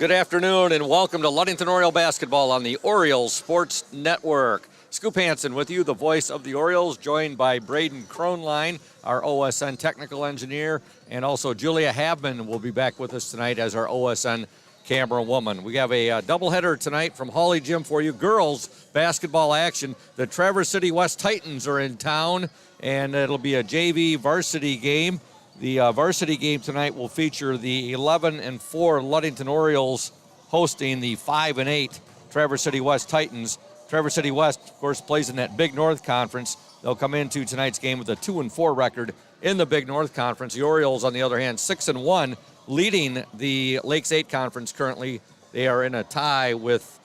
Good afternoon and welcome to Ludington Oriole basketball on the Orioles Sports Network. Scoop Hansen with you, the voice of the Orioles, joined by Braden Kronline, our OSN technical engineer, and also Julia Habman will be back with us tonight as our OSN camera woman. We have a doubleheader tonight from Hawley Gym for you. Girls basketball action. The Traverse City West Titans are in town, and it'll be a JV varsity game. The varsity game tonight will feature the 11-4 Ludington Orioles hosting the 5-8 Traverse City West Titans. Traverse City West, of course, plays in that Big North Conference. They'll come into tonight's game with a 2-4 record in the Big North Conference. The Orioles, on the other hand, 6-1, leading the Lakes 8 Conference currently. They are in a tie with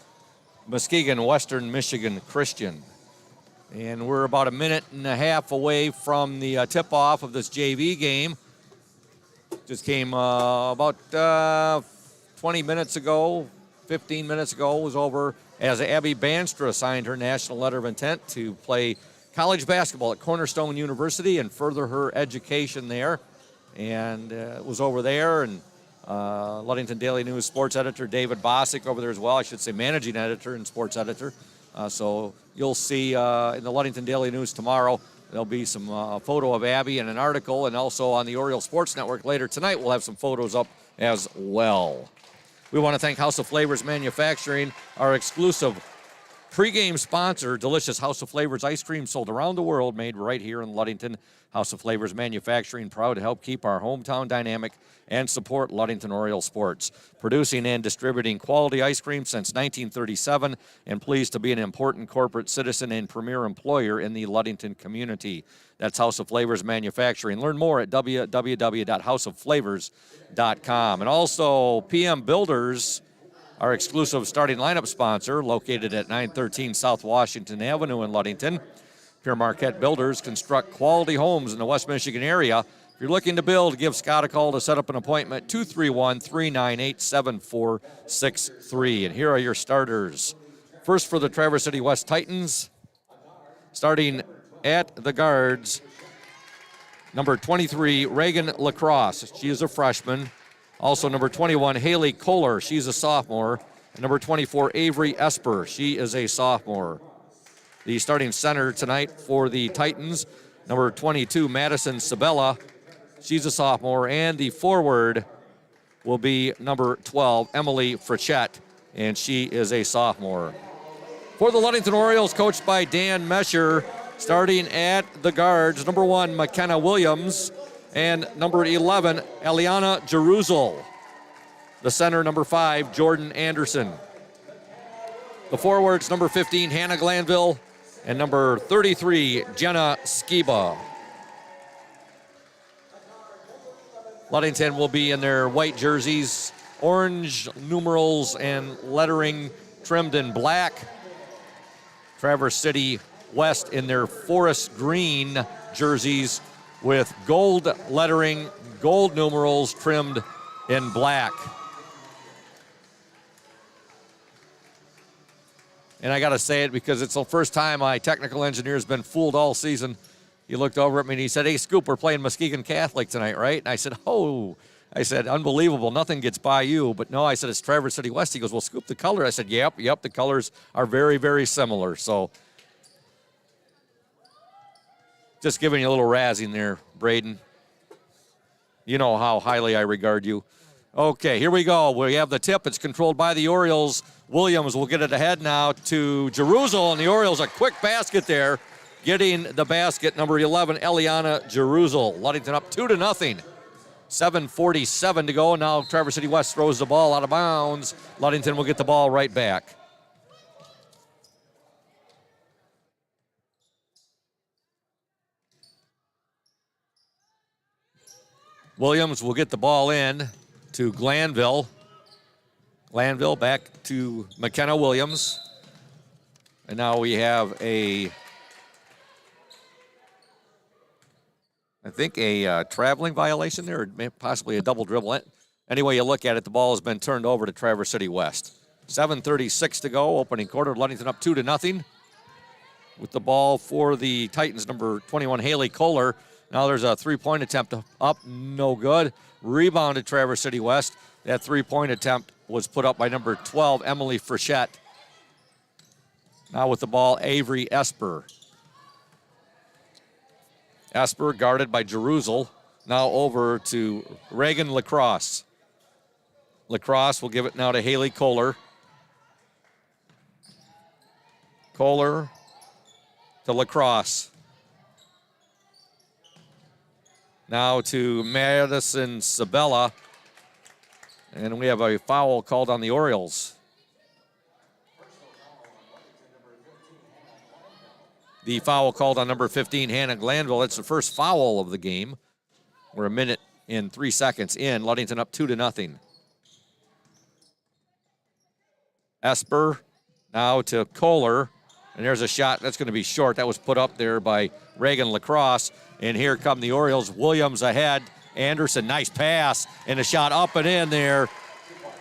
Muskegon Western Michigan Christian. And we're about a minute and a half away from the tip-off of this JV game. Just came about 20 minutes ago, 15 minutes ago, was over as Abby Banstra signed her national letter of intent to play college basketball at Cornerstone University and further her education there. And it was over there, and Ludington Daily News sports editor David Bosick over there as well. I should say managing editor and sports editor. So you'll see in the Ludington Daily News tomorrow, there'll be some photo of Abby and an article, and also on the Oriole Sports Network later tonight, we'll have some photos up as well. We want to thank House of Flavors Manufacturing, our exclusive pregame sponsor. Delicious House of Flavors ice cream sold around the world, made right here in Ludington. House of Flavors Manufacturing, proud to help keep our hometown dynamic and support Ludington Oriole sports. Producing and distributing quality ice cream since 1937, and pleased to be an important corporate citizen and premier employer in the Ludington community. That's House of Flavors Manufacturing. Learn more at www.houseofflavors.com. And also PM Builders, our exclusive starting lineup sponsor, located at 913 South Washington Avenue in Ludington. Pure Marquette Builders construct quality homes in the West Michigan area. If you're looking to build, give Scott a call to set up an appointment, 231-398-7463. And here are your starters. First for the Traverse City West Titans, starting at the guards, number 23, Reagan Lacrosse. She is a freshman. Also number 21, Haley Kohler. She's a sophomore. And number 24, Avery Esper. She is a sophomore. The starting center tonight for the Titans, number 22, Madison Sabella. She's a sophomore. And the forward will be number 12, Emily Frechette, and she is a sophomore. For the Ludington Orioles, coached by Dan Mesher, starting at the guards, number 1, McKenna Williams, and number 11, Eliana Jeruzel. The center, number 5, Jordan Anderson. The forwards, number 15, Hannah Glanville, and number 33, Jenna Skiba. Ludington will be in their white jerseys, orange numerals and lettering trimmed in black. Traverse City West in their forest green jerseys with gold lettering, gold numerals trimmed in black. And I got to say it because it's the first time my technical engineer has been fooled all season. He looked over at me and he said, "Hey, Scoop, we're playing Muskegon Catholic tonight, right?" And I said, "Oh." I said, "Unbelievable. Nothing gets by you." But no, I said, "It's Traverse City West." He goes, "Well, Scoop, the color." I said, Yep, the colors are very, very similar. So just giving you a little razzing there, Braden. You know how highly I regard you. Okay, here we go. We have the tip. It's controlled by the Orioles. Williams will get it ahead now to Jeruzel, and the Orioles a quick basket there. Getting the basket, number 11, Eliana Jeruzel. Ludington up 2-0. 7:47 to go. Now Traverse City West throws the ball out of bounds. Ludington will get the ball right back. Williams will get the ball in to Glanville. Glanville back to McKenna Williams. And now we have I think a traveling violation there, or possibly a double dribble. Anyway you look at it, the ball has been turned over to Traverse City West. 7:36 to go, opening quarter. Ludington up 2-0. With the ball for the Titans, number 21, Haley Kohler. Now there's a three-point attempt up, no good. Rebounded Traverse City West. That three-point attempt was put up by number 12, Emily Frechette. Now with the ball, Avery Esper. Esper guarded by Jerusalem. Now over to Reagan Lacrosse. Lacrosse will give it now to Haley Kohler. Kohler to Lacrosse. Now to Madison Sabella. And we have a foul called on the Orioles. The foul called on number 15, Hannah Glanville. It's the first foul of the game. We're a minute and 3 seconds in. Ludington up 2-0. Esper now to Kohler. And there's a shot that's going to be short. That was put up there by Reagan Lacrosse. And here come the Orioles. Williams ahead. Anderson, nice pass. And a shot up and in there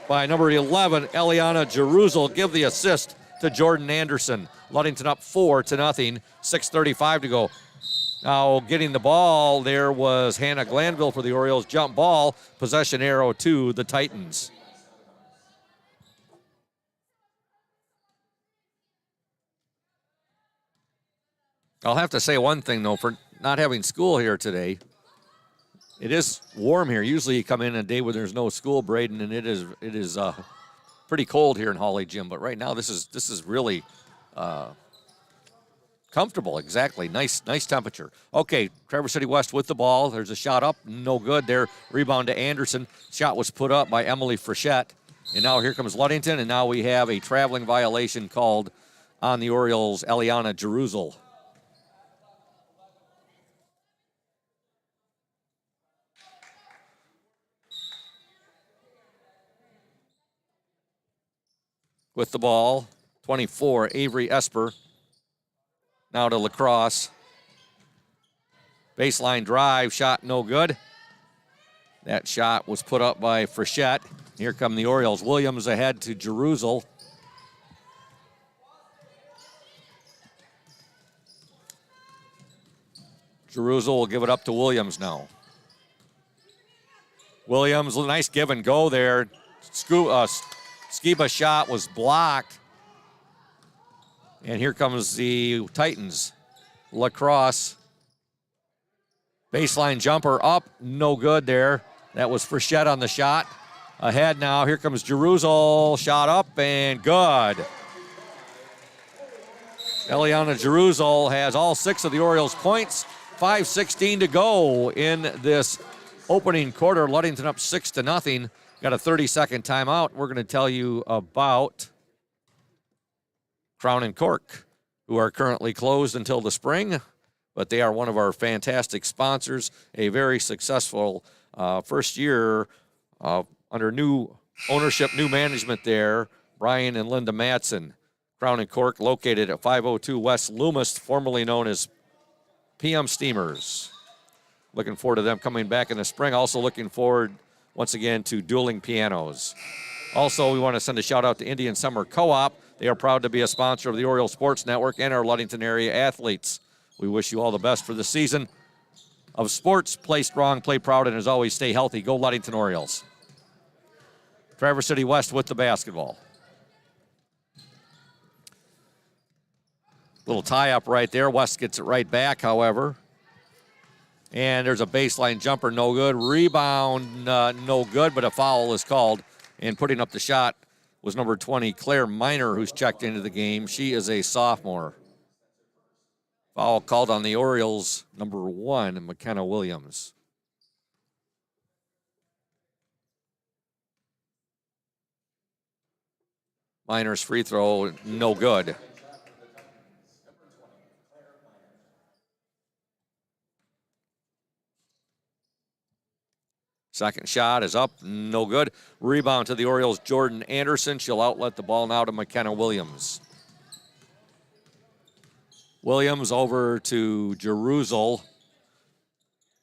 by number 11, Eliana Jerusalem. Give the assist to Jordan Anderson. Ludington up 4-0. 6:35 to go. Now getting the ball there was Hannah Glanville for the Orioles. Jump ball. Possession arrow to the Titans. I'll have to say one thing, though, for not having school here today. It is warm here. Usually you come in a day where there's no school, Braden, and it is pretty cold here in Hawley Gym. But right now this is really comfortable. Exactly. Nice temperature. Okay, Traverse City West with the ball. There's a shot up. No good there. Rebound to Anderson. Shot was put up by Emily Frechette. And now here comes Ludington, and now we have a traveling violation called on the Orioles, Eliana Jerusalem. With the ball, 24, Avery Esper. Now to Lacrosse. Baseline drive, shot no good. That shot was put up by Frechette. Here come the Orioles. Williams ahead to Jerusalem. Jerusalem will give it up to Williams now. Williams, nice give and go there. Skiba shot was blocked. And here comes the Titans. Lacrosse. Baseline jumper up, no good there. That was Frechette on the shot. Ahead now, here comes Jerusalem. Shot up and good. Eliana Jerusalem has all 6 of the Orioles' points. 5:16 to go in this opening quarter. Ludington up 6-0. Got a 30-second timeout. We're going to tell you about Crown and Cork, who are currently closed until the spring, but they are one of our fantastic sponsors. A very successful first year under new ownership, new management there. Brian and Linda Matson. Crown and Cork located at 502 West Loomis, formerly known as PM Steamers. Looking forward to them coming back in the spring. Also looking forward once again to Dueling Pianos. Also, we want to send a shout out to Indian Summer Co-op. They are proud to be a sponsor of the Oriole Sports Network and our Ludington area athletes. We wish you all the best for the season of sports. Play strong, play proud, and as always, stay healthy. Go Ludington Orioles. Traverse City West with the basketball. Little tie-up right there. West gets it right back, however. And there's a baseline jumper, no good. Rebound, no good, but a foul is called. And putting up the shot was number 20, Claire Miner, who's checked into the game. She is a sophomore. Foul called on the Orioles, number 1, McKenna Williams. Miner's free throw, no good. Second shot is up, no good. Rebound to the Orioles, Jordan Anderson. She'll outlet the ball now to McKenna Williams. Williams over to Jerusalem.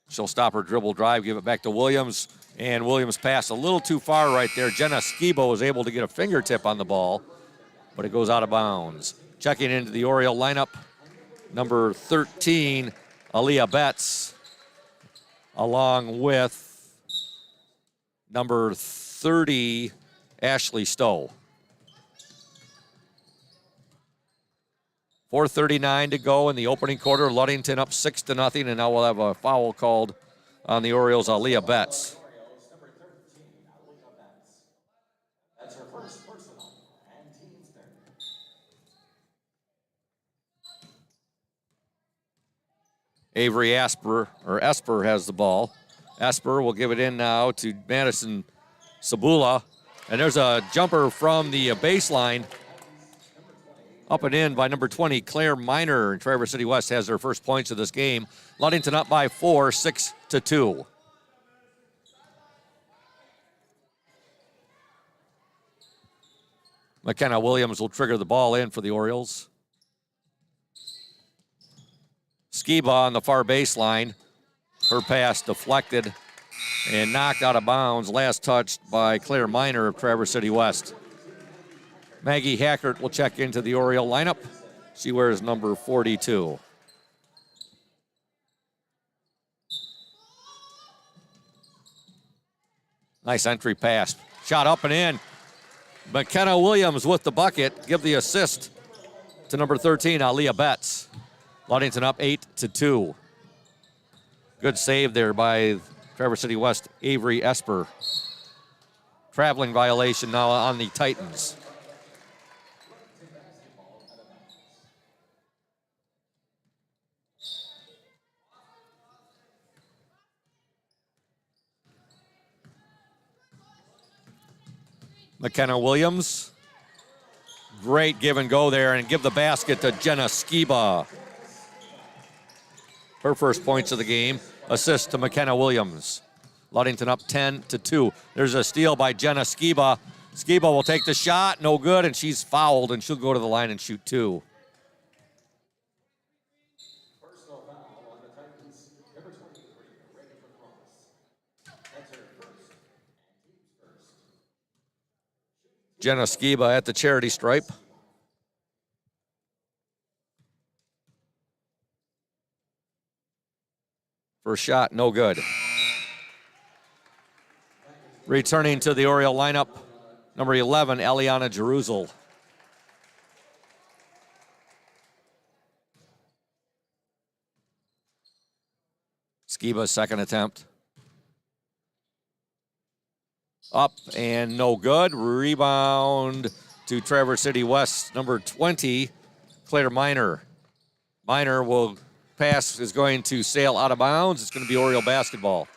She'll stop her dribble drive, give it back to Williams. And Williams passed a little too far right there. Jenna Skibo was able to get a fingertip on the ball, but it goes out of bounds. Checking into the Oriole lineup, number 13, Aaliyah Betts, along with number 30, Ashley Stowe. 4:39 to go in the opening quarter. Ludington up 6-0, and now we'll have a foul called on the Orioles, Aaliyah Betts. That's her first personal and team's third. Avery Esper has the ball. Esper will give it in now to Madison Sabula. And there's a jumper from the baseline. Up and in by number 20, Claire Miner. And Traverse City West has their first points of this game. Ludington up by 4, 6-2. McKenna Williams will trigger the ball in for the Orioles. Skiba on the far baseline. Her pass deflected and knocked out of bounds. Last touched by Claire Miner of Traverse City West. Maggie Hackert will check into the Oriole lineup. She wears number 42. Nice entry pass. Shot up and in. McKenna Williams with the bucket. Give the assist to number 13, Aaliyah Betts. Ludington up 8-2. Good save there by Traverse City West, Avery Esper. Traveling violation now on the Titans. McKenna Williams. Great give and go there, and give the basket to Jenna Skiba. Her first points of the game. Assist to McKenna Williams. Ludington up 10-2. There's a steal by Jenna Skiba. Skiba will take the shot, no good, and she's fouled, and she'll go to the line and shoot 2. Personal foul on the Titans, number 23, Reagan Cross. That's her first and team's first. Jenna Skiba at the charity stripe. First shot, no good. Returning to the Oriole lineup, number 11, Eliana Jeruzel. Skiba's second attempt. Up and no good. Rebound to Traverse City West, number 20, Claire Miner. Miner will pass, is going to sail out of bounds. It's going to be Oriole basketball.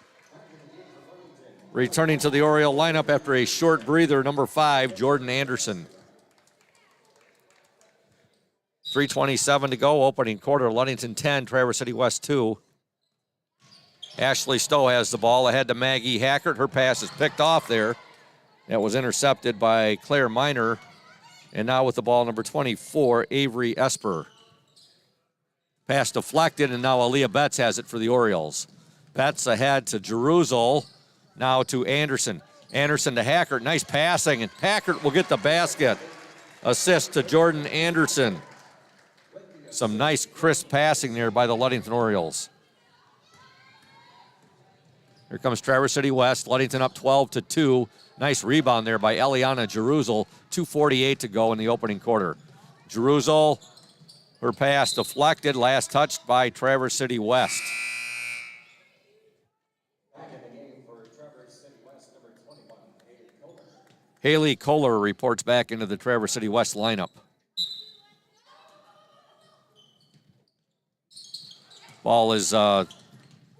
Returning to the Oriole lineup after a short breather, number 5, Jordan Anderson. 3:27 to go, opening quarter. Ludington 10, Traverse City West 2. Ashley Stowe has the ball ahead to Maggie Hackert. Her pass is picked off there. That was intercepted by Claire Miner. And now with the ball, number 24, Avery Esper. Pass deflected, and now Aaliyah Betts has it for the Orioles. Betts ahead to Jeruzel, now to Anderson. Anderson to Hackert, nice passing, and Hackert will get the basket. Assist to Jordan Anderson. Some nice crisp passing there by the Ludington Orioles. Here comes Traverse City West. Ludington up 12-2. Nice rebound there by Eliana Jeruzel. 2:48 to go in the opening quarter. Jeruzel, her pass deflected, last touched by Traverse City West. Back in the game for Traverse City West, number 21, Haley Kohler. Haley Kohler reports back into the Traverse City West lineup. Ball is a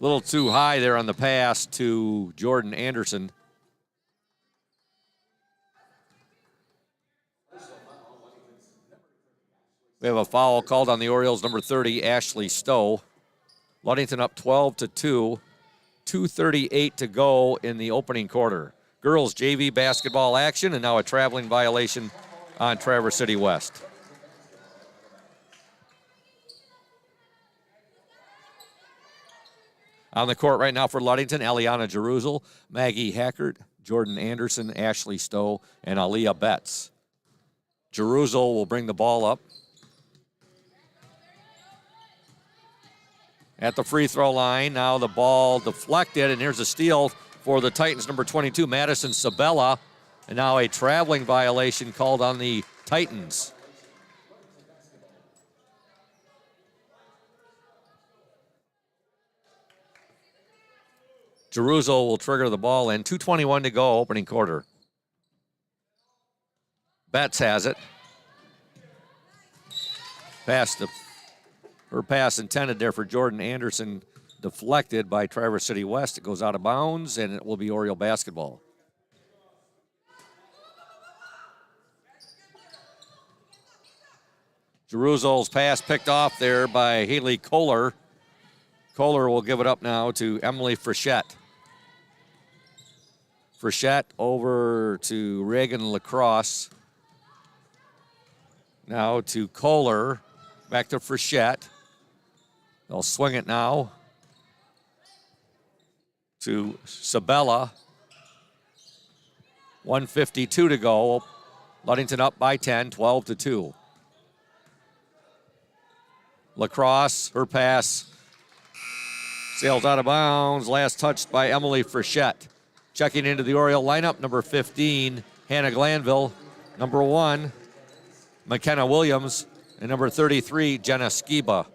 little too high there on the pass to Jordan Anderson. We have a foul called on the Orioles, number 30, Ashley Stowe. Ludington up 12-2. 2:38 to go in the opening quarter. Girls JV basketball action, and now a traveling violation on Traverse City West. On the court right now for Ludington, Eliana Jeruzel, Maggie Hackert, Jordan Anderson, Ashley Stowe, and Aaliyah Betts. Jeruzel will bring the ball up. At the free throw line, now the ball deflected, and here's a steal for the Titans, number 22, Madison Sabella. And now a traveling violation called on the Titans. Jeruzo will trigger the ball in. 2:21 to go, opening quarter. Betts has it. Her pass intended there for Jordan Anderson, deflected by Traverse City West. It goes out of bounds, and it will be Oriole basketball. Jeruzo's pass picked off there by Haley Kohler. Kohler will give it up now to Emily Frechette. Frechette over to Reagan Lacrosse. Now to Kohler. Back to Frechette. They'll swing it now to Sabella. 1:52 to go. Ludington up by 10, 12-2. Lacrosse, her pass sails out of bounds. Last touched by Emily Frechette. Checking into the Oriole lineup, number 15, Hannah Glanville. Number 1, McKenna Williams. And number 33, Jenna Skiba.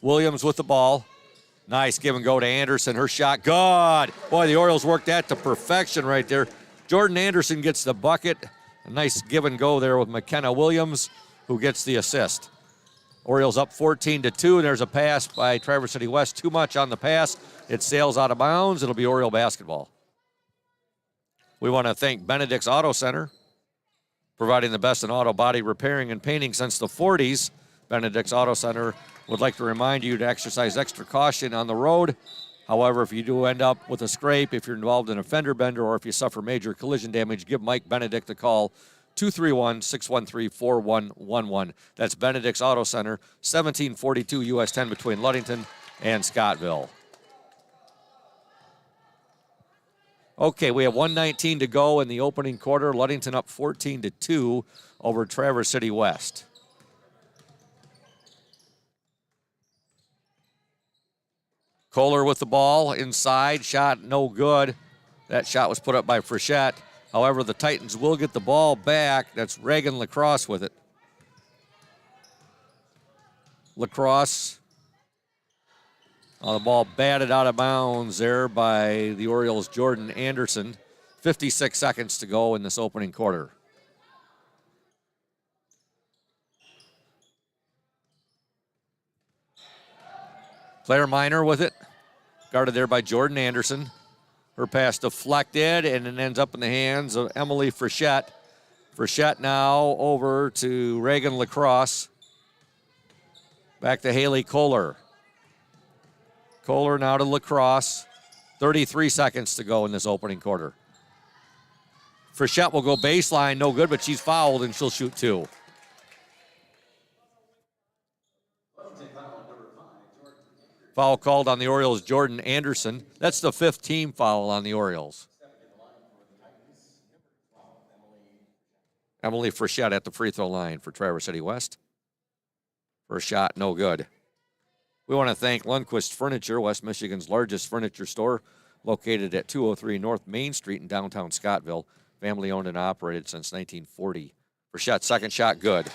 Williams with the ball. Nice give and go to Anderson. Her shot, good. Boy, the Orioles worked that to perfection right there. Jordan Anderson gets the bucket. A nice give and go there with McKenna Williams, who gets the assist. Orioles up 14-2. There's a pass by Traverse City West. Too much on the pass. It sails out of bounds. It'll be Oriole basketball. We want to thank Benedict's Auto Center, providing the best in auto body repairing and painting since the 40s. Benedict's Auto Center would like to remind you to exercise extra caution on the road. However, if you do end up with a scrape, if you're involved in a fender bender, or if you suffer major collision damage, give Mike Benedict a call, 231-613-4111. That's Benedict's Auto Center, 1742 US 10 between Ludington and Scottville. Okay, we have 1:19 to go in the opening quarter. Ludington up 14-2 over Traverse City West. Kohler with the ball inside, shot no good. That shot was put up by Frechette. However, the Titans will get the ball back. That's Reagan Lacrosse with it. Lacrosse. The ball batted out of bounds there by the Orioles' Jordan Anderson. 56 seconds to go in this opening quarter. Claire Miner with it. Guarded there by Jordan Anderson. Her pass deflected, and it ends up in the hands of Emily Frechette. Frechette now over to Reagan Lacrosse. Back to Haley Kohler. Kohler now to Lacrosse. 33 seconds to go in this opening quarter. Frechette will go baseline, no good, but she's fouled, and she'll shoot 2. Foul called on the Orioles' Jordan Anderson. That's the 5th team foul on the Orioles. Emily Frechette at the free throw line for Traverse City West. First shot, no good. We want to thank Lundquist Furniture, West Michigan's largest furniture store, located at 203 North Main Street in downtown Scottville. Family owned and operated since 1940. Frechette's second shot, good.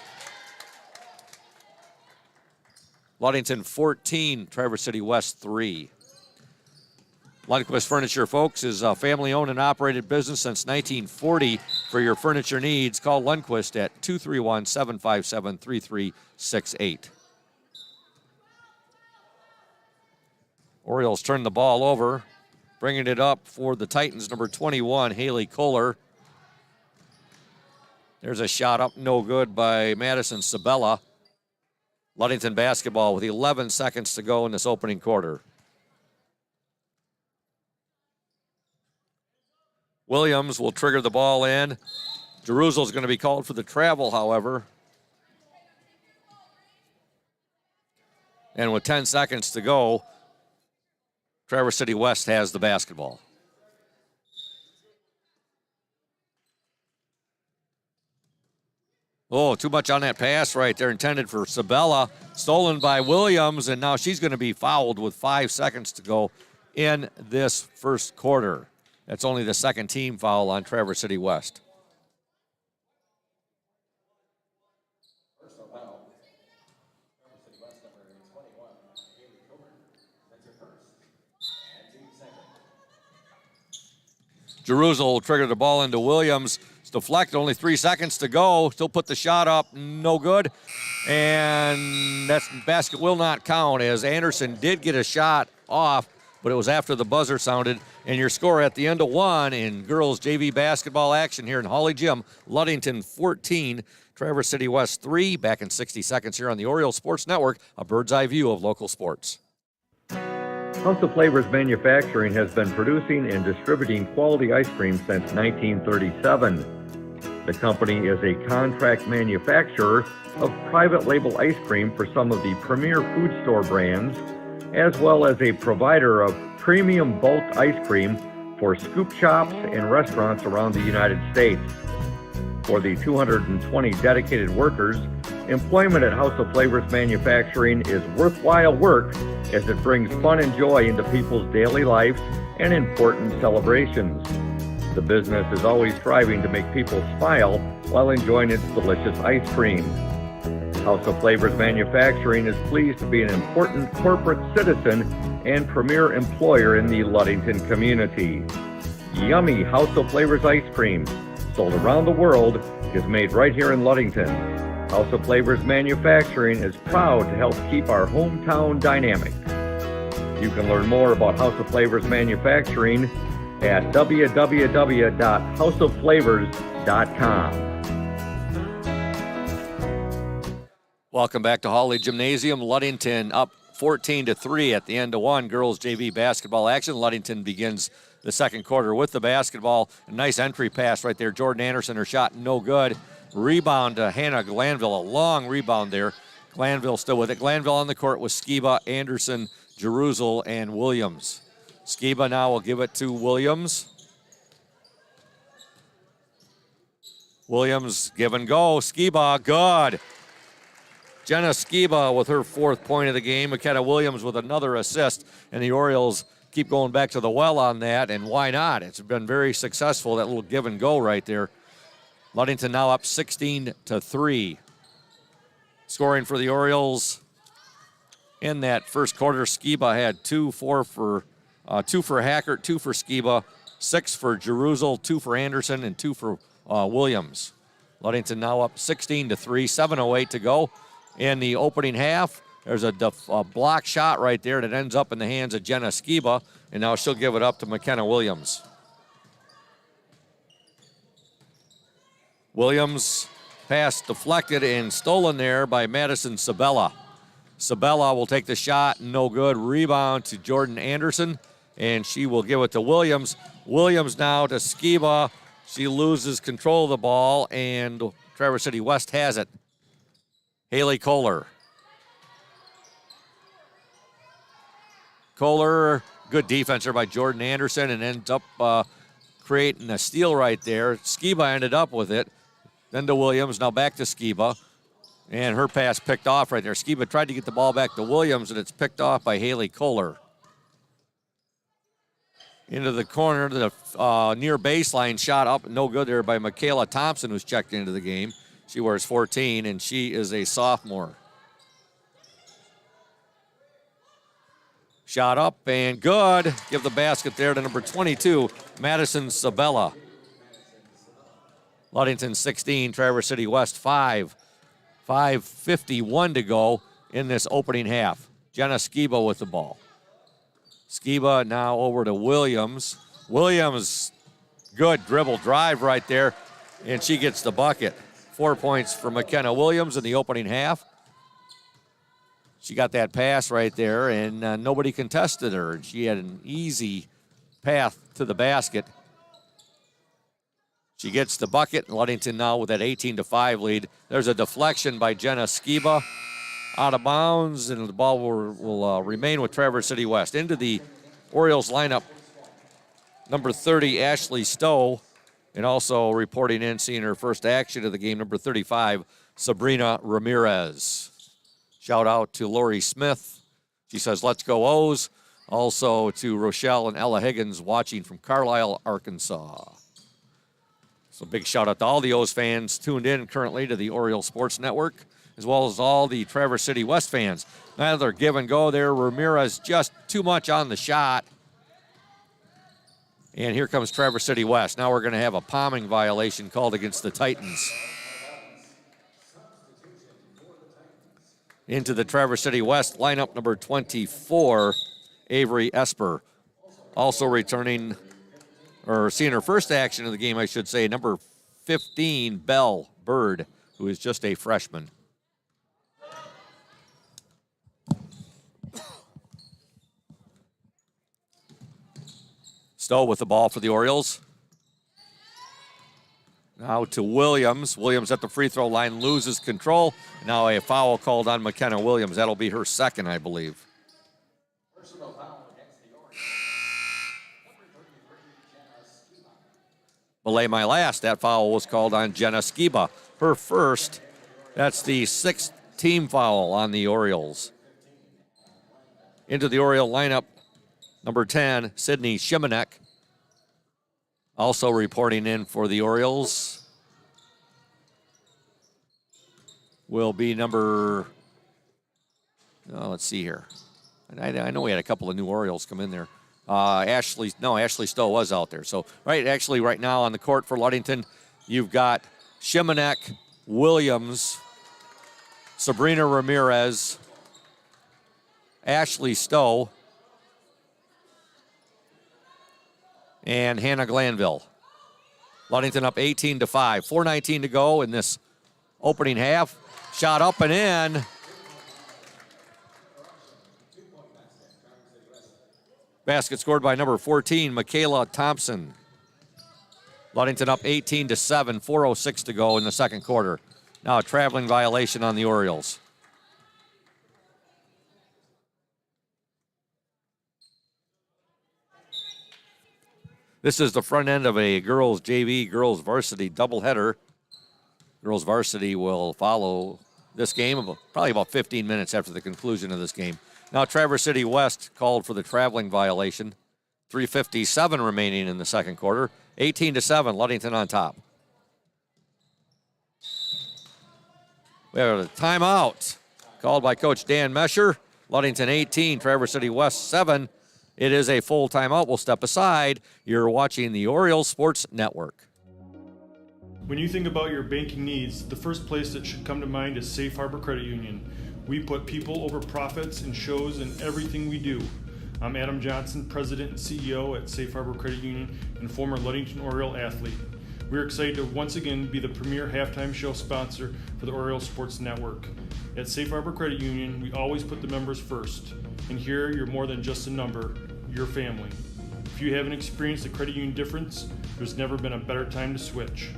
Ludington 14, Traverse City West 3. Lundquist Furniture, folks, is a family-owned and operated business since 1940. For your furniture needs, call Lundquist at 231-757-3368. Orioles turn the ball over, bringing it up for the Titans, number 21, Haley Kohler. There's a shot up, no good by Madison Sabella. Ludington basketball with 11 seconds to go in this opening quarter. Williams will trigger the ball in. Jerusal's going to be called for the travel, however. And with 10 seconds to go, Traverse City West has the basketball. Oh, too much on that pass right there, intended for Sabella, stolen by Williams, and now she's going to be fouled with 5 seconds to go in this first quarter. That's only the second team foul on Traverse City West. Personal foul. Traverse City West number 21, Haley Coburn. That's her first. And team second. Jerusalem will trigger the ball into Williams. It's deflected, only 3 seconds to go. Still put the shot up, no good. And that basket will not count, as Anderson did get a shot off, but it was after the buzzer sounded. And your score at the end of one in girls JV basketball action here in Holly Gym, Ludington 14, Traverse City West 3. Back in 60 seconds here on the Orioles Sports Network, a bird's eye view of local sports. House of Flavors Manufacturing has been producing and distributing quality ice cream since 1937. The company is a contract manufacturer of private label ice cream for some of the premier food store brands, as well as a provider of premium bulk ice cream for scoop shops and restaurants around the United States. For the 220 dedicated workers, employment at House of Flavors Manufacturing is worthwhile work, as it brings fun and joy into people's daily lives and important celebrations. The business is always striving to make people smile while enjoying its delicious ice cream. House of Flavors Manufacturing is pleased to be an important corporate citizen and premier employer in the Ludington community. Yummy House of Flavors ice cream, sold around the world, is made right here in Ludington. House of Flavors Manufacturing is proud to help keep our hometown dynamic. You can learn more about House of Flavors Manufacturing at www.houseofflavors.com. Welcome back to Holly Gymnasium. Ludington up 14-3 at the end of one girls JV basketball action. Ludington begins the second quarter with the basketball. A nice entry pass right there. Jordan Anderson, her shot no good. Rebound to Hannah Glanville, a long rebound there. Glanville still with it. Glanville on the court with Skiba, Anderson, Jerusalem, and Williams. Skiba now will give it to Williams. Williams give and go. Skiba, good. Jenna Skiba with her 4th point of the game. McKenna Williams with another assist. And the Orioles keep going back to the well on that, and why not? It's been very successful, that little give and go right there. Ludington now up 16-3. Scoring for the Orioles in that first quarter, Skiba had 2 for Hackert, 2 for Skiba, 6 for Jerusalem, 2 for Anderson, and 2 for Williams. Ludington now up 16-3, 7:08 to go in the opening half. There's a block shot right there that ends up in the hands of Jenna Skiba, and now she'll give it up to McKenna Williams. Williams pass deflected and stolen there by Madison Sabella. Sabella will take the shot, no good. Rebound to Jordan Anderson, and she will give it to Williams. Williams now to Skiba. She loses control of the ball, and Traverse City West has it. Haley Kohler. Kohler, good defense there by Jordan Anderson, and ends up creating a steal right there. Skiba ended up with it. Then to Williams, now back to Skiba. And her pass picked off right there. Skiba tried to get the ball back to Williams, and it's picked off by Haley Kohler. Into the corner, the near baseline shot up, no good there by Michaela Thompson, who's checked into the game. She wears 14, and she is a sophomore. Shot up and good. Give the basket there to number 22, Madison Sabella. Ludington 16, Traverse City West 5. 5:51 to go in this opening half. Jenna Skiba with the ball. Skiba now over to Williams. Williams, good dribble drive right there, and she gets the bucket. 4 points for McKenna Williams in the opening half. She got that pass right there, and nobody contested her. She had an easy path to the basket. She gets the bucket. Ludington now with that 18-5 lead. There's a deflection by Jenna Skiba out of bounds, and the ball will remain with Traverse City West. Into the Orioles lineup, number 30, Ashley Stowe, and also reporting in, seeing her first action of the game, number 35, Sabrina Ramirez. Shout out to Lori Smith. She says, let's go O's. Also to Rochelle and Ella Higgins watching from Carlisle, Arkansas. So big shout out to all the O's fans tuned in currently to the Orioles Sports Network, as well as all the Traverse City West fans. Another give and go there. Ramirez just too much on the shot. And here comes Traverse City West. Now we're going to have a palming violation called against the Titans. Into the Traverse City West lineup, number 24, Avery Esper. Also returning, or seeing her first action of the game, I should say, number 15, Belle Bird, who is just a freshman. Stowe with the ball for the Orioles. Now to Williams. Williams at the free throw line loses control. Now a foul called on McKenna Williams. That'll be her second, I believe. Personal foul against the Orioles. Number 33, Jenna Skiba. Belay my last. That foul was called on Jenna Skiba. Her first. That's the sixth team foul on the Orioles. Into the Oriole lineup, number 10, Sydney Shimanek. Also reporting in for the Orioles will be number, let's see here. I know we had a couple of new Orioles come in there. Ashley Stowe was out there. So right now on the court for Ludington, you've got Shimanek, Williams, Sabrina Ramirez, Ashley Stowe, and Hannah Glanville. Ludington up 18-5. 4:19 to go in this opening half. Shot up and in. Basket scored by number 14, Michaela Thompson. Ludington up 18-7. 4:06 to go in the second quarter. Now a traveling violation on the Orioles. This is the front end of a girls JV, girls varsity doubleheader. Girls varsity will follow this game probably about 15 minutes after the conclusion of this game. Now Traverse City West called for the traveling violation. 3:57 remaining in the second quarter. 18-7, Ludington on top. We have a timeout called by Coach Dan Mesher. Ludington 18, Traverse City West 7. It is a full timeout. We'll step aside. You're watching the Orioles Sports Network. When you think about your banking needs, the first place that should come to mind is Safe Harbor Credit Union. We put people over profits and shows in everything we do. I'm Adam Johnson, President and CEO at Safe Harbor Credit Union and former Ludington Oriole athlete. We're excited to once again be the premier halftime show sponsor for the Orioles Sports Network. At Safe Harbor Credit Union, we always put the members first. And here, you're more than just a number, you're family. If you haven't experienced the credit union difference, there's never been a better time to switch.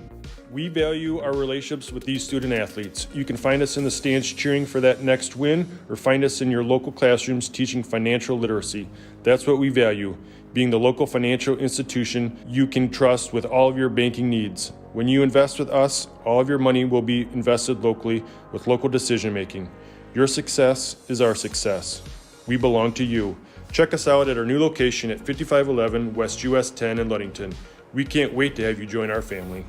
We value our relationships with these student athletes. You can find us in the stands cheering for that next win, or find us in your local classrooms teaching financial literacy. That's what we value, being the local financial institution you can trust with all of your banking needs. When you invest with us, all of your money will be invested locally with local decision making. Your success is our success. We belong to you. Check us out at our new location at 5511 West US 10 in Ludington. We can't wait to have you join our family.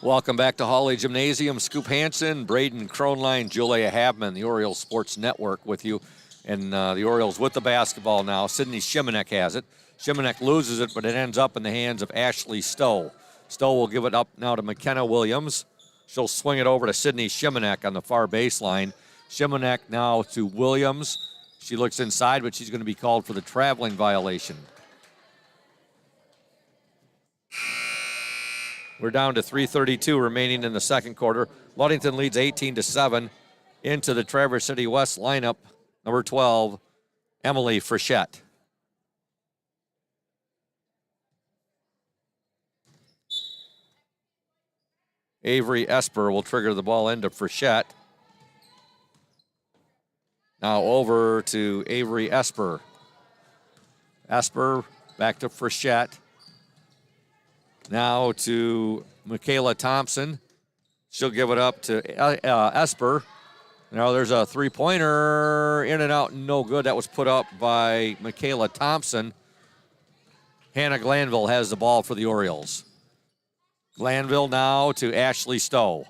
Welcome back to Hawley Gymnasium. Scoop Hansen, Braden Kronline, Julia Habman, the Orioles Sports Network with you. And the Orioles with the basketball now. Sydney Shimanek has it. Shimanek loses it, but it ends up in the hands of Ashley Stowe. Stowe will give it up now to McKenna Williams. She'll swing it over to Sydney Shimanek on the far baseline. Shimanek now to Williams. She looks inside, but she's going to be called for the traveling violation. We're down to 3:32 remaining in the second quarter. Ludington leads 18-7 into the Traverse City West lineup. Number 12, Emily Frechette. Avery Esper will trigger the ball into Frechette. Now over to Avery Esper. Esper back to Frechette. Now to Michaela Thompson. She'll give it up to Esper. Now there's a three-pointer, in and out, no good. That was put up by Michaela Thompson. Hannah Glanville has the ball for the Orioles. Glanville now to Ashley Stowe.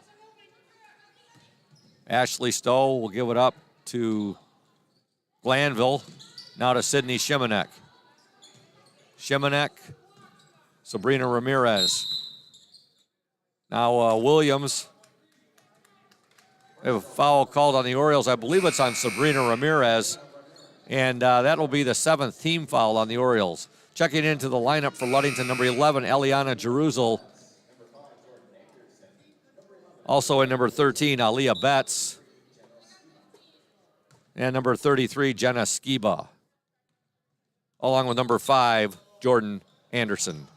Ashley Stowe will give it up to Glanville. Now to Sydney Shimanek. Shimanek, Sabrina Ramirez. Now Williams. We have a foul called on the Orioles. I believe it's on Sabrina Ramirez. And that'll be the 7th team foul on the Orioles. Checking into the lineup for Ludington, number 11, Eliana Jeruzel. Also in number 13, Aliyah Betts. And number 33, Jenna Skiba. Along with number 5, Jordan Anderson.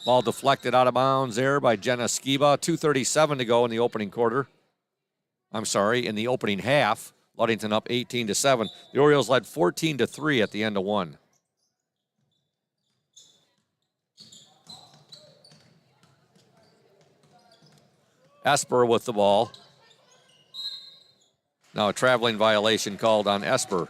Ball deflected out of bounds there by Jenna Skiba. 2:37 to go in the opening quarter. I'm sorry, in the opening half. Ludington up 18-7. The Orioles led 14-3 at the end of one. Esper with the ball. Now a traveling violation called on Esper.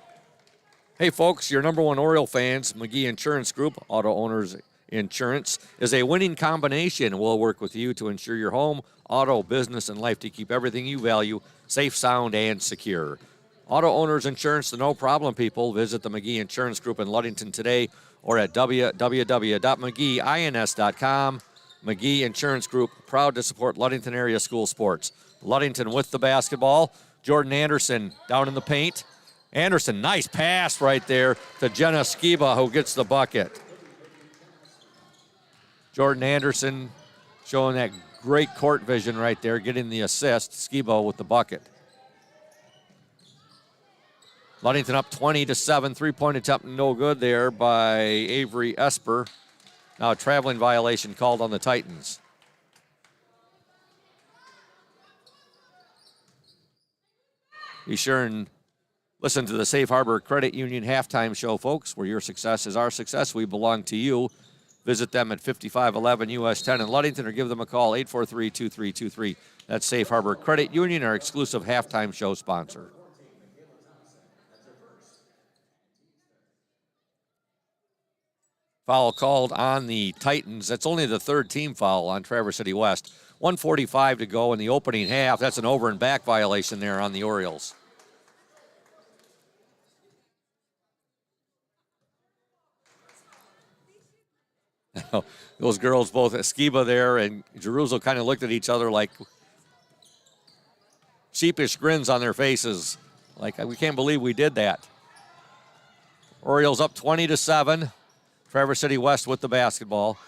Hey folks, your number one Oriole fans, McGee Insurance Group, Auto Owners Insurance, is a winning combination. We'll work with you to ensure your home, auto, business, and life to keep everything you value safe, sound, and secure. Auto Owners Insurance, the no problem people. Visit the McGee Insurance Group in Ludington today or at www.mcgeeins.com. McGee Insurance Group, proud to support Ludington area school sports. Ludington with the basketball. Jordan Anderson down in the paint. Anderson, nice pass right there to Jenna Skiba, who gets the bucket. Jordan Anderson showing that great court vision right there, getting the assist. Skiba with the bucket. Ludington up 20-7. Three-point attempt no good there by Avery Esper. Now a traveling violation called on the Titans. Be sure and listen to the Safe Harbor Credit Union halftime show, folks, where your success is our success. We belong to you. Visit them at 5511 US 10 in Ludington or give them a call, 843-2323. That's Safe Harbor Credit Union, our exclusive halftime show sponsor. Foul called on the Titans. That's only the 3rd team foul on Traverse City West. 1:45 to go in the opening half. That's an over and back violation there on the Orioles. Those girls, both Skiba there and Jerusalem, kind of looked at each other like sheepish grins on their faces. Like, we can't believe we did that. Orioles up 20-7. Traverse City West with the basketball.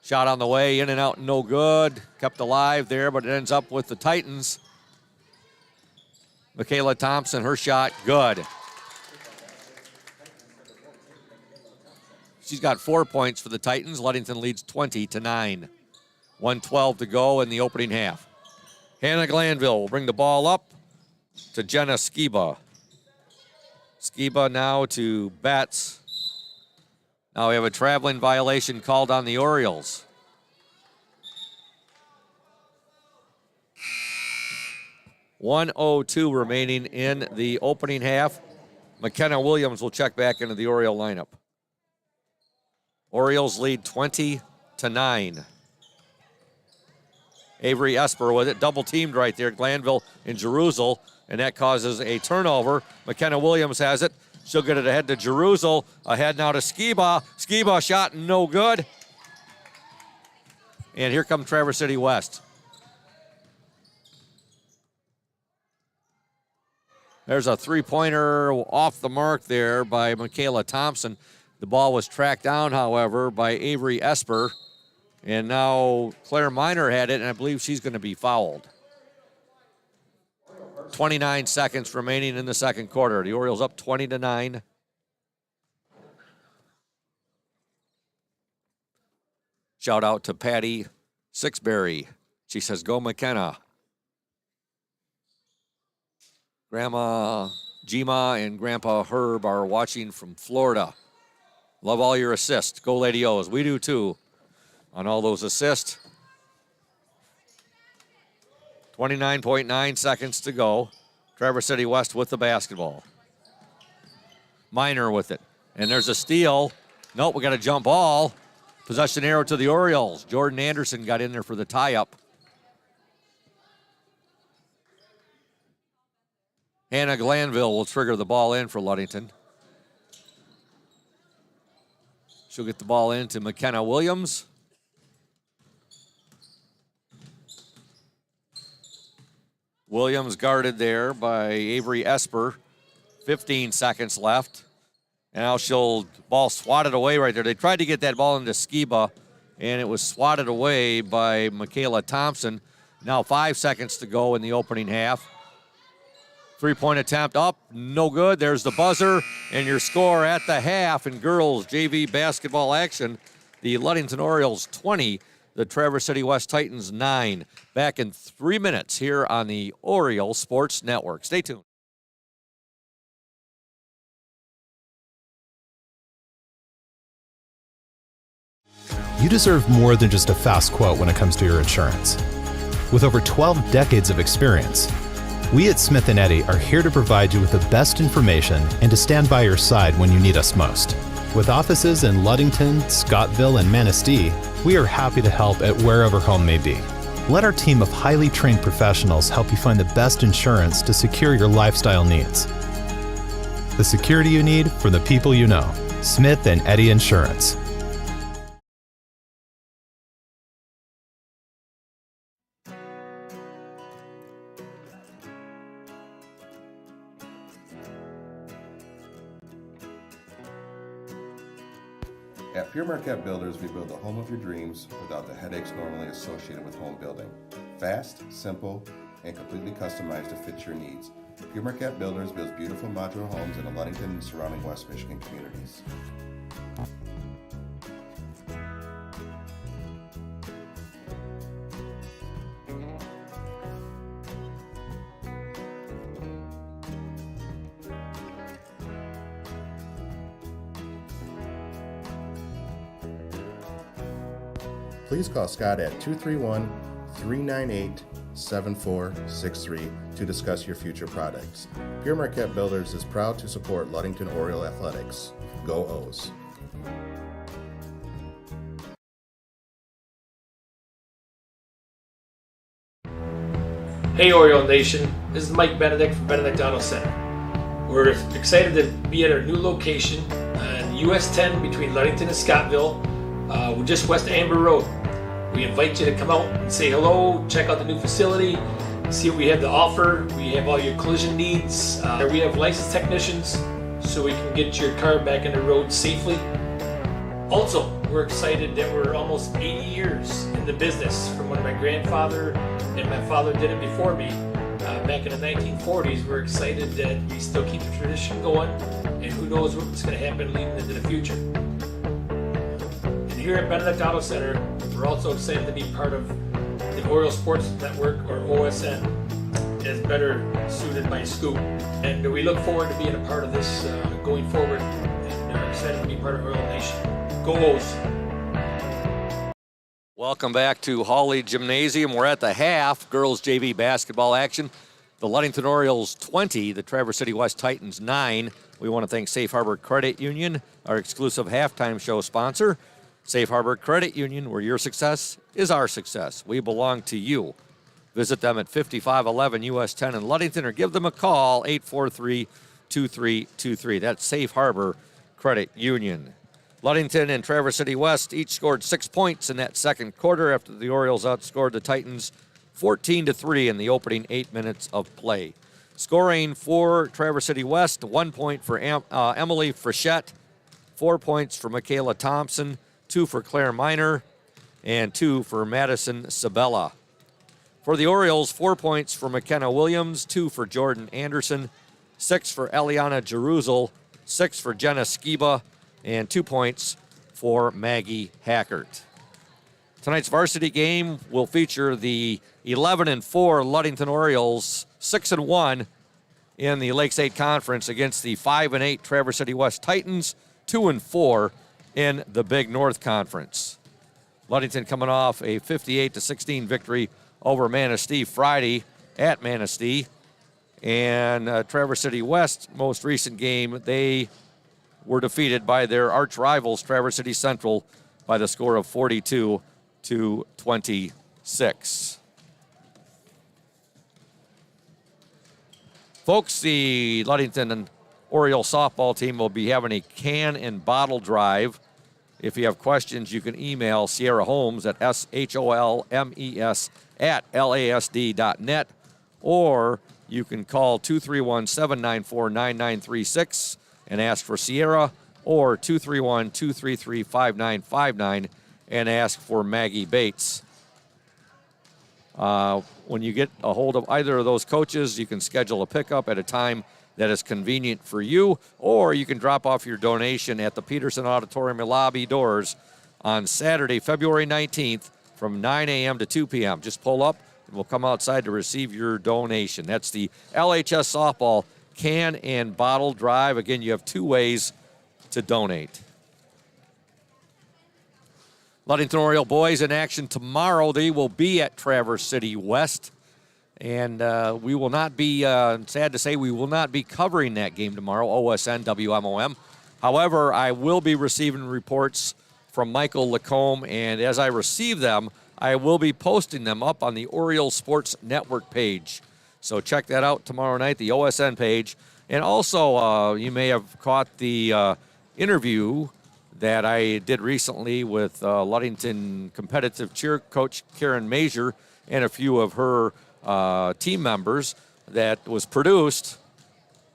Shot on the way, in and out, no good. Kept alive there, but it ends up with the Titans. Michaela Thompson, her shot, good. She's got 4 points for the Titans. Ludington leads 20-9. 1:12 to go in the opening half. Hannah Glanville will bring the ball up to Jenna Skiba. Skiba now to Betts. Now we have a traveling violation called on the Orioles. .102 remaining in the opening half. McKenna Williams will check back into the Oriole lineup. Orioles lead 20-9. Avery Esper with it, double teamed right there. Glanville and Jeruzel, and that causes a turnover. McKenna Williams has it. She'll get it ahead to Jeruzel. Ahead now to Skiba. Skiba shot no good. And here comes Traverse City West. There's a three-pointer off the mark there by Michaela Thompson. The ball was tracked down, however, by Avery Esper. And now Claire Miner had it, and I believe she's going to be fouled. 29 seconds remaining in the second quarter. The Orioles up 20-9. Shout out to Patty Sixberry. She says, go McKenna. Grandma Gima and Grandpa Herb are watching from Florida. Love all your assists. Go Lady O's. We do too on all those assists. 29.9 seconds to go. Traverse City West with the basketball. Minor with it. And there's a steal. Nope, we got a jump ball. Possession arrow to the Orioles. Jordan Anderson got in there for the tie-up. Hannah Glanville will trigger the ball in for Ludington. She'll get the ball in to McKenna Williams. Williams guarded there by Avery Esper. 15 seconds left. And now ball swatted away right there. They tried to get that ball into Skiba, and it was swatted away by Michaela Thompson. Now 5 seconds to go in the opening half. Three-point attempt up, no good. There's the buzzer, and your score at the half in girls JV basketball action. The Ludington Orioles 20, the Traverse City West Titans 9. Back in 3 minutes here on the Orioles Sports Network. Stay tuned. You deserve more than just a fast quote when it comes to your insurance. With over 12 decades of experience, we at Smith & Eddy are here to provide you with the best information and to stand by your side when you need us most. With offices in Ludington, Scottville, and Manistee, we are happy to help at wherever home may be. Let our team of highly trained professionals help you find the best insurance to secure your lifestyle needs. The security you need from the people you know. Smith & Eddy Insurance. At Pure Marquette Builders, we build the home of your dreams without the headaches normally associated with home building. Fast, simple, and completely customized to fit your needs. Pure Marquette Builders builds beautiful modular homes in the Ludington and surrounding West Michigan communities. Please call Scott at 231-398-7463 to discuss your future projects. Pure Marquette Builders is proud to support Ludington Oriole Athletics. Go O's! Hey Oriole Nation, this is Mike Benedict from Benedict Auto Center. We're excited to be at our new location on US 10 between Ludington and Scottville. We're just west of Amber Road. We invite you to come out and say hello, check out the new facility, see what we have to offer. We have all your collision needs. We have licensed technicians so we can get your car back on the road safely. Also, we're excited that we're almost 80 years in the business from when my grandfather and my father did it before me back in the 1940s. We're excited that we still keep the tradition going, and who knows what's going to happen leading into the future. Here at Benedict Auto Center, we're also excited to be part of the Oriole Sports Network, or OSN, as better suited by Scoop. And we look forward to being a part of this going forward, and are excited to be part of Oriole Nation. Go O's! Welcome back to Hawley Gymnasium. We're at the half, girls JV basketball action. The Ludington Orioles 20, the Traverse City West Titans 9. We want to thank Safe Harbor Credit Union, our exclusive halftime show sponsor. Safe Harbor Credit Union, where your success is our success. We belong to you. Visit them at 5511 US 10 in Ludington, or give them a call, 843-2323. That's Safe Harbor Credit Union. Ludington and Traverse City West each scored 6 points in that second quarter after the Orioles outscored the Titans 14-3 in the opening 8 minutes of play. Scoring for Traverse City West, 1 point for Emily Frechette, 4 points for Michaela Thompson, 2 for Claire Miner, and 2 for Madison Sabella. For the Orioles, 4 points for McKenna Williams, 2 for Jordan Anderson, 6 for Eliana Jeruzal, 6 for Jenna Skiba, and 2 points for Maggie Hackert. Tonight's varsity game will feature the 11-4 Ludington Orioles, 6-1 in the Lakes 8 Conference against the 5-8 Traverse City West Titans, 2-4 in the Big North Conference. Ludington coming off a 58-16 victory over Manistee Friday at Manistee. And Traverse City West, most recent game, they were defeated by their arch rivals, Traverse City Central, by the score of 42-26. Folks, the Ludington Oriole softball team will be having a can and bottle drive. If you have questions, you can email Sierra Holmes at SHOLMES@LASD.net, or you can call 231-794-9936 and ask for Sierra, or 231-233-5959 and ask for Maggie Bates. When you get a hold of either of those coaches, you can schedule a pickup at a time that is convenient for you, or you can drop off your donation at the Peterson Auditorium lobby doors on Saturday, February 19th from 9 a.m. to 2 p.m. Just pull up and we'll come outside to receive your donation. That's the LHS Softball Can and Bottle Drive. Again, you have two ways to donate. Ludington Oriole boys in action tomorrow. They will be at Traverse City West. And we will not be, sad to say, we will not be covering that game tomorrow, OSN, WMOM. However, I will be receiving reports from Michael Lacombe, and as I receive them, I will be posting them up on the Oriole Sports Network page. So check that out tomorrow night, the OSN page. And also, you may have caught the interview that I did recently with Ludington competitive cheer coach Karen Mazur and a few of her team members, that was produced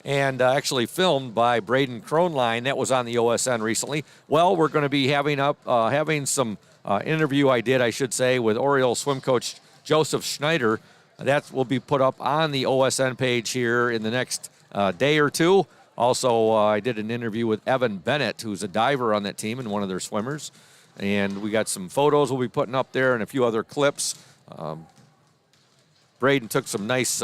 and actually filmed by Braden Kronline. That was on the OSN recently. Well, we're going to be having some interview with Oriole swim coach Joseph Schneider. That will be put up on the OSN page here in the next day or two. Also, I did an interview with Evan Bennett, who's a diver on that team and one of their swimmers. And we got some photos we'll be putting up there and a few other clips. Braden took some nice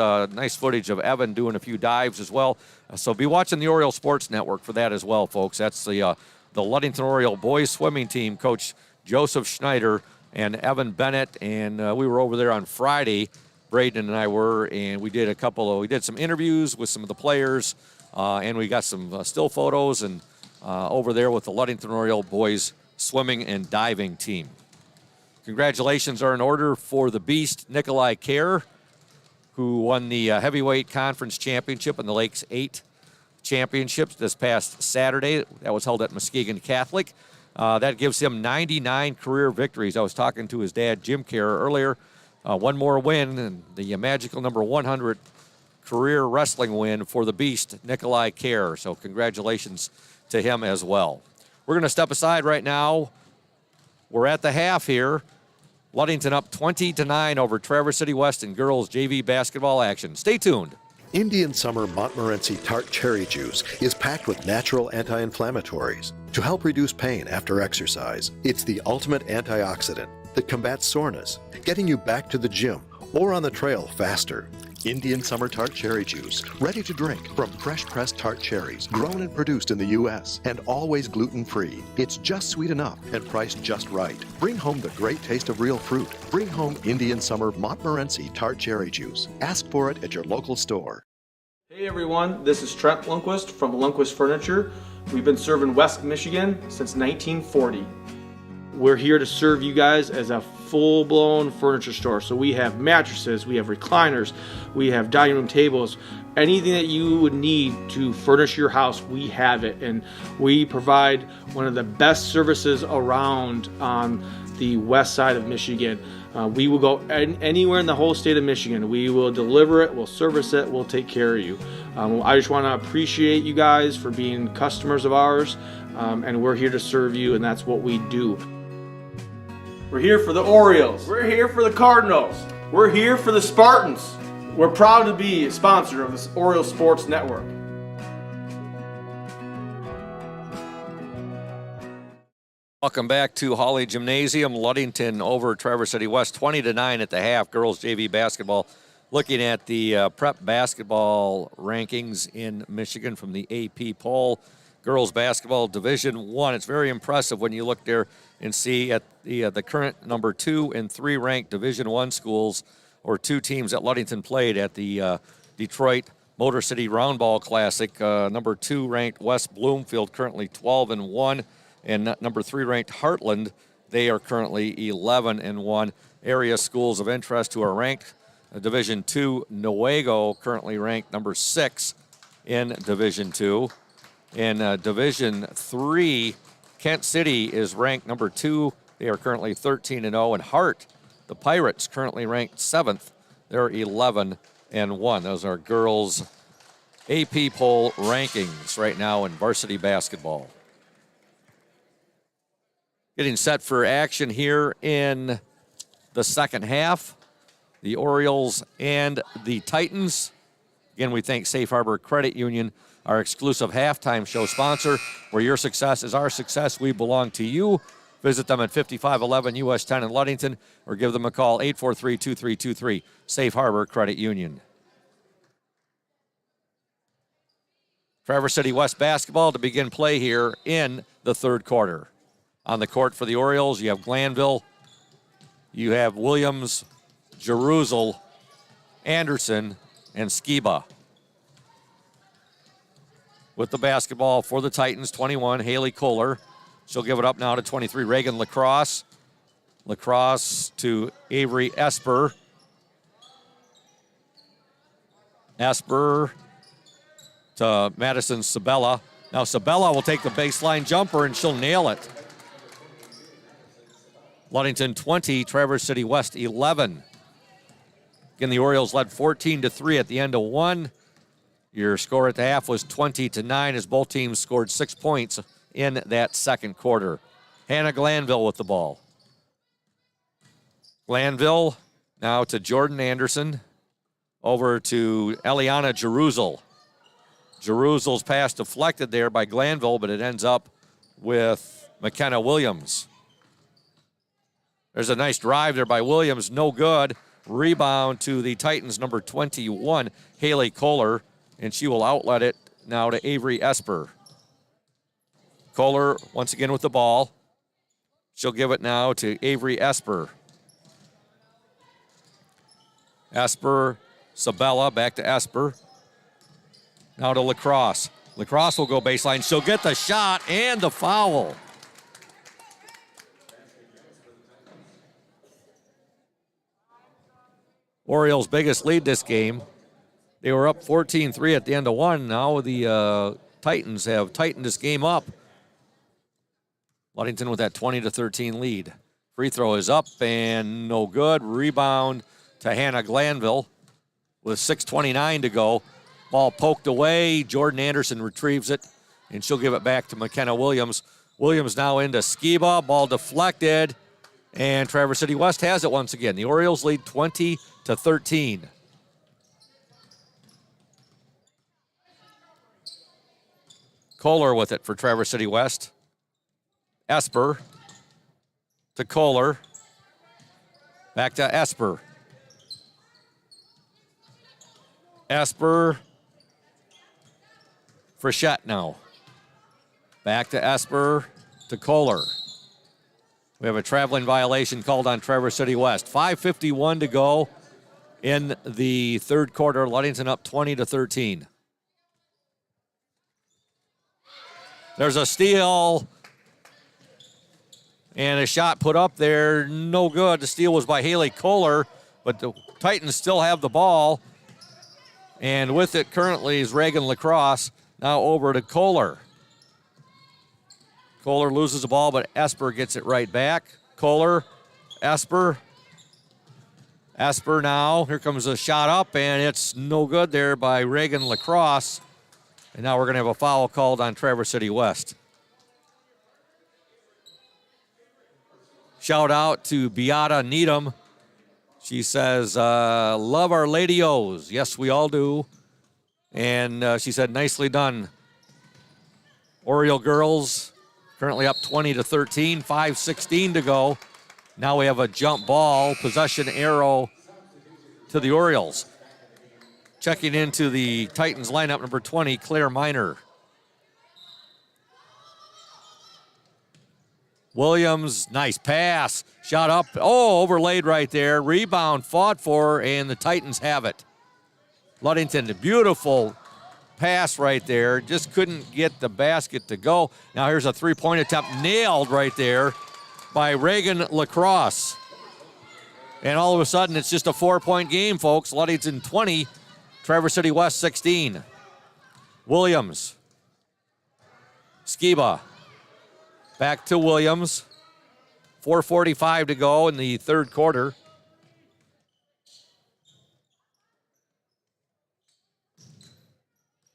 footage of Evan doing a few dives as well. So be watching the Oriole Sports Network for that as well, folks. That's the Ludington Oriole boys swimming team, Coach Joseph Schneider and Evan Bennett. And we were over there on Friday, Braden and I were, and we did some interviews with some of the players, and we got some still photos and over there with the Ludington Oriole boys swimming and diving team. Congratulations are in order for the Beast, Nikolai Kerr, who won the heavyweight conference championship in the Lakes 8 championships this past Saturday. That was held at Muskegon Catholic. That gives him 99 career victories. I was talking to his dad, Jim Kerr, earlier. One more win, and the magical number 100 career wrestling win for the Beast, Nikolai Kerr. So congratulations to him as well. We're going to step aside right now. We're at the half here. Ludington up 20-9 over Traverse City West in girls JV basketball action. Stay tuned. Indian Summer Montmorency Tart Cherry Juice is packed with natural anti-inflammatories to help reduce pain after exercise. It's the ultimate antioxidant that combats soreness, getting you back to the gym or on the trail faster. Indian Summer Tart Cherry Juice, ready to drink from fresh-pressed tart cherries, grown and produced in the U.S., and always gluten-free. It's just sweet enough and priced just right. Bring home the great taste of real fruit. Bring home Indian Summer Montmorency Tart Cherry Juice. Ask for it at your local store. Hey everyone, this is Trent Lundquist from Lundquist Furniture. We've been serving West Michigan since 1940. We're here to serve you guys as a full-blown furniture store. So we have mattresses, we have recliners, we have dining room tables, anything that you would need to furnish your house, we have it. And we provide one of the best services around on the west side of Michigan. We will go anywhere in the whole state of Michigan. We will deliver it, we'll service it, we'll take care of you. I just want to appreciate you guys for being customers of ours, and we're here to serve you, and that's what we do. We're here for the Orioles. We're here for the Cardinals. We're here for the Spartans. We're proud to be a sponsor of this Oriole Sports Network. Welcome back to Hawley Gymnasium. Ludington over Traverse City West, 20-9 at the half. Girls JV basketball. Looking at the prep basketball rankings in Michigan from the AP poll. girls basketball Division I. It's very impressive when you look there and see at the current number 2 and 3 ranked Division I schools, or two teams that Ludington played at the Detroit Motor City Roundball Classic. Number 2 ranked West Bloomfield, currently 12-1, and number 3 ranked Heartland, they are currently 11-1. Area schools of interest who are ranked: Division II, Newaygo, currently ranked number 6 in Division II. In Division III, Kent City is ranked number 2. They are currently 13-0. And Hart, the Pirates, currently ranked 7th. They're 11-1. Those are girls' AP poll rankings right now in varsity basketball. Getting set for action here in the second half, the Orioles and the Titans. Again, we thank Safe Harbor Credit Union, our exclusive halftime show sponsor. Where your success is our success, we belong to you. Visit them at 5511 US 10 in Ludington, or give them a call, 843-2323, Safe Harbor Credit Union. Traverse City West basketball to begin play here in the third quarter. On the court for the Orioles, you have Glanville, you have Williams, Jerusalem, Anderson, and Skiba. With the basketball for the Titans, 21, Haley Kohler. She'll give it up now to 23, Reagan Lacrosse. Lacrosse to Avery Esper. Esper to Madison Sabella. Now Sabella will take the baseline jumper and she'll nail it. Ludington 20, Traverse City West 11. Again, the Orioles led 14-3 at the end of one. Your score at the half was 20-9 as both teams scored 6 points in that second quarter. Hannah Glanville with the ball. Glanville now to Jordan Anderson. Over to Eliana Jerusalem. Jerusalem's pass deflected there by Glanville, but it ends up with McKenna Williams. There's a nice drive there by Williams, no good. Rebound to the Titans, number 21, Haley Kohler, and she will outlet it now to Avery Esper. Kohler once again with the ball. She'll give it now to Avery Esper. Esper, Sabella, back to Esper. Now to Lacrosse. Lacrosse will go baseline. She'll get the shot and the foul. Orioles' biggest lead this game. They were up 14-3 at the end of one. Now the Titans have tightened this game up. Ludington with that 20-13 lead. Free throw is up and no good. Rebound to Hannah Glanville with 6:29 to go. Ball poked away. Jordan Anderson retrieves it, and she'll give it back to McKenna Williams. Williams now into Skiba. Ball deflected, and Traverse City West has it once again. The Orioles lead 20-13. Kohler with it for Traverse City West. Esper to Kohler. Back to Esper. Esper. Frechette now. Back to Esper to Kohler. We have a traveling violation called on Traverse City West. 5:51 to go in the third quarter. Ludington up 20-13. There's a steal and a shot put up there. No good. The steal was by Haley Kohler, but the Titans still have the ball. And with it currently is Reagan Lacrosse. Now over to Kohler. Kohler loses the ball, but Esper gets it right back. Kohler, Esper. Esper now. Here comes a shot up, and it's no good there by Reagan Lacrosse. And now we're going to have a foul called on Traverse City West. Shout out to Beata Needham. She says, love our Lady O's. Yes, we all do. And she said, nicely done. Oriole girls currently up 20-13, 5:16 to go. Now we have a jump ball, possession arrow to the Orioles. Checking into the Titans lineup, number 20, Claire Miner. Williams, nice pass. Shot up. Oh, overlaid right there. Rebound fought for, and the Titans have it. Ludington, a beautiful pass right there. Just couldn't get the basket to go. Now here's a three-point attempt nailed right there by Reagan Lacrosse. And all of a sudden, it's just a 4-point game, folks. Ludington 20, Traverse City West 16. Williams. Skiba. Back to Williams. 4:45 to go in the third quarter.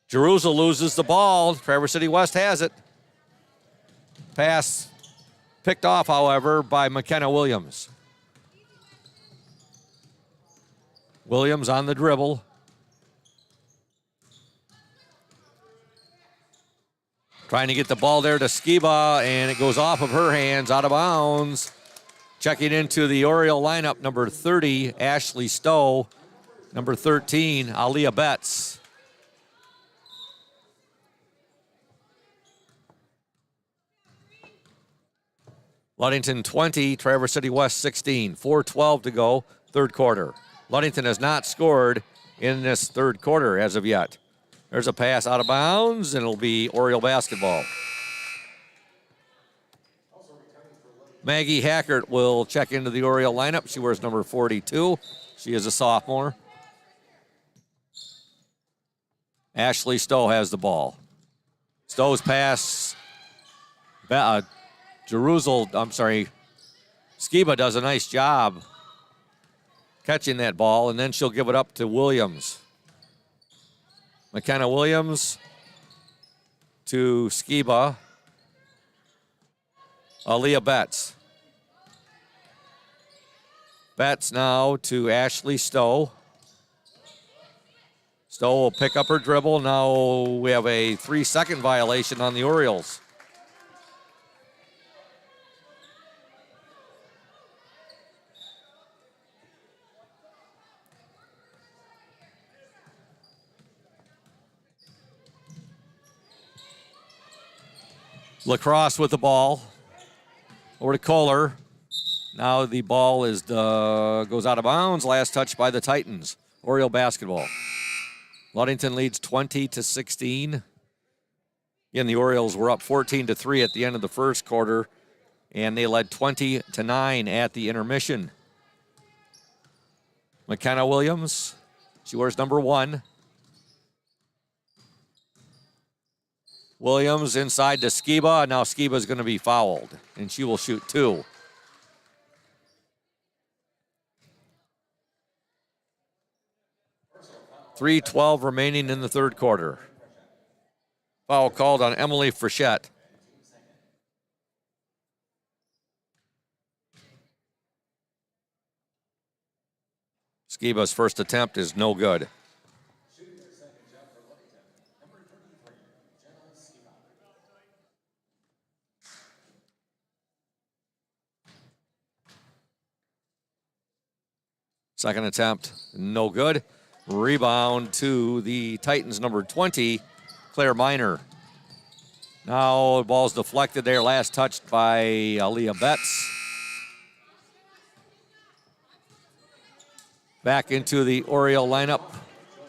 Jerusalem loses the ball. Traverse City West has it. Pass picked off, however, by McKenna Williams. Williams on the dribble. Trying to get the ball there to Skiba, and it goes off of her hands, out of bounds. Checking into the Oriole lineup, number 30, Ashley Stowe. Number 13, Aliyah Betts. Ludington 20, Traverse City West 16. 4:12 to go, third quarter. Ludington has not scored in this third quarter as of yet. There's a pass out of bounds, and it'll be Oriole basketball. Maggie Hackert will check into the Oriole lineup. She wears number 42. She is a sophomore. Ashley Stowe has the ball. Stowe's pass. Skiba does a nice job catching that ball, and then she'll give it up to Williams. McKenna Williams to Skiba. Aliyah Betts. Betts now to Ashley Stowe. Stowe will pick up her dribble. Now we have a 3-second violation on the Orioles. Lacrosse with the ball. Over to Kohler. Now the ball is goes out of bounds. Last touch by the Titans. Oriole basketball. Ludington leads 20-16. Again, the Orioles were up 14-3 at the end of the first quarter, and they led 20-9 at the intermission. McKenna Williams. She wears number 1. Williams inside to Skiba. Now Skiba's going to be fouled, and she will shoot 2. .3:12 remaining in the third quarter. Foul called on Emily Frechette. Skiba's first attempt is no good. Second attempt, no good. Rebound to the Titans, number 20, Claire Miner. Now the ball's deflected there, last touched by Aliyah Betts. Back into the Oriole lineup.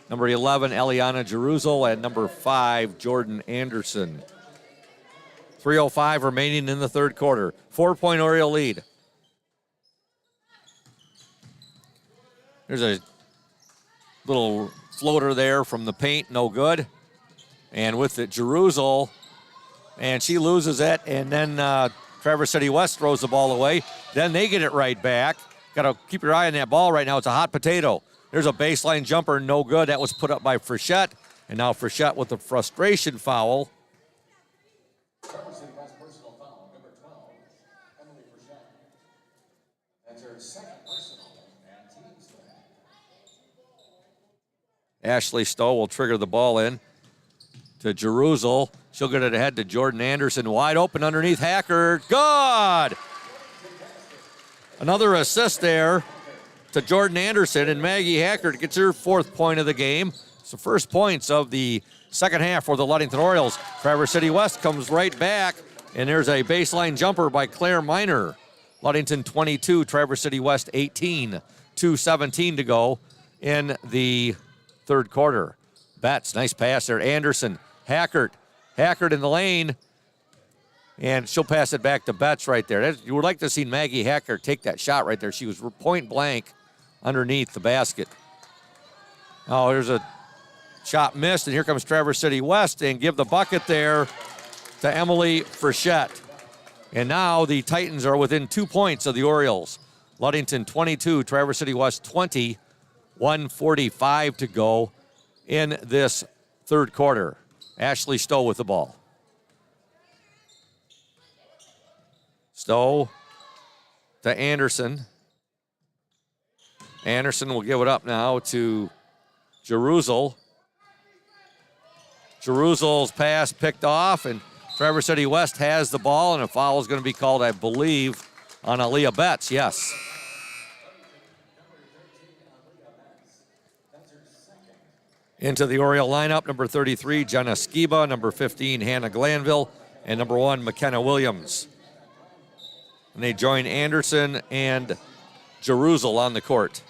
Number 11, Eliana Jeruzel, and number 5, Jordan Anderson. 3:05 remaining in the third quarter. 4-point Oriole lead. There's a little floater there from the paint, no good. And with it, Jeruzel, and she loses it, and then Traverse City West throws the ball away. Then they get it right back. Got to keep your eye on that ball right now. It's a hot potato. There's a baseline jumper, no good. That was put up by Frechette, and now Frechette with a frustration foul. Traverse City West personal foul, number 12, Emily Frechette. That's her second personal, and team's flag. Ashley Stowe will trigger the ball in to Jeruzel. She'll get it ahead to Jordan Anderson. Wide open underneath Hacker. Good! Another assist there to Jordan Anderson, and Maggie Hacker gets her 4th point of the game. It's the first points of the second half for the Ludington Orioles. Traverse City West comes right back, And there's a baseline jumper by Claire Miner. Ludington 22, Traverse City West 18. 2:17 to go in the third quarter. Betts, nice pass there. Anderson, Hackert in the lane. And she'll pass it back to Betts right there. You would like to see Maggie Hackert take that shot right there. She was point blank underneath the basket. Oh, there's a shot missed, and here comes Traverse City West and give the bucket there to Emily Frechette. And now the Titans are within 2 points of the Orioles. Ludington 22, Traverse City West 20, 1:45 to go in this third quarter. Ashley Stowe with the ball. Stowe to Anderson. Anderson will give it up now to Jeruzel. Jeruzel's pass picked off, and Traverse City West has the ball, and a foul is going to be called, I believe, on Aaliyah Betts. Yes. Into the Oriole lineup, number 33, Jenna Skiba, number 15, Hannah Glanville, and number 1, McKenna Williams. And they join Anderson and Jeruzel on the court.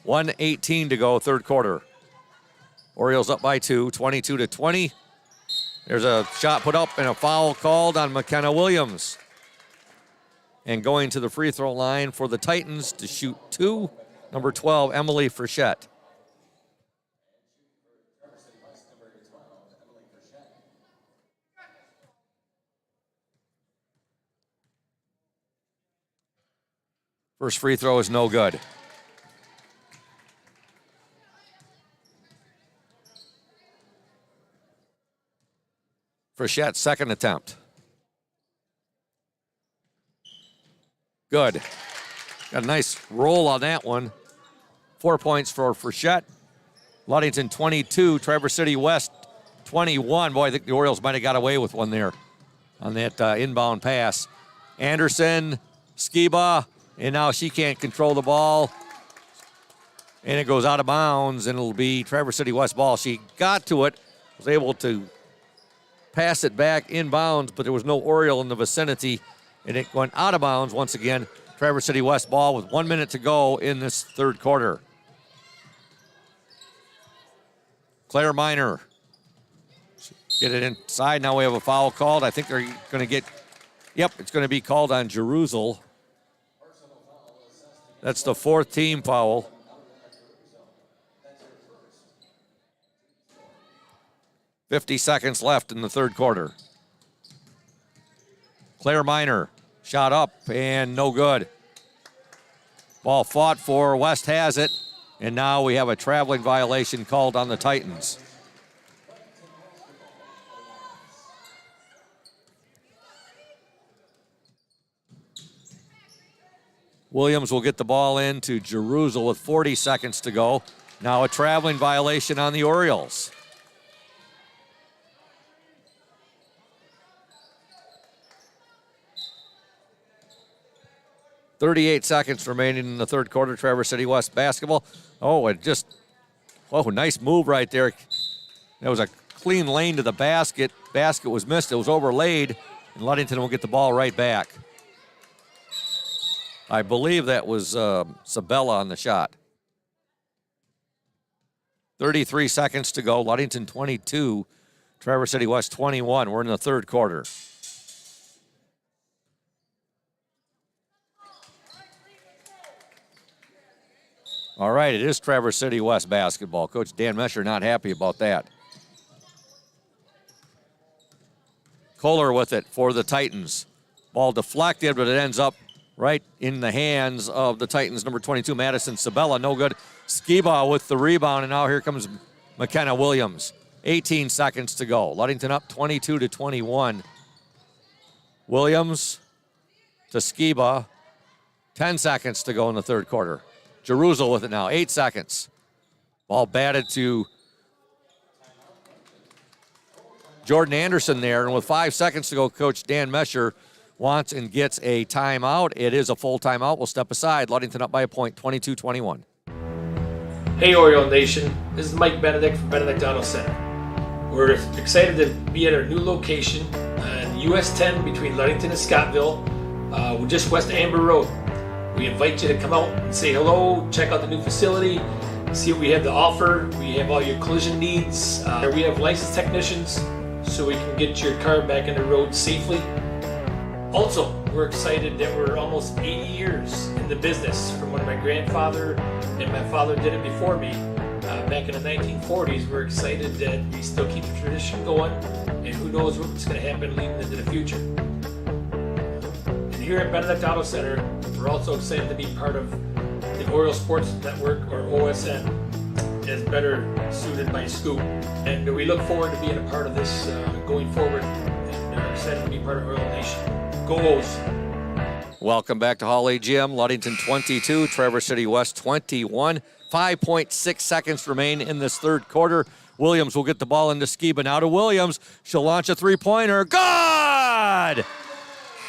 1:18 to go, third quarter. Orioles up by 2, 22-20. There's a shot put up and a foul called on McKenna Williams. And going to the free throw line for the Titans to shoot 2, number 12, Emily Frechette. First free throw is no good. Frechette's second attempt. Good. Got a nice roll on that one. 4 points for Frechette. Ludington 22, Traverse City West 21. Boy, I think the Orioles might have got away with one there on that inbound pass. Anderson, Skiba, and now she can't control the ball. And it goes out of bounds, and it'll be Traverse City West ball. She got to it, was able to pass it back inbounds, but there was no Oriole in the vicinity, and it went out of bounds once again. Traverse City West ball with 1 minute to go in this third quarter. Claire Miner. Get it inside. Now we have a foul called. I think they're going to get, yep, it's going to be called on Jeruzel. That's the fourth team foul. .50 seconds left in the third quarter. Claire Miner, shot up and no good. Ball fought for, West has it, and now we have a traveling violation called on the Titans. Williams will get the ball in to Jeruzel with 40 seconds to go. Now a traveling violation on the Orioles. .38 seconds remaining in the third quarter, Traverse City West basketball. Oh, nice move right there. That was a clean lane to the basket. Basket was missed. It was overlaid, and Ludington will get the ball right back. I believe that was Sabella on the shot. 33 seconds to go. Ludington 22, Traverse City West 21. We're in the third quarter. All right, it is Traverse City West basketball. Coach Dan Mesher not happy about that. Kohler with it for the Titans. Ball deflected, but it ends up right in the hands of the Titans, number 22, Madison Sabella. No good. Skiba with the rebound, and now here comes McKenna Williams. 18 seconds to go. Ludington up 22-21. Williams to Skiba. 10 seconds to go in the third quarter. Jeruzel with it now, 8 seconds. Ball batted to Jordan Anderson there, and with 5 seconds to go, Coach Dan Mesher wants and gets a timeout. It is a full timeout. We'll step aside. Ludington up by a point, 22-21. Hey Oriole Nation, this is Mike Benedict from Benedict Auto Center. We're excited to be at our new location on US 10 between Ludington and Scottville. We're just west of Amber Road. We invite you to come out and say hello, check out the new facility, see what we have to offer. We have all your collision needs. We have licensed technicians so we can get your car back on the road safely. Also, we're excited that we're almost 80 years in the business from when my grandfather and my father did it before me. Back in the 1940s, we're excited that we still keep the tradition going, and who knows what's going to happen leading into the future. And here at Benedict Auto Center, we're also excited to be part of the Orioles Sports Network, or OSN, as better suited by Scoop. And we look forward to being a part of this going forward, and are excited to be part of Oriole Nation. Go O's! Welcome back to Holly Gym. Ludington 22, Traverse City West 21. 5.6 seconds remain in this third quarter. Williams will get the ball into Skiba. Now to Williams. She'll launch a three-pointer. Good!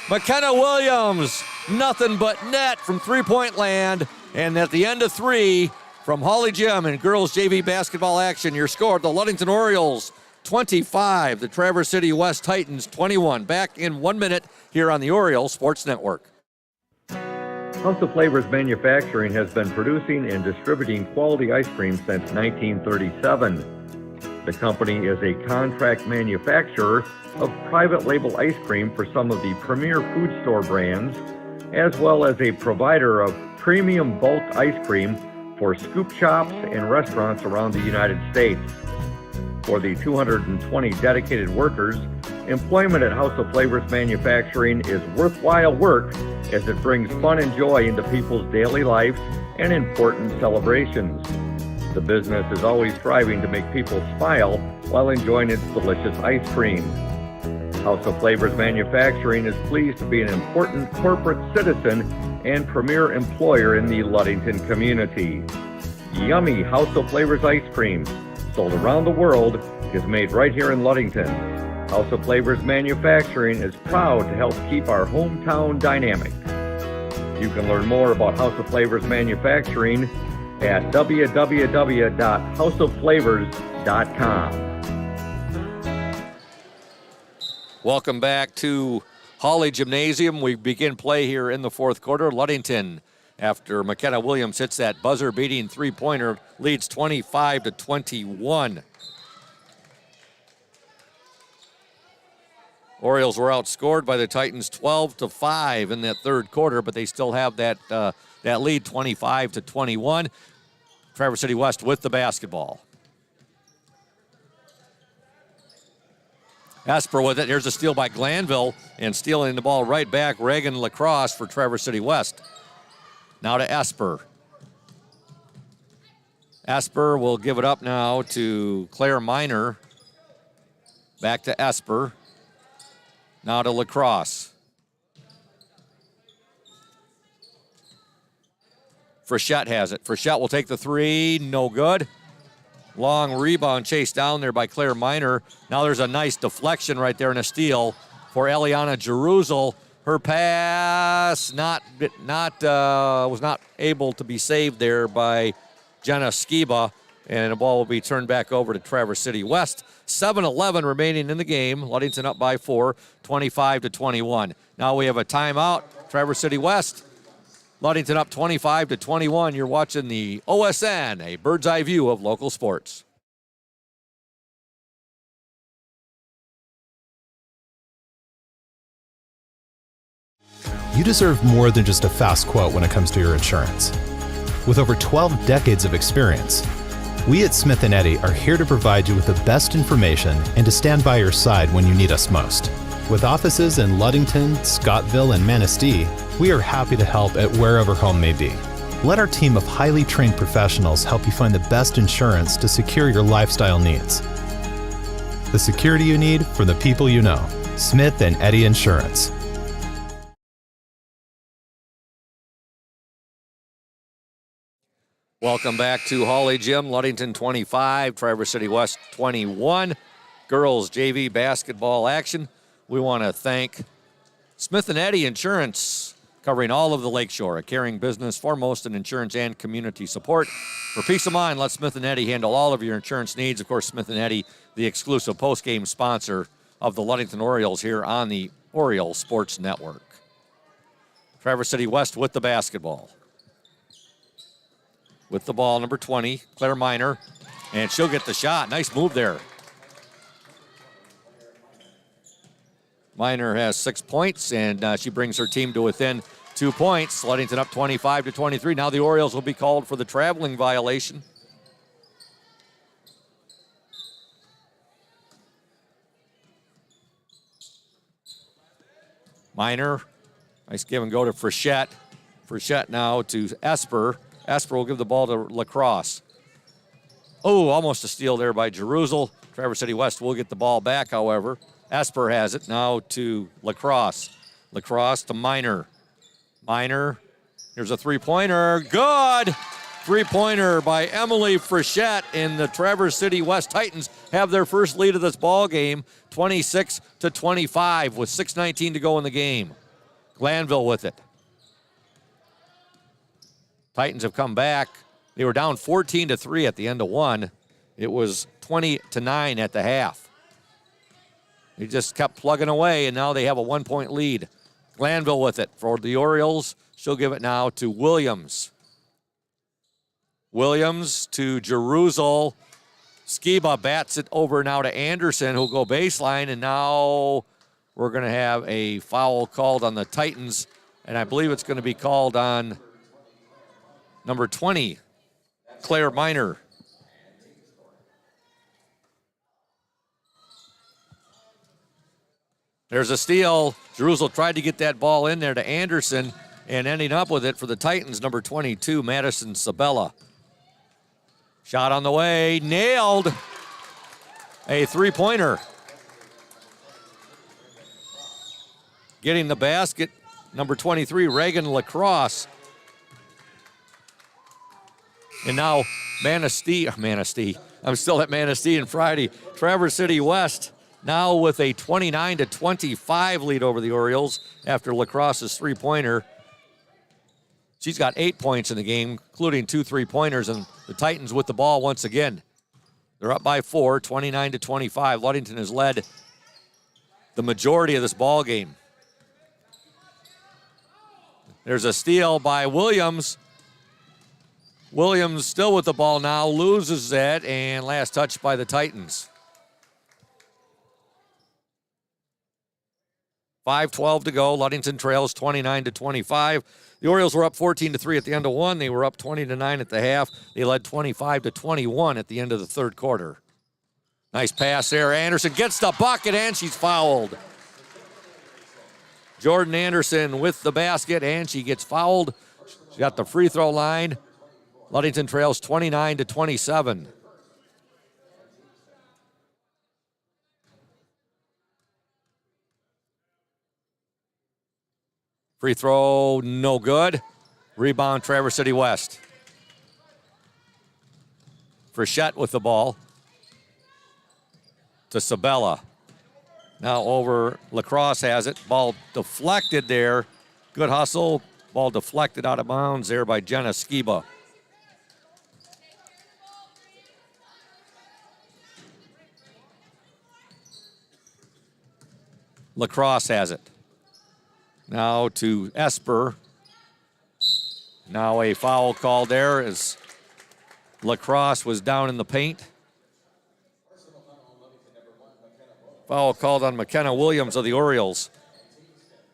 McKenna Williams, nothing but net from three-point land. And at the end of three from Holly Gym and girls JV basketball action, your score, the Ludington Orioles 25, the Traverse City West Titans 21. Back in 1 minute here on the Orioles Sports Network. House of Flavors Manufacturing has been producing and distributing quality ice cream since 1937. The company is a contract manufacturer of private label ice cream for some of the premier food store brands, as well as a provider of premium bulk ice cream for scoop shops and restaurants around the United States. For the 220 dedicated workers, employment at House of Flavors Manufacturing is worthwhile work as it brings fun and joy into people's daily lives and important celebrations. The business is always striving to make people smile while enjoying its delicious ice cream. House of Flavors Manufacturing is pleased to be an important corporate citizen and premier employer in the Ludington community. Yummy House of Flavors ice cream, sold around the world, is made right here in Ludington. House of Flavors Manufacturing is proud to help keep our hometown dynamic. You can learn more about House of Flavors Manufacturing at www.houseofflavors.com. Welcome back to Holly Gymnasium. We begin play here in the fourth quarter. Ludington, after McKenna Williams hits that buzzer-beating three-pointer, leads 25-21. Orioles were outscored by the Titans 12-5 in that third quarter, but they still have that lead 25-21. Traverse City West with the basketball. Esper with it. Here's a steal by Glanville, and stealing the ball right back, Reagan Lacrosse for Traverse City West. Now to Esper. Esper will give it up now to Claire Miner. Back to Esper. Now to Lacrosse. Frechette has it. Frechette will take the three. No good. Long rebound chased down there by Claire Miner. Now there's a nice deflection right there and a steal for Eliana Jeruzel. Her pass was not able to be saved there by Jenna Skiba, and the ball will be turned back over to Traverse City West. 7:11 remaining in the game. Ludington up by 4, 25-21. Now we have a timeout. Traverse City West. Ludington up 25-21. You're watching the OSN, a bird's eye view of local sports. You deserve more than just a fast quote when it comes to your insurance. With over 12 decades of experience, we at Smith & Eddy are here to provide you with the best information and to stand by your side when you need us most. With offices in Ludington, Scottville, and Manistee, we are happy to help at wherever home may be. Let our team of highly trained professionals help you find the best insurance to secure your lifestyle needs. The security you need from the people you know. Smith & Eddy Insurance. Welcome back to Holly Gym. Ludington 25, Traverse City West 21. Girls JV basketball action. We want to thank Smith & Eddy Insurance covering all of the Lakeshore, a caring business foremost in insurance and community support. For peace of mind, let Smith & Eddy handle all of your insurance needs. Of course, Smith & Eddy, the exclusive post-game sponsor of the Ludington Orioles here on the Orioles Sports Network. Traverse City West with the basketball. With the ball, number 20, Claire Miner, and she'll get the shot. Nice move there. Miner has 6 points, and she brings her team to within 2 points. Ludington up 25-23. Now the Orioles will be called for the traveling violation. Miner, nice give and go to Frechette. Frechette now to Esper. Esper will give the ball to Lacrosse. Oh, almost a steal there by Jerusalem. Traverse City West will get the ball back, however. Esper has it now to Lacrosse. Lacrosse to Miner. Miner, here's a three-pointer. Good! Three-pointer by Emily Frechette, and the Traverse City West Titans have their first lead of this ball game, 26-25, with 6:19 to go in the game. Glanville with it. Titans have come back. They were down 14-3 at the end of one. It was 20-9 at the half. They just kept plugging away, and now they have a 1-point lead. Glanville with it for the Orioles. She'll give it now to Williams. Williams to Jerusalem. Skiba bats it over now to Anderson, who'll go baseline, and now we're going to have a foul called on the Titans, and I believe it's going to be called on number 20, Claire Miner. There's a steal. Jerusalem tried to get that ball in there to Anderson and ending up with it for the Titans, number 22, Madison Sabella. Shot on the way, nailed. A three-pointer. Getting the basket, number 23, Reagan Lacrosse. And now Manistee. I'm still at Manistee and Friday. Traverse City West now with a 29-25 lead over the Orioles after Lacrosse's three-pointer. She's got 8 points in the game, including 2 three-pointers, and the Titans with the ball once again. They're up by 4, 29-25. Ludington has led the majority of this ball game. There's a steal by Williams. Williams still with the ball now, loses it, and last touch by the Titans. 5:12 to go. Ludington trails 29-25. The Orioles were up 14-3 at the end of one. They were up 20-9 at the half. They led 25-21 at the end of the third quarter. Nice pass there. Anderson gets the bucket, and she's fouled. Jordan Anderson with the basket, and she gets fouled. She got the free throw line. Ludington trails 29-27. Free throw, no good. Rebound, Traverse City West. Frechette with the ball to Sabella. Now over, Lacrosse has it. Ball deflected there. Good hustle. Ball deflected out of bounds there by Jenna Skiba. Lacrosse has it. Now to Esper. Now a foul call there as Lacrosse was down in the paint. Foul called on McKenna Williams of the Orioles.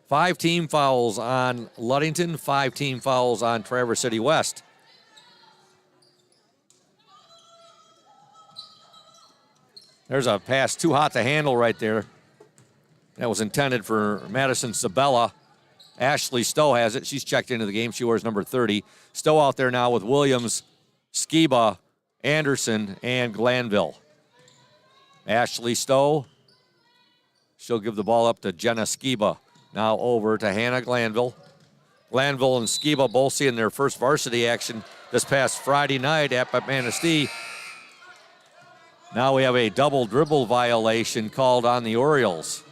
5 team fouls on Ludington, 5 team fouls on Traverse City West. There's a pass too hot to handle right there. That was intended for Madison Sabella. Ashley Stowe has it. She's checked into the game. She wears number 30. Stowe out there now with Williams, Skiba, Anderson, and Glanville. Ashley Stowe. She'll give the ball up to Jenna Skiba. Now over to Hannah Glanville. Glanville and Skiba both seeing their first varsity action this past Friday night at Manistee. Now we have a double dribble violation called on the Orioles.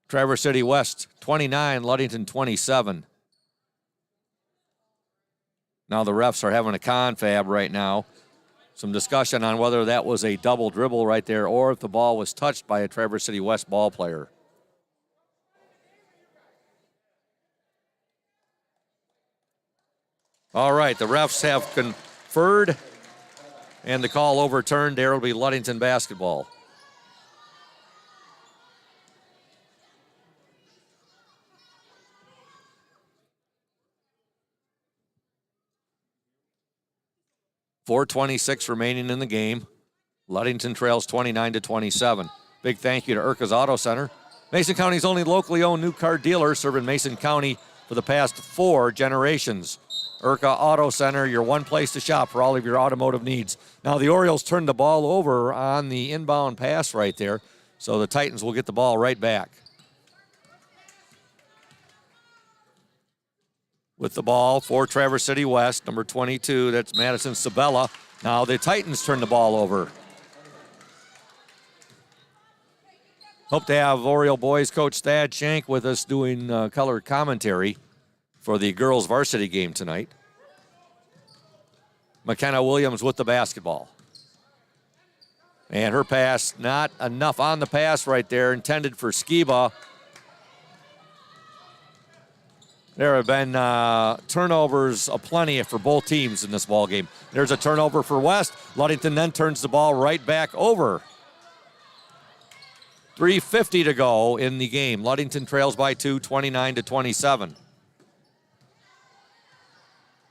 Traverse City West 29, Ludington 27. Now the refs are having a confab right now. Some discussion on whether that was a double dribble right there or if the ball was touched by a Traverse City West ball player. All right, the refs have conferred and the call overturned. There will be Ludington basketball. .426 remaining in the game. Ludington trails 29-27. Big thank you to Urca's Auto Center. Mason County's only locally owned new car dealer, serving Mason County for the past 4 generations. Urca Auto Center, your one place to shop for all of your automotive needs. Now the Orioles turned the ball over on the inbound pass right there, so the Titans will get the ball right back. With the ball for Traverse City West, number 22, that's Madison Sabella. Now the Titans turn the ball over. Hope to have Oriole boys coach Thad Shank with us doing color commentary for the girls varsity game tonight. McKenna Williams with the basketball. And her pass, not enough on the pass right there, intended for Skiba. There have been turnovers aplenty for both teams in this ball game. There's a turnover for West. Ludington then turns the ball right back over. 3:50 to go in the game. Ludington trails by 2, 29-27.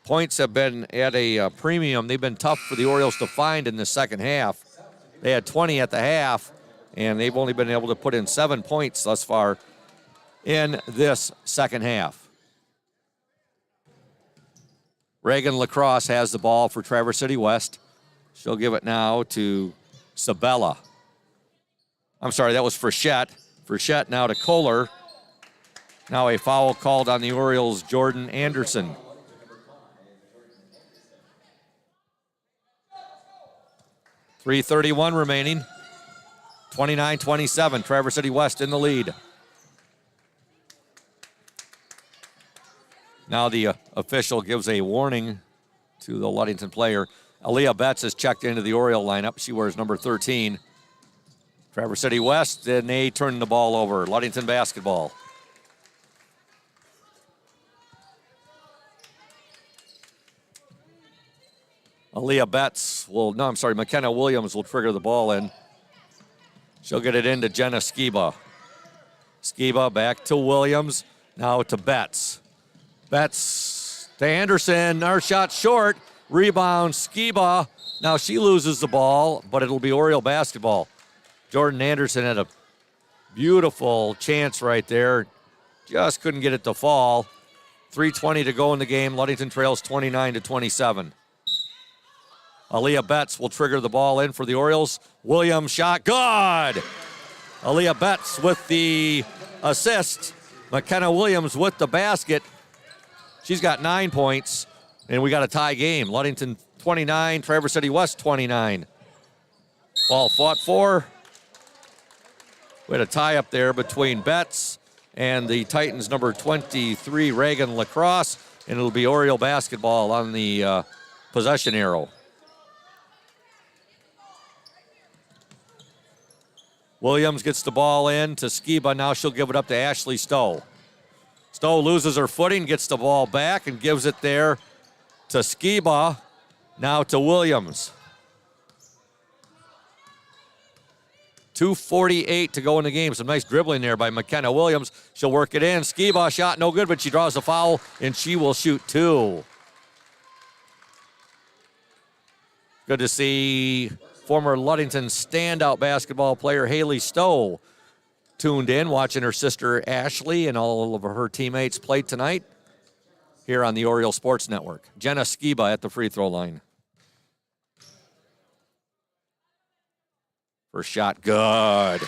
Points have been at a premium. They've been tough for the Orioles to find in the second half. They had 20 at the half, and they've only been able to put in 7 points thus far in this second half. Reagan Lacrosse has the ball for Traverse City West. She'll give it now to Sabella. I'm sorry, that was Frechette. Frechette now to Kohler. Now a foul called on the Orioles, Jordan Anderson. .331 remaining. 29-27, Traverse City West in the lead. Now the official gives a warning to the Ludington player. Aaliyah Betts has checked into the Oriole lineup. She wears number 13. Traverse City West, and they turn the ball over. Ludington basketball. Aaliyah Betts McKenna Williams will trigger the ball in. She'll get it into Jenna Skiba. Skiba back to Williams, now to Betts. Betts to Anderson, our shot short. Rebound, Skiba. Now she loses the ball, but it'll be Oriole basketball. Jordan Anderson had a beautiful chance right there. Just couldn't get it to fall. 3:20 to go in the game. Ludington trails 29-27. Aaliyah Betts will trigger the ball in for the Orioles. Williams shot, good! Aaliyah Betts with the assist. McKenna Williams with the basket. She's got 9 points, and we got a tie game. Ludington 29, Traverse City West 29. Ball fought for. We had a tie up there between Betts and the Titans number 23, Reagan Lacrosse, and it'll be Oriole basketball on the possession arrow. Williams gets the ball in to Skiba. Now she'll give it up to Ashley Stowe. Stowe loses her footing, gets the ball back, and gives it there to Skiba. Now to Williams. 2:48 to go in the game. Some nice dribbling there by McKenna Williams. She'll work it in. Skiba shot no good, but she draws a foul, and she will shoot 2. Good to see former Ludington standout basketball player Haley Stowe tuned in, watching her sister Ashley and all of her teammates play tonight here on the Oriole Sports Network. Jenna Skiba at the free throw line. First shot, good.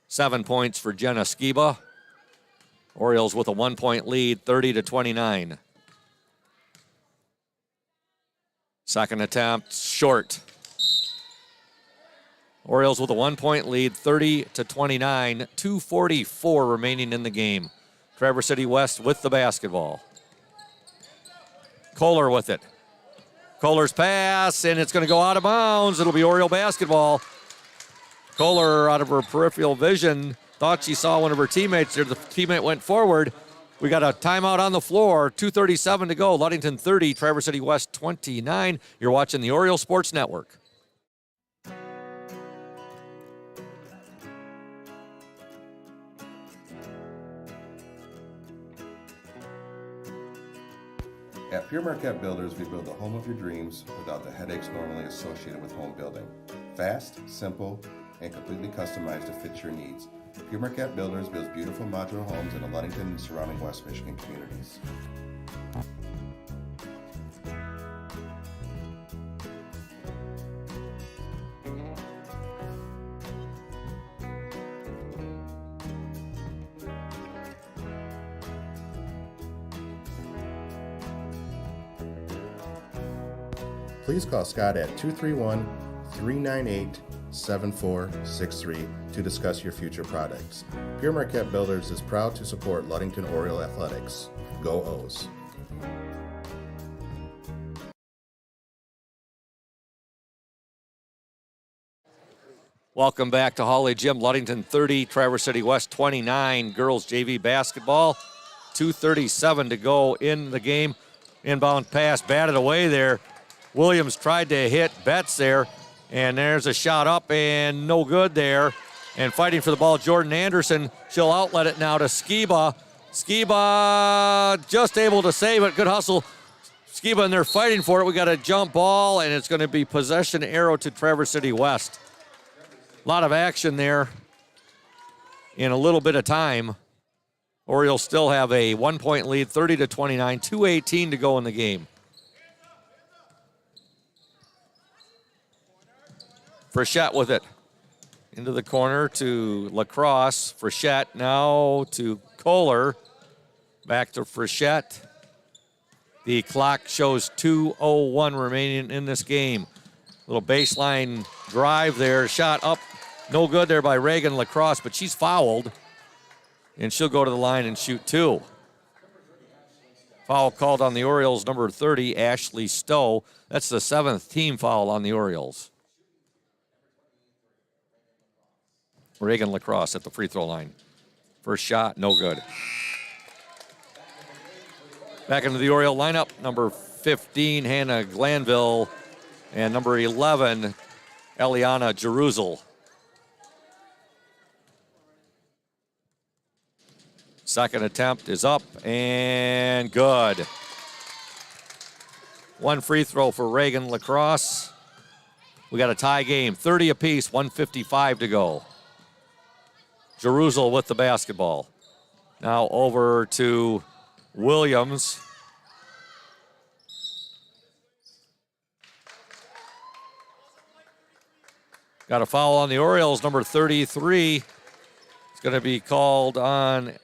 7 points for Jenna Skiba. Orioles with a 1-point lead, 30-29. Second attempt, short. Orioles with a 1-point lead, 30-29, 2:44 remaining in the game. Traverse City West with the basketball. Kohler with it. Kohler's pass, and it's going to go out of bounds. It'll be Oriole basketball. Kohler, out of her peripheral vision, thought she saw one of her teammates there. The teammate went forward. We got a timeout on the floor. 2:37 to go. Ludington 30, Traverse City West 29. You're watching the Oriole Sports Network. At Pure Marquette Builders, we build the home of your dreams without the headaches normally associated with home building. Fast, simple, and completely customized to fit your needs. Pure Marquette Builders builds beautiful modular homes in the Ludington and surrounding West Michigan communities. Please call Scott at 231-398-7463 to discuss your future products. Pure Marquette Builders is proud to support Ludington Oriole Athletics. Go O's! Welcome back to Hawley Gym. Ludington 30, Traverse City West 29. Girls JV basketball. 2:37 to go in the game. Inbound pass batted away there. Williams tried to hit Betts there, and there's a shot up and no good there. And fighting for the ball, Jordan Anderson. She'll outlet it now to Skiba. Skiba just able to save it. Good hustle. Skiba, and they're fighting for it. We got a jump ball, and it's going to be possession arrow to Traverse City West. A lot of action there in a little bit of time. Orioles still have a 1-point lead, 30-29, 2:18 to go in the game. Frechette with it. Into the corner to Lacrosse. Frechette now to Kohler. Back to Frechette. The clock shows 2:01 remaining in this game. Little baseline drive there. Shot up. No good there by Reagan Lacrosse, but she's fouled. And she'll go to the line and shoot two. Foul called on the Orioles, number 30, Ashley Stowe. That's the 7th team foul on the Orioles. Reagan Lacrosse at the free throw line. First shot, no good. Back into the Oriole lineup, number 15, Hannah Glanville, and number 11, Eliana Jeruzel. Second attempt is up and good. One free throw for Reagan Lacrosse. We got a tie game, 30 apiece, 1:55 to go. Jeruzel with the basketball. Now over to Williams. Got a foul on the Orioles, number 33. It's going to be called on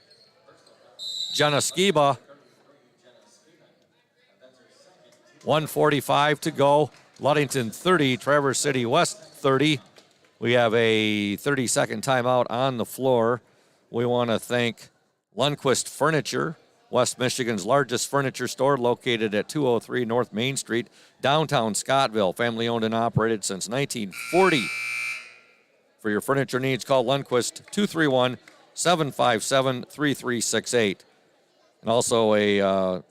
Jenna Skiba. 1:45 to go. Ludington 30, Traverse City West 30. We have a 30-second timeout on the floor. We want to thank Lundquist Furniture, West Michigan's largest furniture store, located at 203 North Main Street, downtown Scottville. Family owned and operated since 1940. For your furniture needs, call Lundquist 231-757-3368. And also a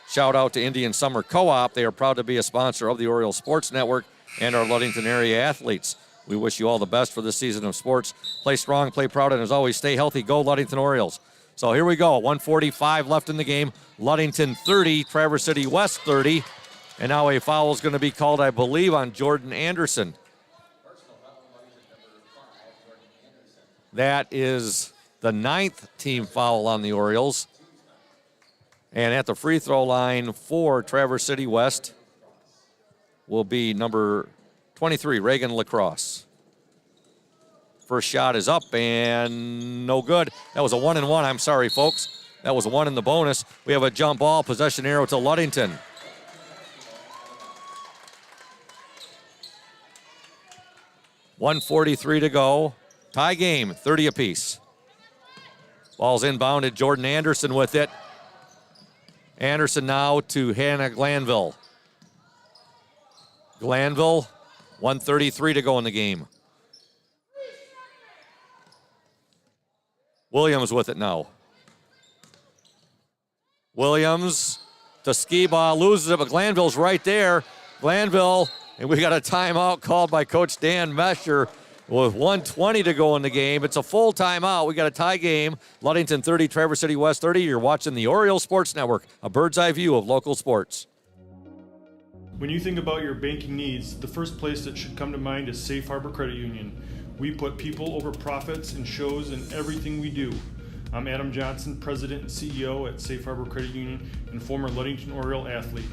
shout out to Indian Summer Co-op. They are proud to be a sponsor of the Oriole Sports Network and our Ludington area athletes. We wish you all the best for this season of sports. Play strong, play proud, and as always, stay healthy. Go Ludington Orioles. So here we go. 1:45 left in the game. Ludington 30, Traverse City West 30. And now a foul is going to be called, I believe, on Jordan Anderson. That is the 9th team foul on the Orioles. And at the free throw line for Traverse City West will be number 23, Reagan Lacrosse. First shot is up and no good. That was a 1-and-1. I'm sorry, folks. That was a 1 in the bonus. We have a jump ball, possession arrow to Ludington. 1:43 to go. Tie game, 30 apiece. Ball's inbounded. Jordan Anderson with it. Anderson now to Hannah Glanville. Glanville, 1:33 to go in the game. Williams with it now. Williams to Skiba, loses it, but Glanville's right there. Glanville, and we got a timeout called by Coach Dan Mesher with 1:20 to go in the game. It's a full timeout. We got a tie game. Ludington 30, Traverse City West 30. You're watching the Orioles Sports Network, a bird's eye view of local sports. When you think about your banking needs, the first place that should come to mind is Safe Harbor Credit Union. We put people over profits and shows in everything we do. I'm Adam Johnson, President and CEO at Safe Harbor Credit Union and former Ludington Oriole athlete.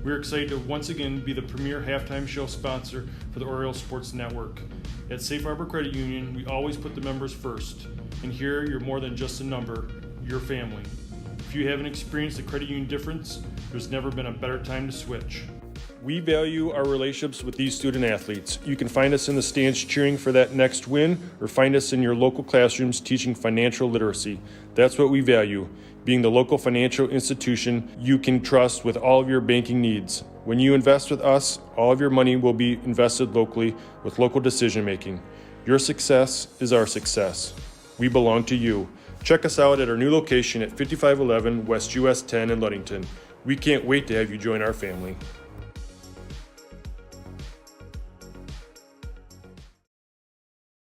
We're excited to once again be the premier halftime show sponsor for the Orioles Sports Network. At Safe Harbor Credit Union, we always put the members first. And here, you're more than just a number, you're family. If you haven't experienced the credit union difference, there's never been a better time to switch. We value our relationships with these student athletes. You can find us in the stands cheering for that next win, or find us in your local classrooms teaching financial literacy. That's what we value, being the local financial institution you can trust with all of your banking needs. When you invest with us, all of your money will be invested locally with local decision making. Your success is our success. We belong to you. Check us out at our new location at 5511 West US 10 in Ludington. We can't wait to have you join our family.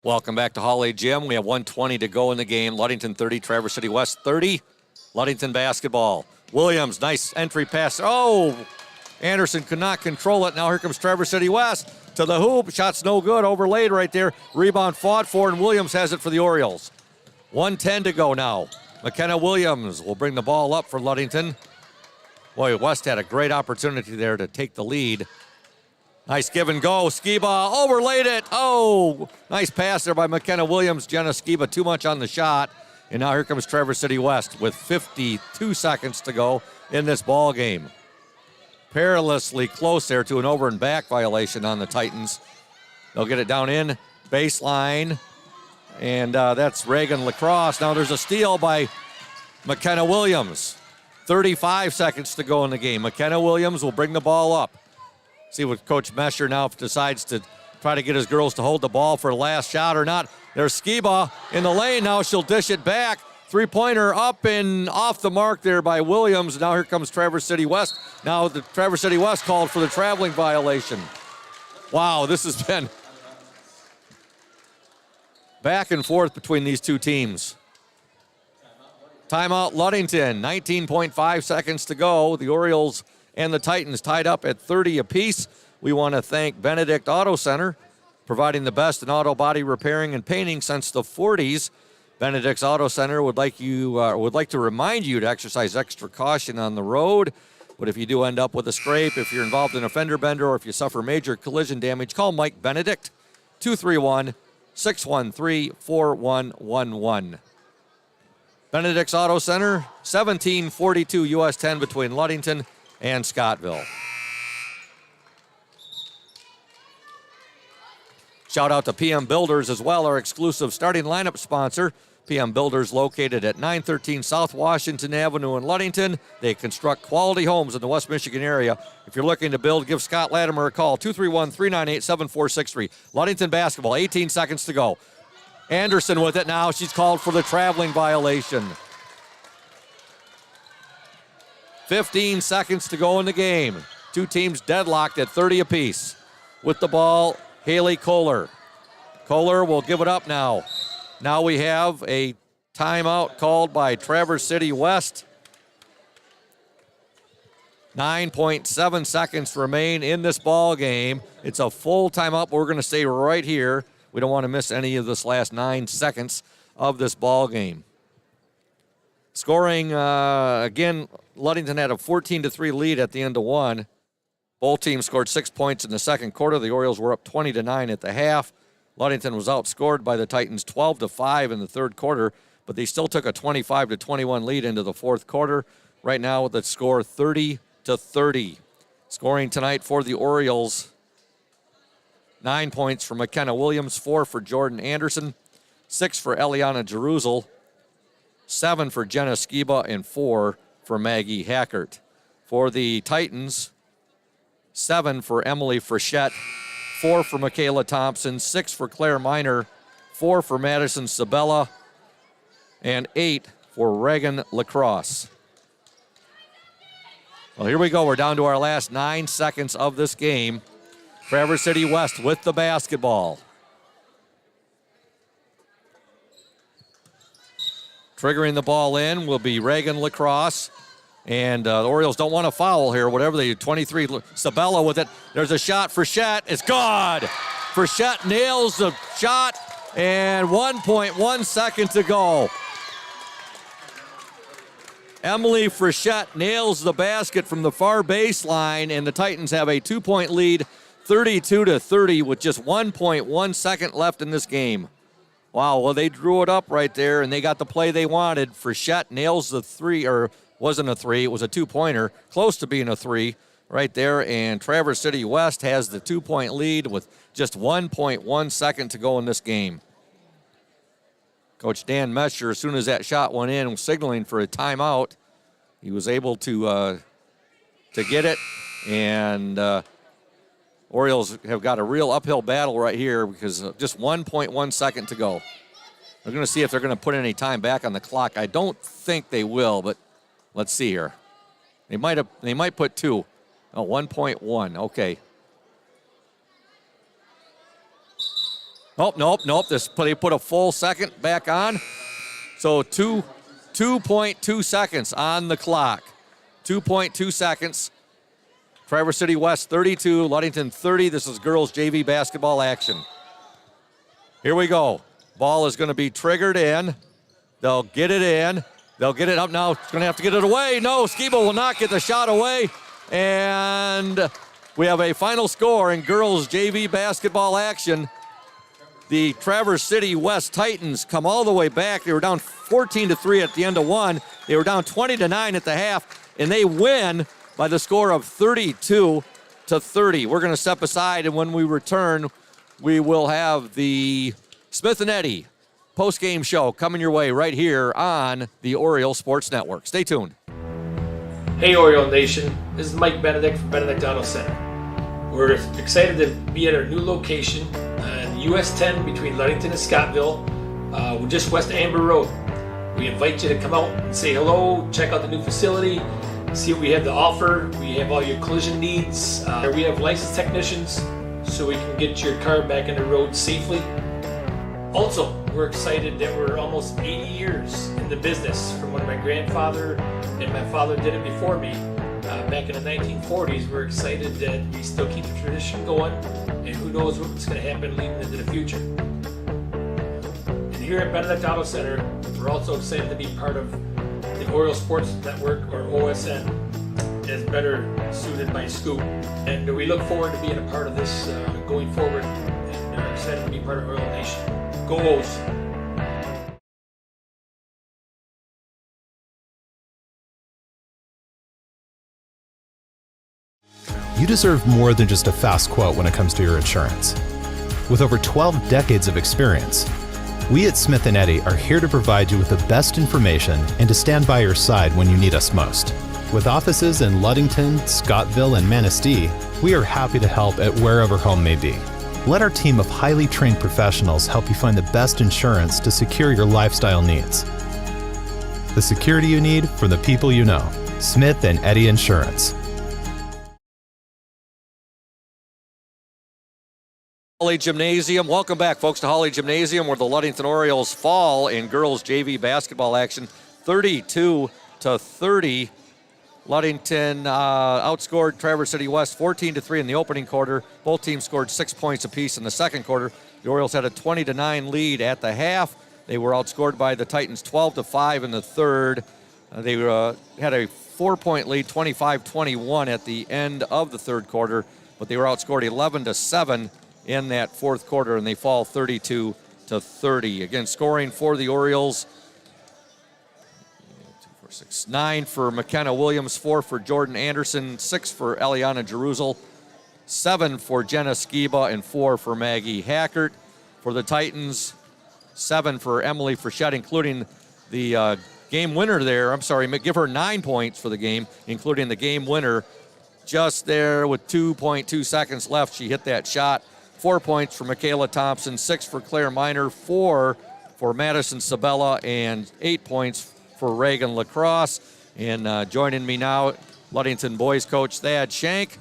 Welcome back to Hall A Gym. We have 1:20 to go in the game. Ludington 30, Traverse City West 30. Ludington basketball. Williams, nice entry pass. Oh, Anderson could not control it. Now here comes Traverse City West to the hoop. Shot's no good. Overlaid right there. Rebound fought for, and Williams has it for the Orioles. 1:10 to go now. McKenna Williams will bring the ball up for Ludington. Boy, West had a great opportunity there to take the lead. Nice give and go. Skiba overlaid it. Oh, nice pass there by McKenna Williams. Jenna Skiba too much on the shot. And now here comes Traverse City West with 52 seconds to go in this ball game. Perilously close there to an over and back violation on the Titans. They'll get it down in baseline. And that's Reagan Lacrosse. Now there's a steal by McKenna Williams. 35 seconds to go in the game. McKenna Williams will bring the ball up. See what Coach Mesher now decides to try to get his girls to hold the ball for the last shot or not. There's Skiba in the lane. Now she'll dish it back. Three-pointer up and off the mark there by Williams. Now here comes Traverse City West. Now the Traverse City West called for the traveling violation. Wow, this has been back and forth between these two teams. Timeout Ludington, 19.5 seconds to go. The Orioles and the Titans tied up at 30 apiece. We want to thank Benedict Auto Center, providing the best in auto body repairing and painting since the 40s. Benedict's Auto Center would like to remind you to exercise extra caution on the road. But if you do end up with a scrape, if you're involved in a fender bender, or if you suffer major collision damage, call Mike Benedict, 231-613-4111. Benedict's Auto Center, 1742 US 10 between Ludington and Scottville. Shout out to PM Builders as well, our exclusive starting lineup sponsor. PM Builders located at 913 South Washington Avenue in Ludington. They construct quality homes in the West Michigan area. If you're looking to build, give Scott Latimer a call, 231-398-7463. Ludington basketball, 18 seconds to go. Anderson with it now. She's called for the traveling violation. 15 seconds to go in the game. Two teams deadlocked at 30 apiece. With the ball, Haley Kohler. Kohler will give it up now. Now we have a timeout called by Traverse City West. 9.7 seconds remain in this ball game. It's a full timeout, but we're going to stay right here. We don't want to miss any of this last 9 seconds of this ball game. Scoring, again, Ludington had a 14-3 lead at the end of one. Both teams scored 6 points in the second quarter. The Orioles were up 20-9 at the half. Ludington was outscored by the Titans 12-5 in the third quarter, but they still took a 25-21 lead into the fourth quarter. Right now with the score 30-30. Scoring tonight for the Orioles, 9 points for McKenna Williams, 4 for Jordan Anderson, 6 for Eliana Jeruzel, 7 for Jenna Skiba, and 4 for Maggie Hackert. For the Titans, 7 for Emily Frechette, 4 for Michaela Thompson, 6 for Claire Miner, 4 for Madison Sabella, and 8 for Reagan Lacrosse. Well, here we go. We're down to our last 9 seconds of this game. Traverse City West with the basketball. Triggering the ball in will be Reagan Lacrosse. And the Orioles don't want to foul here. Whatever they do, 23, Sabella with it. There's a shot. Frechette. It's good. Frechette nails the shot. And 1.1 second to go. Emily Frechette nails the basket from the far baseline, and the Titans have a 2-point lead, 32-30, with just 1.1 second left in this game. Wow, well, they drew it up right there, and they got the play they wanted. Frechette nails the three, or wasn't a three, it was a two-pointer, close to being a three right there, and Traverse City West has the 2-point lead with just 1.1 second to go in this game. Coach Dan Mescher, as soon as that shot went in, was signaling for a timeout. He was able to get it, and Orioles have got a real uphill battle right here because just 1.1 second to go. We're going to see if they're going to put any time back on the clock. I don't think they will, but let's see here. They might put 2. Oh, 1.1. Okay. Nope. They put a full second back on. So 2.2 seconds on the clock. 2.2 seconds. Traverse City West 32, Ludington 30. This is girls JV basketball action. Here we go. Ball is going to be triggered in. They'll get it in. They'll get it up now. It's going to have to get it away. No, Skiba will not get the shot away. And we have a final score in girls JV basketball action. The Traverse City West Titans come all the way back. They were down 14-3 at the end of one. They were down 20-9 at the half, and they win by the score of 32-30. We're going to step aside, and when we return, we will have the Smith & Eddy post-game show coming your way right here on the Oriole Sports Network. Stay tuned. Hey Oriole Nation, this is Mike Benedict from Benedict Auto Center. We're excited to be at our new location on US 10 between Ludington and Scottville. We're just west of Amber Road. We invite you to come out and say hello, check out the new facility, see what we have to offer. We have all your collision needs. We have licensed technicians so we can get your car back on the road safely. Also, we're excited that we're almost 80 years in the business from when my grandfather and my father did it before me. Back in the 1940s, we're excited that we still keep the tradition going, and who knows what's going to happen leading into the future. And here at Benedict Auto Center, we're also excited to be part of the Oriole Sports Network, or OSN, as better suited by Scoop. And we look forward to being a part of this going forward, and are excited to be part of Oriole Nation. Go O's! You deserve more than just a fast quote when it comes to your insurance. With over 12 decades of experience, we at Smith & Eddy are here to provide you with the best information and to stand by your side when you need us most. With offices in Ludington, Scottville, and Manistee, we are happy to help at wherever home may be. Let our team of highly trained professionals help you find the best insurance to secure your lifestyle needs. The security you need from the people you know. Smith & Eddy Insurance. Holly Gymnasium. Welcome back, folks, to Holly Gymnasium, where the Ludington Orioles fall in girls JV basketball action, 32-30. Ludington outscored Traverse City West 14-3 in the opening quarter. Both teams scored 6 points apiece in the second quarter. The Orioles had a 20-9 lead at the half. They were outscored by the Titans 12-5 in the third. They had a 4-point lead, 25-21 at the end of the third quarter, but they were outscored 11-7 in that fourth quarter, and they fall 32-30. Again, scoring for the Orioles, 9 for McKenna Williams, 4 for Jordan Anderson, 6 for Eliana Jeruzel, 7 for Jenna Skiba and 4 for Maggie Hackert. For the Titans, 7 for Emily Frechette, including the game winner there. I'm sorry, give her 9 points for the game, including the game winner. Just there with 2.2 seconds left, she hit that shot. 4 points for Michaela Thompson, 6 for Claire Miner, 4 for Madison Sabella, and 8 points for Reagan Lacrosse. And joining me now, Ludington boys coach Thad Shank.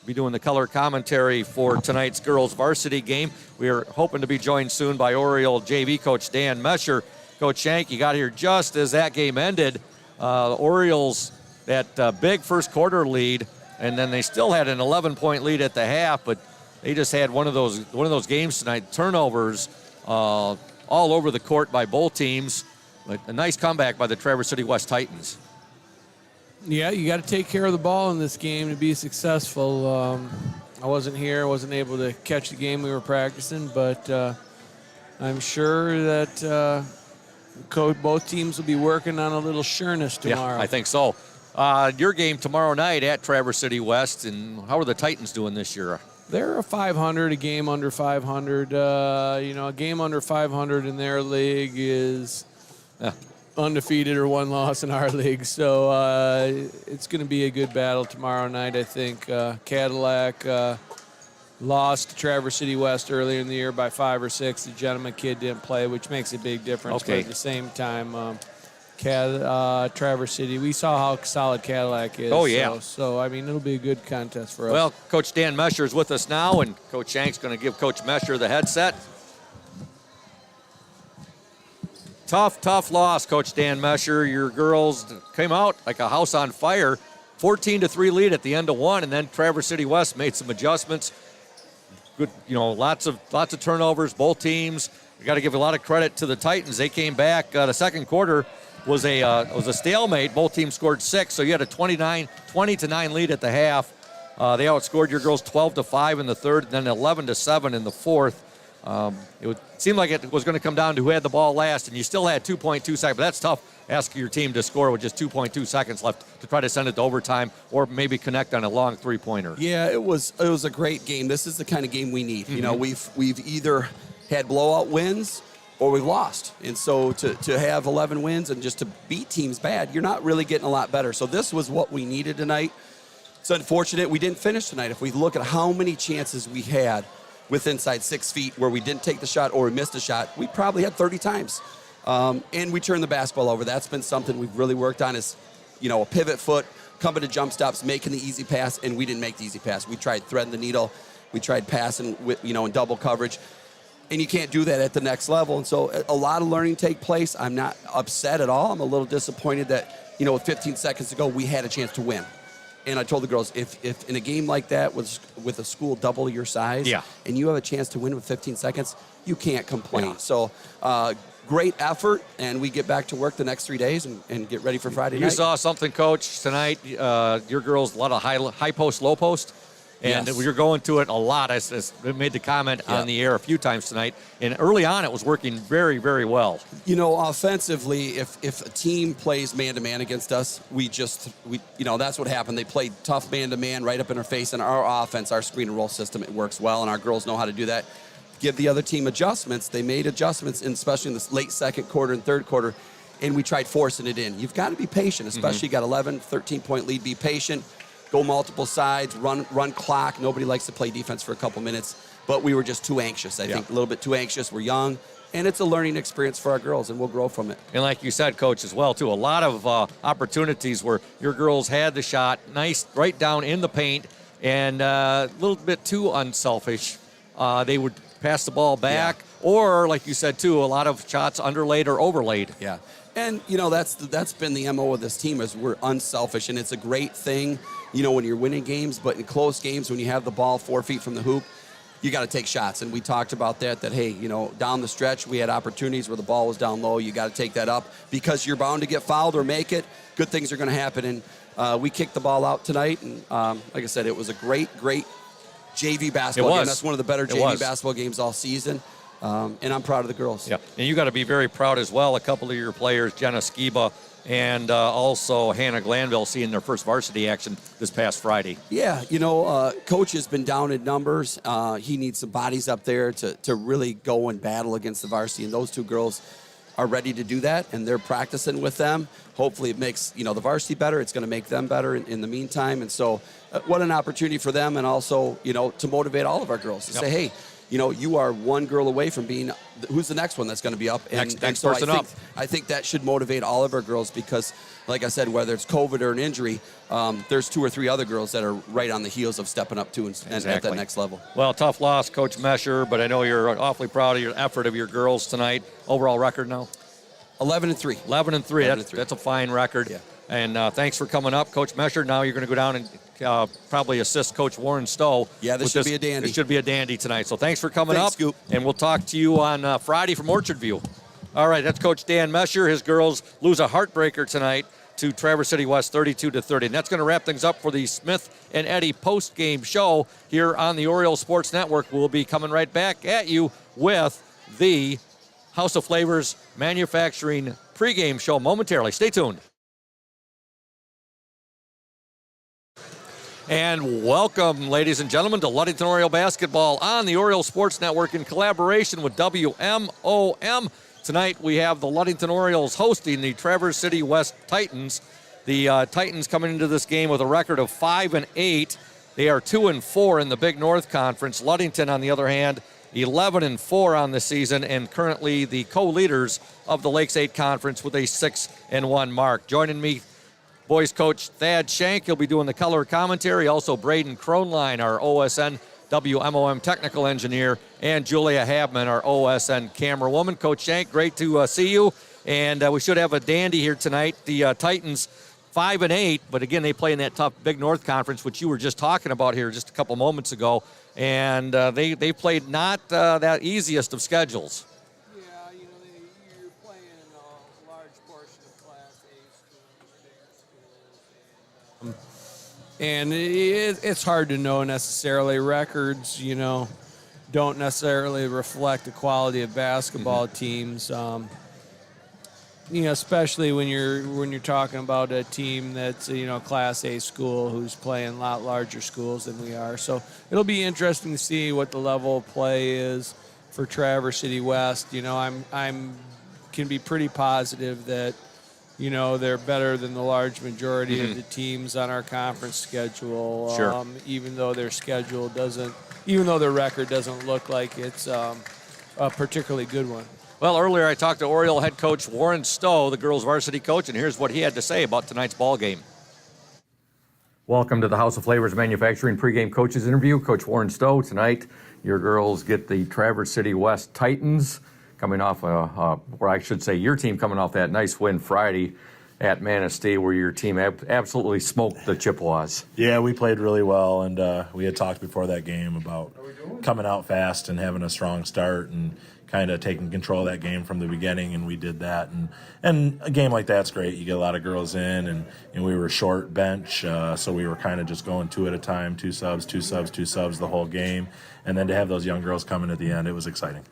Be doing the color commentary for tonight's girls varsity game. We are hoping to be joined soon by Oriole JV coach Dan Mesher. Coach Shank, you got here just as that game ended. Orioles, that big first quarter lead, and then they still had an 11-point lead at the half, but they just had one of those games tonight. Turnovers all over the court by both teams. But a nice comeback by the Traverse City West Titans. Yeah, you got to take care of the ball in this game to be successful. I wasn't here, wasn't able to catch the game we were practicing, but I'm sure that both teams will be working on a little sureness tomorrow. Yeah, I think so. Your game tomorrow night at Traverse City West, and how are the Titans doing this year? They're a 500, a game under 500. A game under 500 in their league is undefeated or one loss in our league. So it's going to be a good battle tomorrow night, I think. Cadillac lost to Traverse City West earlier in the year by 5 or 6. The gentleman kid didn't play, which makes a big difference. Okay. But at the same time, Traverse City, we saw how solid Cadillac is. Oh, yeah. So I mean, it'll be a good contest for us. Well, Coach Dan Mesher is with us now, and Coach Shank's going to give Coach Mesher the headset. Tough loss, Coach Dan Mesher. Your girls came out like a house on fire. 14-3 lead at the end of one, and then Traverse City West made some adjustments. Good, lots of turnovers, both teams. We got to give a lot of credit to the Titans. They came back. The second quarter was a stalemate. Both teams scored 6, so you had a 20-9 lead at the half. They outscored your girls 12-5 in the third, and then 11-7 in the fourth. It would seem like it was going to come down to who had the ball last, and you still had 2.2 seconds. But that's tough. Ask your team to score with just 2.2 seconds left to try to send it to overtime or maybe connect on a long three-pointer. Yeah, it was a great game. This is the kind of game we need. Mm-hmm. We've either had blowout wins or we've lost. And so to have 11 wins and just to beat teams bad, you're not really getting a lot better. So this was what we needed tonight. It's unfortunate we didn't finish tonight. If we look at how many chances we had with inside 6 feet where we didn't take the shot or we missed a shot, we probably had 30 times. And we turned the basketball over. That's been something we've really worked on is, a pivot foot, coming to jump stops, making the easy pass, and we didn't make the easy pass. We tried threading the needle. We tried passing with, in double coverage. And you can't do that at the next level. And so a lot of learning take place. I'm not upset at all. I'm a little disappointed that, with 15 seconds to go, we had a chance to win. And I told the girls, if in a game like that with a school double your size, and you have a chance to win with 15 seconds, you can't complain. Yeah. So great effort, and we get back to work the next 3 days and get ready for Friday night. You saw something, Coach, tonight. Your girls, a lot of high post, low post. And you're going to it a lot. I made the comment on the air a few times tonight. And early on, it was working very, very well. Offensively, if a team plays man-to-man against us, we that's what happened. They played tough man-to-man right up in our face. And our offense, our screen and roll system, it works well. And our girls know how to do that. Give the other team adjustments. They made adjustments, especially in the late second quarter and third quarter. And we tried forcing it in. You've got to be patient, especially you got 11, 13-point lead. Be patient. Go multiple sides, run clock. Nobody likes to play defense for a couple minutes, but we were just too anxious. I think a little bit too anxious. We're young, and it's a learning experience for our girls, and we'll grow from it. And like you said, Coach, as well, too, a lot of opportunities where your girls had the shot, nice, right down in the paint, and a little bit too unselfish. They would pass the ball back, or, like you said, too, a lot of shots underlaid or overlaid. Yeah. And, that's been the MO of this team is we're unselfish, and it's a great thing, when you're winning games, but in close games when you have the ball 4 feet from the hoop, you got to take shots. And we talked about that, hey, down the stretch, we had opportunities where the ball was down low. You got to take that up because you're bound to get fouled or make it. Good things are going to happen. And we kicked the ball out tonight. And like I said, it was a great JV basketball game. That's one of the better JV basketball games all season. And I'm proud of the girls. Yeah, and you got to be very proud as well. A couple of your players, Jenna Skiba and also Hannah Glanville seeing their first varsity action this past Friday. Yeah, Coach has been down in numbers. He needs some bodies up there to really go and battle against the varsity, and those two girls are ready to do that, and they're practicing with them. Hopefully it makes, the varsity better. It's going to make them better in the meantime. And so what an opportunity for them, and also, to motivate all of our girls to say, hey, you are one girl away from being, who's the next one that's going to be up? And next so person up. I think that should motivate all of our girls because, like I said, whether it's COVID or an injury, there's 2 or 3 other girls that are right on the heels of stepping up too and at that next level. Well, tough loss, Coach Mesher, but I know you're awfully proud of your effort of your girls tonight. Overall record now? 11-3. 11-3. That's a fine record. Yeah. And thanks for coming up, Coach Mesher. Now you're going to go down and probably assist Coach Warren Stowe. Yeah, this should be a dandy. This should be a dandy tonight. So thanks for coming up. Scoop. And we'll talk to you on Friday from Orchard View. All right, that's Coach Dan Mesher. His girls lose a heartbreaker tonight to Traverse City West 32-30. And that's going to wrap things up for the Smith and Eddy post-game show here on the Orioles Sports Network. We'll be coming right back at you with the House of Flavors Manufacturing pregame show momentarily. Stay tuned. And welcome, ladies and gentlemen, to Ludington Oriole basketball on the Oriole Sports Network in collaboration with WMOM. Tonight we have the Ludington Orioles hosting the Traverse City West Titans. The Titans coming into this game with a record of 5-8. They are 2-4 in the Big North Conference. Ludington, on the other hand, 11-4 on the season, and currently the co-leaders of the Lakes 8 Conference with a 6-1 mark. Joining me, boys coach Thad Shank. He'll be doing the color commentary. Also, Braden Kronline, our OSN WMOM technical engineer, and Julia Habman, our OSN camerawoman. Coach Shank, great to see you. And we should have a dandy here tonight. The Titans 5-8, but again, they play in that tough Big North Conference, which you were just talking about here just a couple moments ago. And they played not that easiest of schedules. Yeah, you're playing a large portion of Class A schools, and it's hard to know necessarily. Records, don't necessarily reflect the quality of basketball teams. Especially when you're talking about a team that's Class A school who's playing a lot larger schools than we are. So it'll be interesting to see what the level of play is for Traverse City West. I'm can be pretty positive that they're better than the large majority of the teams on our conference schedule. Sure. Even though their record doesn't look like it's a particularly good one. Well, earlier I talked to Oriole head coach Warren Stowe, the girls' varsity coach, and here's what he had to say about tonight's ball game. Welcome to the House of Flavors Manufacturing pregame coaches interview. Coach Warren Stowe, tonight your girls get the Traverse City West Titans coming off, or I should say your team coming off that nice win Friday at Manistee, where your team absolutely smoked the Chippewas. Yeah, we played really well, and we had talked before that game about coming out fast and having a strong start and kind of taking control of that game from the beginning, and we did that. And a game like that's great. You get a lot of girls in, and we were short bench, so we were kind of just going 2 at a time, 2 subs the whole game. And then to have those young girls coming at the end, it was exciting.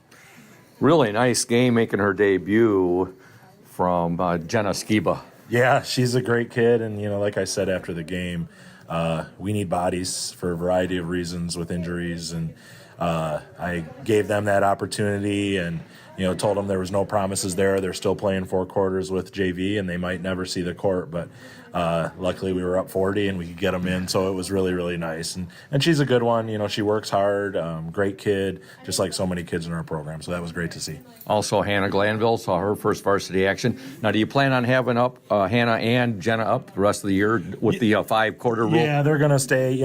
Really nice game, making her debut from Jenna Skiba. Yeah, she's a great kid, and like I said after the game, we need bodies for a variety of reasons with injuries, and I gave them that opportunity and, told them there was no promises there. They're still playing 4 quarters with JV, and they might never see the court. But luckily we were up 40, and we could get them in. So it was really, really nice. And she's a good one. She works hard, great kid, just like so many kids in our program. So that was great to see. Also, Hannah Glanville saw her first varsity action. Now, do you plan on having up Hannah and Jenna up the rest of the year with the 5-quarter rule? Yeah, they're going to stay.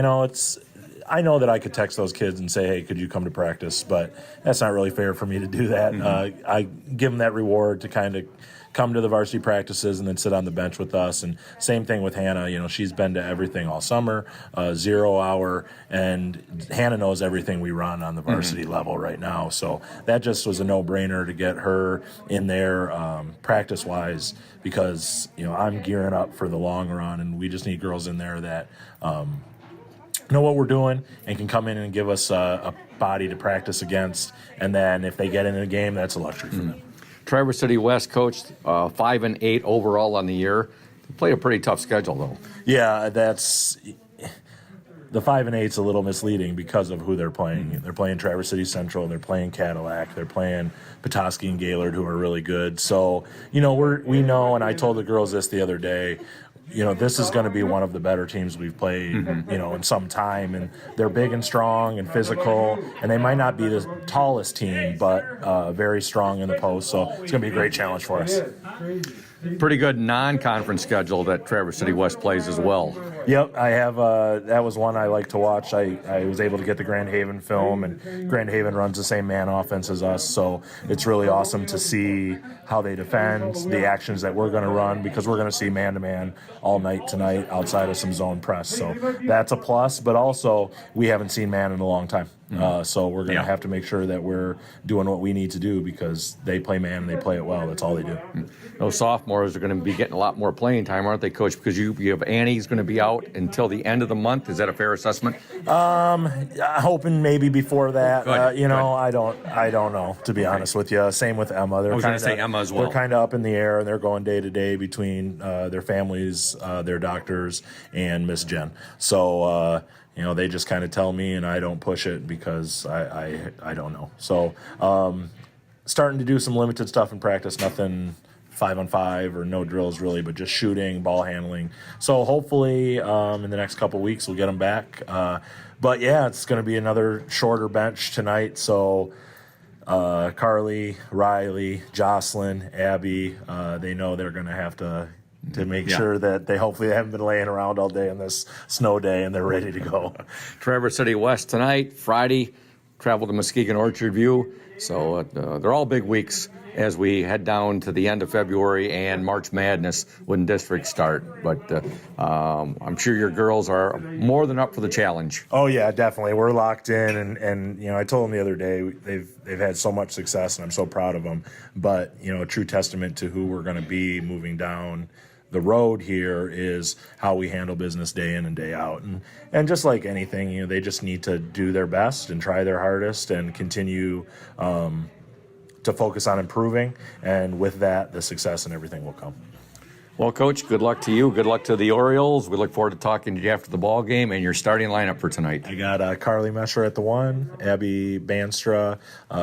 I know that I could text those kids and say, hey, could you come to practice? But that's not really fair for me to do that. Mm-hmm. I give them that reward to kind of come to the varsity practices and then sit on the bench with us. And same thing with Hannah. She's been to everything all summer, 0 hour, and Hannah knows everything we run on the varsity level right now. So that just was a no-brainer to get her in there practice-wise because, I'm gearing up for the long run, and we just need girls in there that know what we're doing and can come in and give us a body to practice against. And then if they get in a game, that's a luxury for them. Traverse City West coached 5-8 overall on the year. They played a pretty tough schedule, though. Yeah, that's the 5-8's a little misleading because of who they're playing. Mm-hmm. They're playing Traverse City Central, they're playing Cadillac, they're playing Petoskey and Gaylord, who are really good. So, we know, and I told the girls this the other day, this is going to be one of the better teams we've played, in some time. And they're big and strong and physical, and they might not be the tallest team, but very strong in the post. So it's going to be a great challenge for us. Pretty good non-conference schedule that Traverse City West plays as well. Yep, I have. That was one I like to watch. I was able to get the Grand Haven film, and Grand Haven runs the same man offense as us, so it's really awesome to see how they defend, the actions that we're going to run, because we're going to see man-to-man all night tonight outside of some zone press. So that's a plus, but also we haven't seen man in a long time. So we're going to have to make sure that we're doing what we need to do, because they play man and they play it well. That's all they do. Those sophomores are going to be getting a lot more playing time, aren't they, Coach? Because you have Annie's going to be out until the end of the month. Is that a fair assessment? Hoping maybe before that. Good. Good. I don't know, to be honest with you. Same with Emma. I was going to say Emma as well. They're kind of up in the air, and they're going day to day between their families, their doctors, and Miss Jen. So. They just kind of tell me, and I don't push it because I don't know. So starting to do some limited stuff in practice, nothing 5-on-5 or no drills really, but just shooting, ball handling. So hopefully in the next couple weeks we'll get them back. But yeah, it's going to be another shorter bench tonight. So Carly, Riley, Jocelyn, Abby, they know they're going to have to make sure that they hopefully haven't been laying around all day on this snow day and they're ready to go. Traverse City West tonight, Friday, travel to Muskegon Orchard View. So they're all big weeks as we head down to the end of February and March Madness when districts start. But I'm sure your girls are more than up for the challenge. Oh yeah, definitely. We're locked in, and I told them the other day they've had so much success, and I'm so proud of them. But a true testament to who we're going to be moving down the road here is how we handle business day in and day out. And just like anything, they just need to do their best and try their hardest and continue to focus on improving. And with that, the success and everything will come. Well, Coach, good luck to you. Good luck to the Orioles. We look forward to talking to you after the ball game and your starting lineup for tonight. I got Carly Mesher at the 1, Abby Banstra,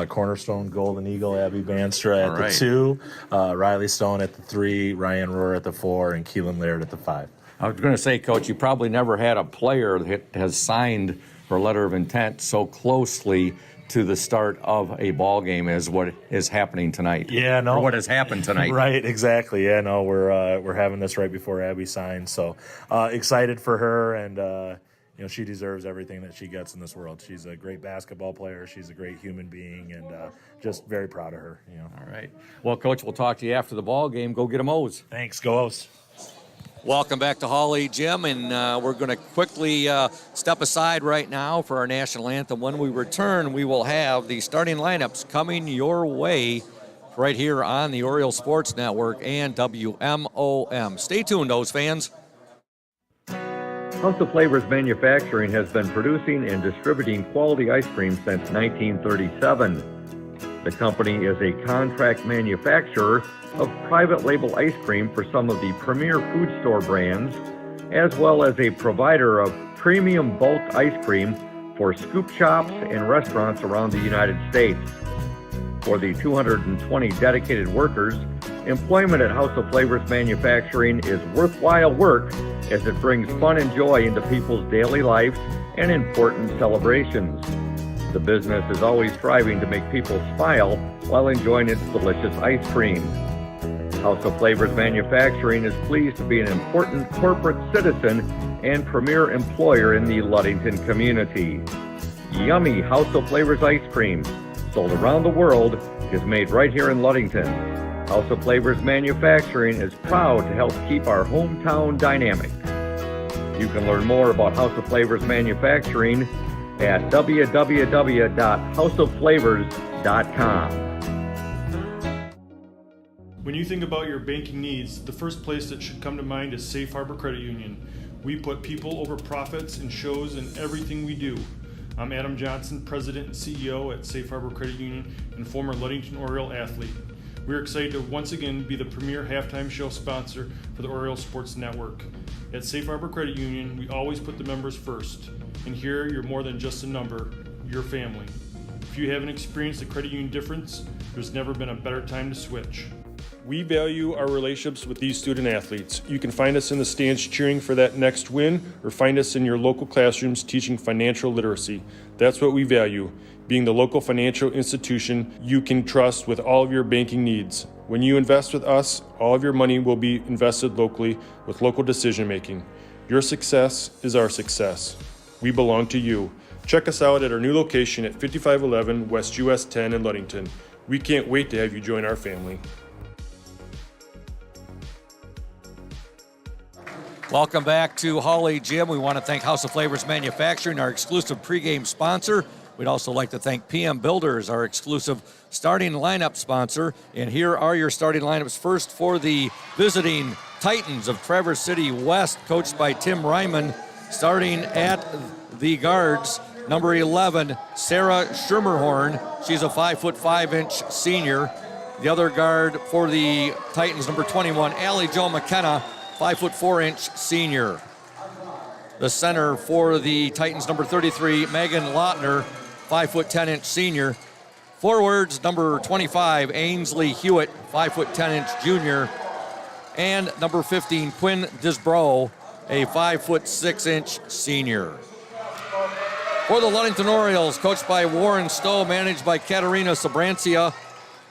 Cornerstone Golden Eagle, Abby Banstra at the 2, Riley Stone at the 3, Ryan Rohr at the 4, and Keelan Laird at the 5. I was going to say, Coach, you probably never had a player that has signed for a letter of intent so closely to the start of a ball game as what is happening tonight. Yeah, no. Or what has happened tonight. Right, exactly. Yeah, no, we're having this right before Abby signs. So excited for her, and she deserves everything that she gets in this world. She's a great basketball player. She's a great human being, and just very proud of her. All right. Well, Coach, we'll talk to you after the ball game. Go get them O's. Thanks. Go O's. Welcome back to Hawley Gym, and we're going to quickly step aside right now for our national anthem. When we return, we will have the starting lineups coming your way right here on the Oriole Sports Network and WMOM. Stay tuned, O's fans. House of Flavors Manufacturing has been producing and distributing quality ice cream since 1937. The company is a contract manufacturer of private label ice cream for some of the premier food store brands, as well as a provider of premium bulk ice cream for scoop shops and restaurants around the United States. For the 220 dedicated workers, employment at House of Flavors Manufacturing is worthwhile work as it brings fun and joy into people's daily lives and important celebrations. The business is always striving to make people smile while enjoying its delicious ice cream. House of Flavors Manufacturing is pleased to be an important corporate citizen and premier employer in the Ludington community. Yummy House of Flavors ice cream, sold around the world, is made right here in Ludington. House of Flavors Manufacturing is proud to help keep our hometown dynamic. You can learn more about House of Flavors Manufacturing at www.houseofflavors.com. When you think about your banking needs, the first place that should come to mind is Safe Harbor Credit Union. We put people over profits and shows in everything we do. I'm Adam Johnson, President and CEO at Safe Harbor Credit Union and former Ludington Oriole athlete. We're excited to once again be the premier halftime show sponsor for the Orioles Sports Network. At Safe Harbor Credit Union, we always put the members first. And here, you're more than just a number, you're family. If you haven't experienced the credit union difference, there's never been a better time to switch. We value our relationships with these student athletes. You can find us in the stands cheering for that next win, or find us in your local classrooms teaching financial literacy. That's what we value, being the local financial institution you can trust with all of your banking needs. When you invest with us, all of your money will be invested locally with local decision making. Your success is our success. We belong to you. Check us out at our new location at 5511 West US 10 in Ludington. We can't wait to have you join our family. Welcome back to Hawley Gym. We want to thank House of Flavors Manufacturing, our exclusive pregame sponsor. We'd also like to thank PM Builders, our exclusive starting lineup sponsor. And here are your starting lineups. First for the visiting Titans of Traverse City West, coached by Tim Ryman. Starting at the guards, number 11, Sarah Schermerhorn. She's a 5'5" senior. The other guard for the Titans, number 21, Allie Jo McKenna, 5'4" senior. The center for the Titans, number 33, Megan Lautner, 5'10" senior. Forwards, number 25, Ainsley Hewitt, 5'10" junior. And number 15, Quinn Disbrow, a 5'6" senior. For the Ludington Orioles, coached by Warren Stowe, managed by Katerina Sabrancia.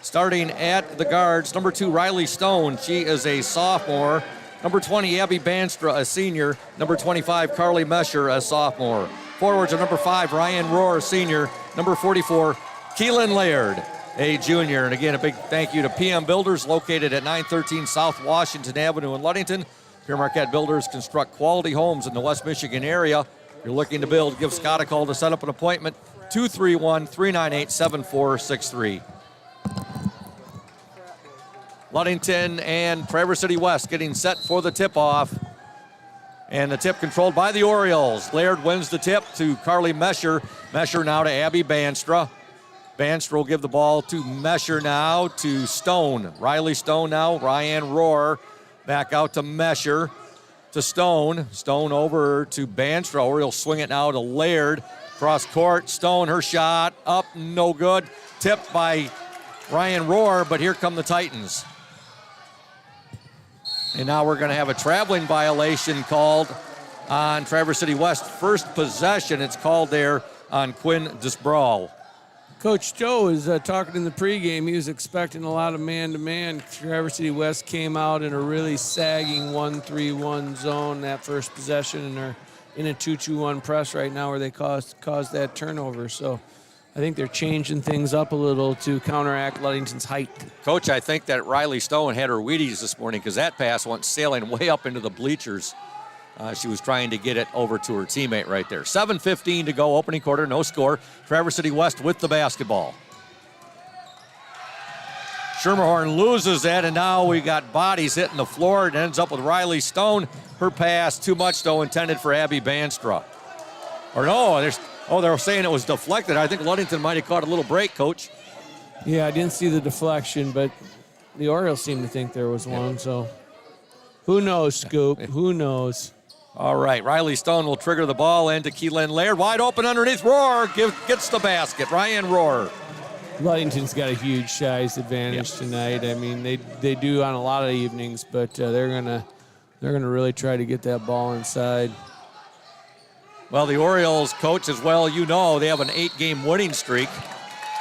Starting at the guards, number 2, Riley Stone. She is a sophomore. Number 20, Abby Banstra, a senior. Number 25, Carly Mesher, a sophomore. Forwards are number 5, Ryan Rohr, senior. Number 44, Keelan Laird, a junior. And again, a big thank you to PM Builders, located at 913 South Washington Avenue in Ludington. Pure Marquette Builders construct quality homes in the West Michigan area. If you're looking to build, give Scott a call to set up an appointment, 231-398-7463. Ludington and Traverse City West getting set for the tip-off. And the tip controlled by the Orioles. Laird wins the tip to Carly Mesher. Mesher now to Abby Banstra. Banstra will give the ball to Mesher now to Stone. Riley Stone now, Ryan Rohr. Back out to Mesher, to Stone. Stone over to Banstra. Orioles swing it now to Laird. Cross court, Stone, her shot, up, no good. Tipped by Ryan Rohr, but here come the Titans. And now we're going to have a traveling violation called on Traverse City West. First possession, it's called there on Quinn Disbrow. Coach Stowe is talking in the pregame. He was expecting a lot of man-to-man. Traverse City West came out in a really sagging 1-3-1 zone that first possession, and they're in a 2-2-1 press right now where they caused that turnover. So I think they're changing things up a little to counteract Ludington's height. Coach, I think that Riley Stone had her Wheaties this morning because that pass went sailing way up into the bleachers. She was trying to get it over to her teammate right there. 7:15 to go, opening quarter, no score. Traverse City West with the basketball. Schermerhorn loses that, and now we got bodies hitting the floor. It ends up with Riley Stone. Her pass, too much though, intended for Abby Banstra. Or no, they're saying it was deflected. I think Ludington might have caught a little break, Coach. Yeah, I didn't see the deflection, but the Orioles seem to think there was one, so who knows, Scoop? Who knows? All right, Riley Stone will trigger the ball into Keelan Laird. Wide open underneath. Rohr gets the basket. Ryan Rohr. Ludington's got a huge size advantage tonight. I mean, they do on a lot of evenings, but they're gonna really try to get that ball inside. Well, the Orioles, Coach, as well, you know, they have an 8-game winning streak.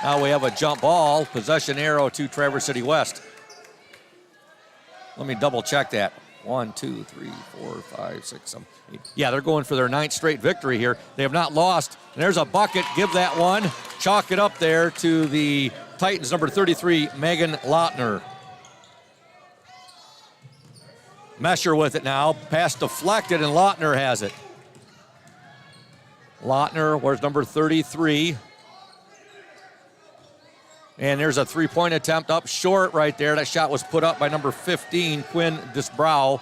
Now we have a jump ball, possession arrow to Traverse City West. Let me double check that. 1, 2, 3, 4, 5, 6, 7, 8. Yeah, they're going for their 9th straight victory here. They have not lost. And there's a bucket. Give that one. Chalk it up there to the Titans, number 33, Megan Lautner. Mesher with it now. Pass deflected, and Lautner has it. Lautner, where's number 33? And there's a three-point attempt up short right there. That shot was put up by number 15, Quinn Disbrow.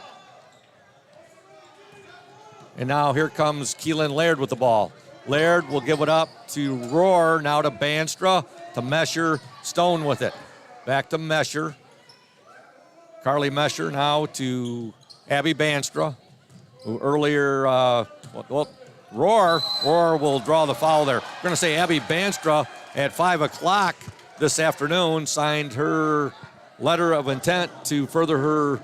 And now here comes Keelan Laird with the ball. Laird will give it up to Rohr, now to Banstra, to Mesher, Stone with it. Back to Mesher. Carly Mesher now to Abby Banstra, who earlier, Roar will draw the foul there. We're going to say Abby Banstra at 5 o'clock this afternoon signed her letter of intent to further her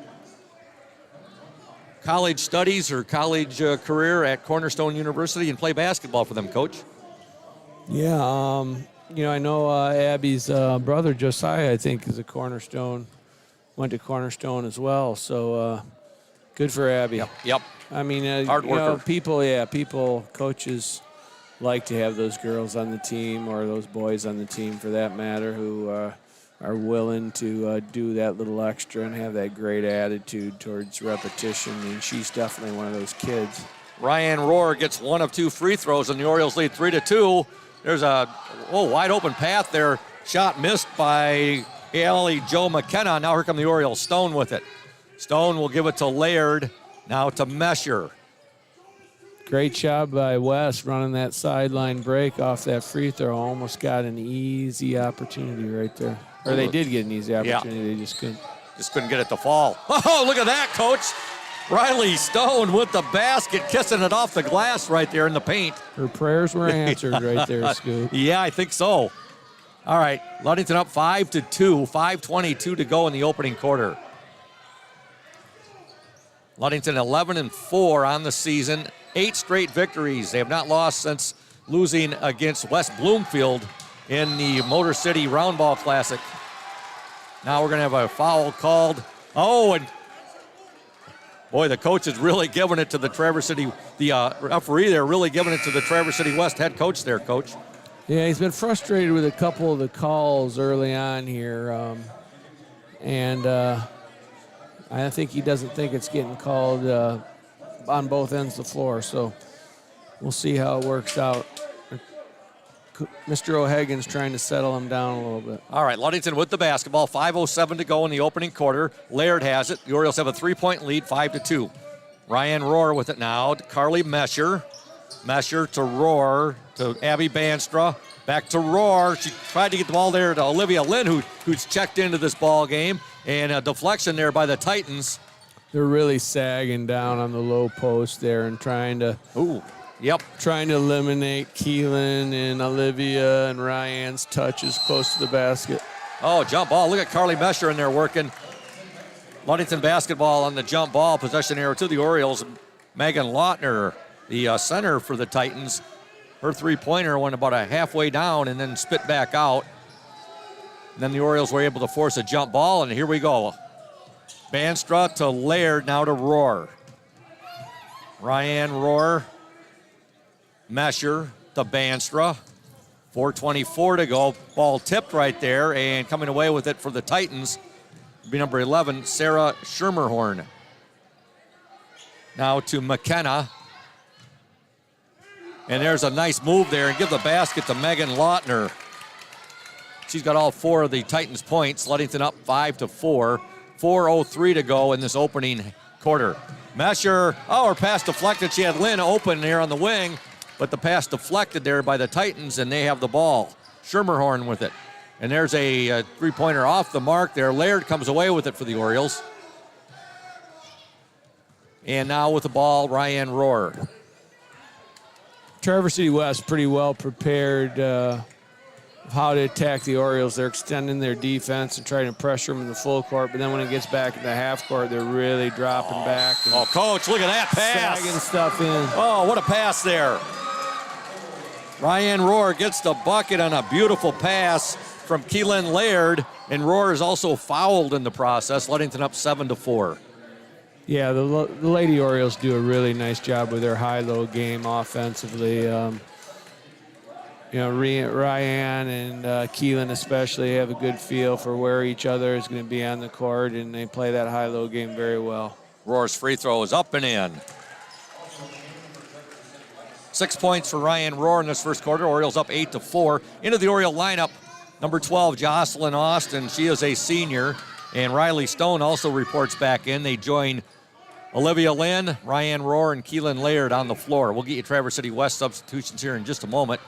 college studies, her college career at Cornerstone University and play basketball for them, Coach. Yeah, I know Abby's brother Josiah, I think, is a Cornerstone. Went to Cornerstone as well, so good for Abby. Yep. I mean, hard worker. People, coaches like to have those girls on the team or those boys on the team for that matter who are willing to do that little extra and have that great attitude towards repetition, and she's definitely one of those kids. Ryan Rohr gets one of 2 free throws, and the Orioles lead 3-2. There's a wide open path there. Shot missed by Allie Joe McKenna. Now here come the Orioles. Stone with it. Stone will give it to Laird. Now to Mesher. Great job by Wes running that sideline break off that free throw. Almost got an easy opportunity right there. Or they did get an easy opportunity. They just couldn't. Just couldn't get it to fall. Oh, look at that, Coach. Riley Stone with the basket, kissing it off the glass right there in the paint. Her prayers were answered right there, Scoop. Yeah, I think so. All right, Ludington up 5-2, 5:22 to go in the opening quarter. Ludington 11-4 on the season, 8 straight victories. They have not lost since losing against West Bloomfield in the Motor City Roundball Classic. Now we're going to have a foul called. Oh, and boy, the coach is really giving it to the Traverse City, the referee there, really giving it to the Traverse City West head coach there, Coach. Yeah, he's been frustrated with a couple of the calls early on here. And I think he doesn't think it's getting called on both ends of the floor. So we'll see how it works out. Mr. O'Hagan's trying to settle him down a little bit. All right, Ludington with the basketball. 5:07 to go in the opening quarter. Laird has it. The Orioles have a 3-point lead, 5-2. Ryan Rohr with it now. Carly Mesher. Mesher to Rohr to Abby Banstra. Back to Rohr. She tried to get the ball there to Olivia Lynn, who's checked into this ball game. And a deflection there by the Titans. They're really sagging down on the low post there and trying to eliminate Keelan and Olivia and Ryan's touches close to the basket. Oh, jump ball. Look at Carly Mesher in there working. Ludington basketball on the jump ball. Possession error to the Orioles. Megan Lautner, the center for the Titans. Her three-pointer went about a halfway down and then spit back out. And then the Orioles were able to force a jump ball, and here we go. Banstra to Laird, now to Rohr. Ryan Rohr. Mesher to Banstra. 4:24 to go. Ball tipped right there, and coming away with it for the Titans will be number 11, Sarah Schermerhorn. Now to McKenna. And there's a nice move there, and give the basket to Megan Lautner. She's got all 4 of the Titans' points. Ludington up 5-4. 4:03 to go in this opening quarter. Mesher, her pass deflected. She had Lynn open here on the wing, but the pass deflected there by the Titans, and they have the ball. Schermerhorn with it. And there's a three-pointer off the mark there. Laird comes away with it for the Orioles. And now with the ball, Ryan Rohr. Traverse City West pretty well prepared how to attack the Orioles. They're extending their defense and trying to pressure them in the full court, but then when it gets back in the half court, they're really dropping back. And Coach, look at that pass. Sagging stuff in. Oh, what a pass there. Ryan Rohr gets the bucket on a beautiful pass from Keelan Laird, and Rohr is also fouled in the process. Ludington up 7-4. Yeah, the Lady Orioles do a really nice job with their high-low game offensively. Ryan and Keelan especially have a good feel for where each other is going to be on the court, and they play that high-low game very well. Rohr's free throw is up and in. 6 points for Ryan Rohr in this first quarter. Orioles up 8-4. Into the Oriole lineup, number 12, Jocelyn Austin. She is a senior. And Riley Stone also reports back in. They join Olivia Lynn, Ryan Rohr, and Keelan Laird on the floor. We'll get you Traverse City West substitutions here in just a moment.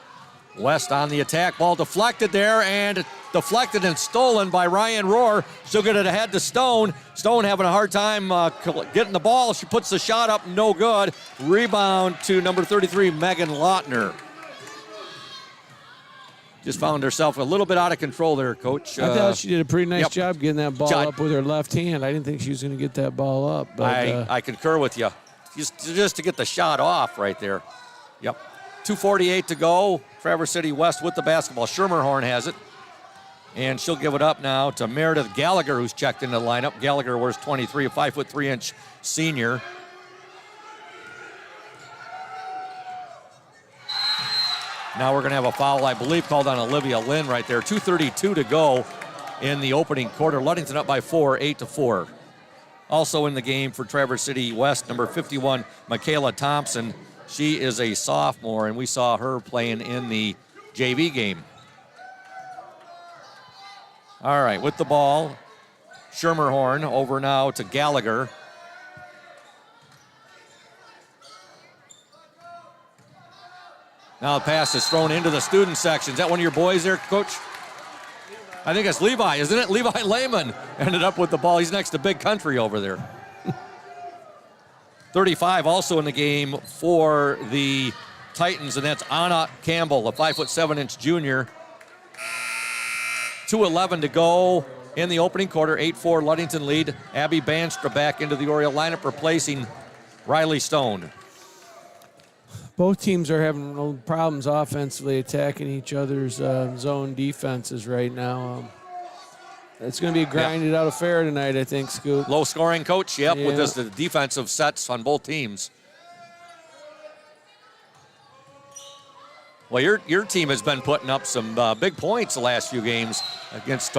West on the attack. Ball deflected there, and deflected and stolen by Ryan Rohr. She'll get it ahead to Stone. Stone having a hard time getting the ball. She puts the shot up, no good. Rebound to number 33, Megan Lautner. Just found herself a little bit out of control there, Coach. I thought she did a pretty nice job getting that ball up with her left hand. I didn't think she was going to get that ball up. But I concur with you. Just to get the shot off right there. Yep. 2:48 to go. Traverse City West with the basketball. Schermerhorn has it. And she'll give it up now to Meredith Gallagher, who's checked into the lineup. Gallagher wears 23, a 5'3" senior. Now we're going to have a foul, I believe, called on Olivia Lynn right there. 2:32 to go in the opening quarter. Ludington up by 4, 8-4. Also in the game for Traverse City West, number 51, Michaela Thompson. She is a sophomore, and we saw her playing in the JV game. All right, with the ball, Schermerhorn over now to Gallagher. Now the pass is thrown into the student section. Is that one of your boys there, Coach? I think it's Levi, isn't it? Levi Lehman ended up with the ball. He's next to Big Country over there. 35 also in the game for the Titans, and that's Anna Campbell, a 5'7" junior. 2:11 to go in the opening quarter. 8-4 Ludington lead. Abby Banstra back into the Oriole lineup, replacing Riley Stone. Both teams are having problems offensively attacking each other's zone defenses right now. It's going to be a grinded out affair tonight, I think, Scoot. Low scoring, Coach. Yep, with this, the defensive sets on both teams. Well, your team has been putting up some big points the last few games against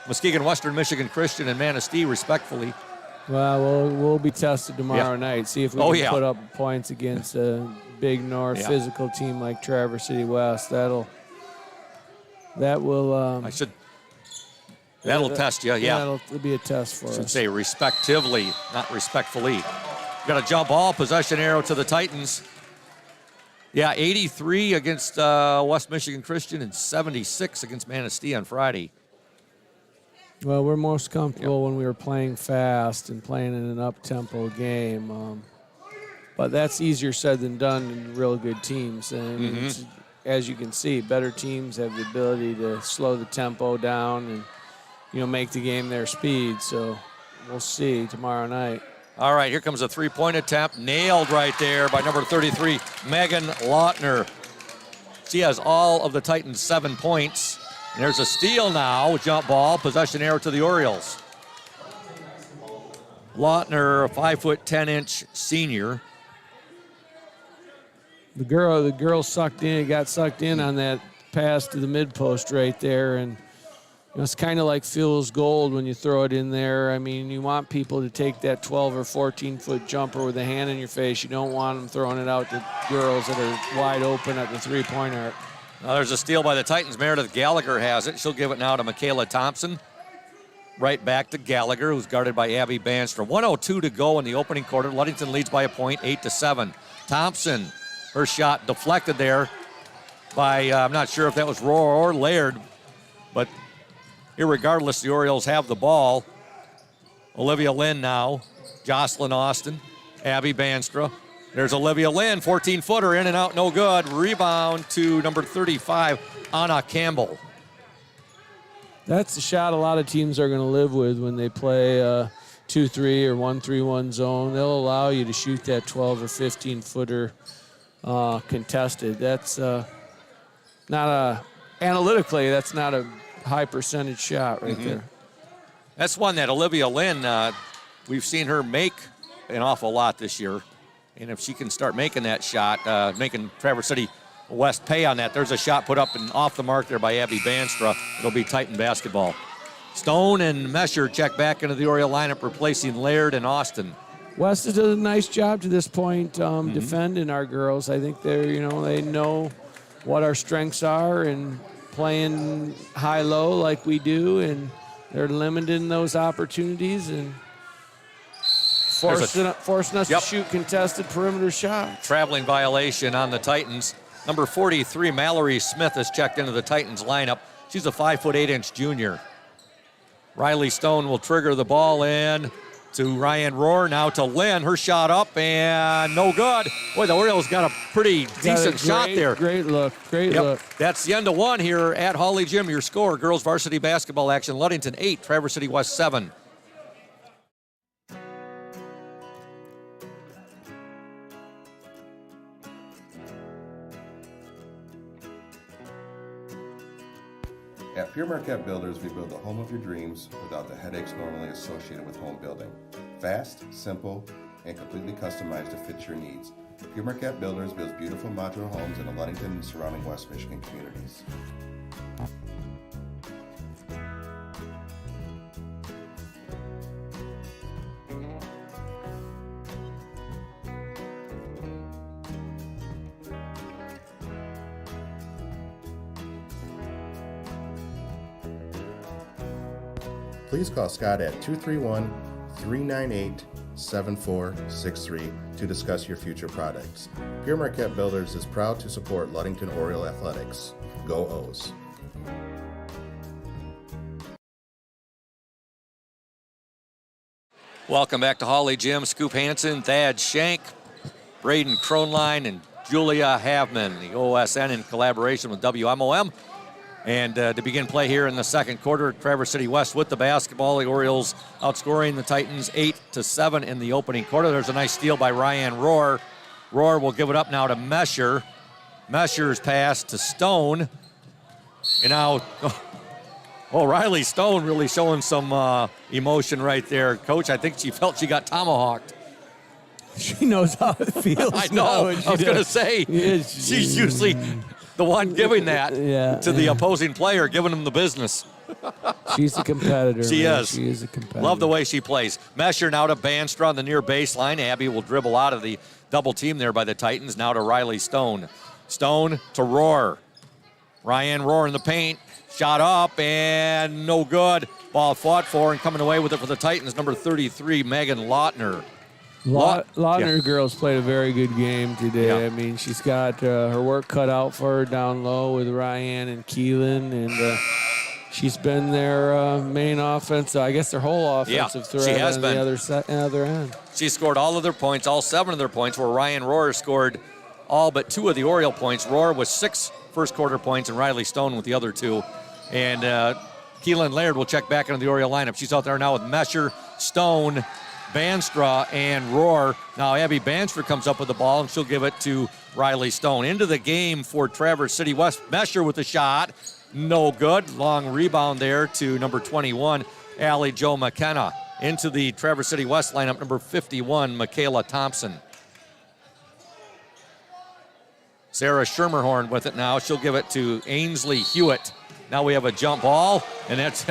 Muskegon Western Michigan Christian and Manistee, respectfully. Well, we'll be tested tomorrow night. See if we can put up points against a big North physical team like Traverse City West. That'll test you. Yeah, that'll be a test for us. Should say respectively, not respectfully. Got a jump ball, possession arrow to the Titans. Yeah, 83 against West Michigan Christian and 76 against Manistee on Friday. Well, we're most comfortable when we were playing fast and playing in an up-tempo game. But that's easier said than done in real good teams. And as you can see, better teams have the ability to slow the tempo down and, make the game their speed. So we'll see tomorrow night. All right, here comes a three-point attempt. Nailed right there by number 33, Megan Lautner. She has all of the Titans' 7 points. And there's a steal now, jump ball, possession arrow to the Orioles. Lautner, a 5'10" senior. The girl got sucked in on that pass to the mid post right there, and it's kind of like fool's gold when you throw it in there. I mean, you want people to take that 12 or 14-foot jumper with a hand in your face. You don't want them throwing it out to girls that are wide open at the three-point arc. Now there's a steal by the Titans. Meredith Gallagher has it. She'll give it now to Michaela Thompson. Right back to Gallagher, who's guarded by Abby Banstra. 1:02 to go in the opening quarter. Ludington leads by a point, 8-7. Thompson, her shot deflected there by, I'm not sure if that was Rohr or Laird, but irregardless, the Orioles have the ball. Olivia Lynn now, Jocelyn Austin, Abby Banstra. There's Olivia Lynn, 14-footer, in and out, no good. Rebound to number 35, Anna Campbell. That's the shot a lot of teams are going to live with when they play 2-3 or 1-3-1 zone. They'll allow you to shoot that 12 or 15-footer contested. That's analytically, that's not a high percentage shot right there. That's one that Olivia Lynn, we've seen her make an awful lot this year. And if she can start making that shot, making Traverse City West pay on that, there's a shot put up and off the mark there by Abby Banstra. It'll be Titan basketball. Stone and Mesher check back into the Oriole lineup, replacing Laird and Austin. West has done a nice job to this point defending our girls. I think they know what our strengths are and playing high-low like we do, and they're limiting those opportunities and forcing us to shoot contested perimeter shots. Traveling violation on the Titans. Number 43, Mallory Smith, has checked into the Titans lineup. She's a 5'8" junior. Riley Stone will trigger the ball in to Ryan Rohr, now to Lynn. Her shot up and no good. Boy, the Orioles got a pretty decent shot there. Great look. That's the end of one here at Holly Gym. Your score, girls varsity basketball action, Ludington 8, Traverse City West 7. At Pure Marquette Builders, we build the home of your dreams without the headaches normally associated with home building. Fast, simple, and completely customized to fit your needs. Pure Marquette Builders builds beautiful modular homes in the Ludington and surrounding West Michigan communities. Please call Scott at 231-398-7463 to discuss your future products. Pure Marquette Builders is proud to support Ludington Oriole Athletics. Go O's! Welcome back to Holly Gym. Scoop Hansen, Thad Shank, Braden Kronline, and Julia Havman, the OSN in collaboration with WMOM. And to begin play here in the second quarter, Traverse City West with the basketball. The Orioles outscoring the Titans 8-7 in the opening quarter. There's a nice steal by Ryan Rohr. Rohr will give it up now to Mesher. Mesher's pass to Stone. And now, Riley Stone really showing some emotion right there. Coach, I think she felt she got tomahawked. She knows how it feels. I know. I was going to say, she's usually the one giving that to the opposing player, giving him the business. She's a competitor. She is. She is a competitor. Love the way she plays. Mesher now to Banstra on the near baseline. Abby will dribble out of the double team there by the Titans. Now to Riley Stone. Stone to Rohr. Ryan Rohr in the paint. Shot up and no good. Ball fought for and coming away with it for the Titans, number 33, Megan Lautner. Lautner girls played a very good game today. I mean, she's got her work cut out for her down low with Ryan and Keelan, and she's been their main offense. I guess their whole offensive threat she has on been. the other end. She scored all of their points, all 7 of their points, where Ryan Rohr scored all but 2 of the Oriole points. Rohr with 6 first quarter points and Riley Stone with the other 2. And Keelan Laird will check back into the Oriole lineup. She's out there now with Mesher, Stone, Banstra, and Rohr. Now Abby Banstra comes up with the ball, and she'll give it to Riley Stone. Into the game for Traverse City West. Mesher with the shot. No good. Long rebound there to number 21, Allie Jo McKenna. Into the Traverse City West lineup, number 51, Michaela Thompson. Sarah Schermerhorn with it now. She'll give it to Ainsley Hewitt. Now we have a jump ball, and that's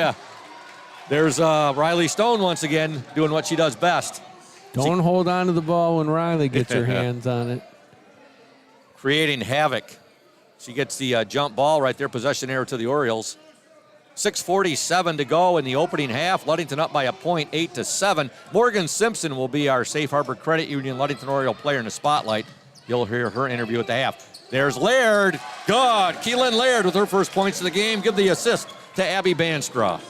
there's Riley Stone once again doing what she does best. Don't hold on to the ball when Riley gets her hands on it. Creating havoc. She gets the jump ball right there, possession error to the Orioles. 6:47 to go in the opening half. Ludington up by a point, 8-7. Morgan Simpson will be our Safe Harbor Credit Union Ludington Oriole player in the spotlight. You'll hear her interview at the half. There's Laird. Good. Keelan Laird with her first points of the game. Give the assist to Abby Banstra.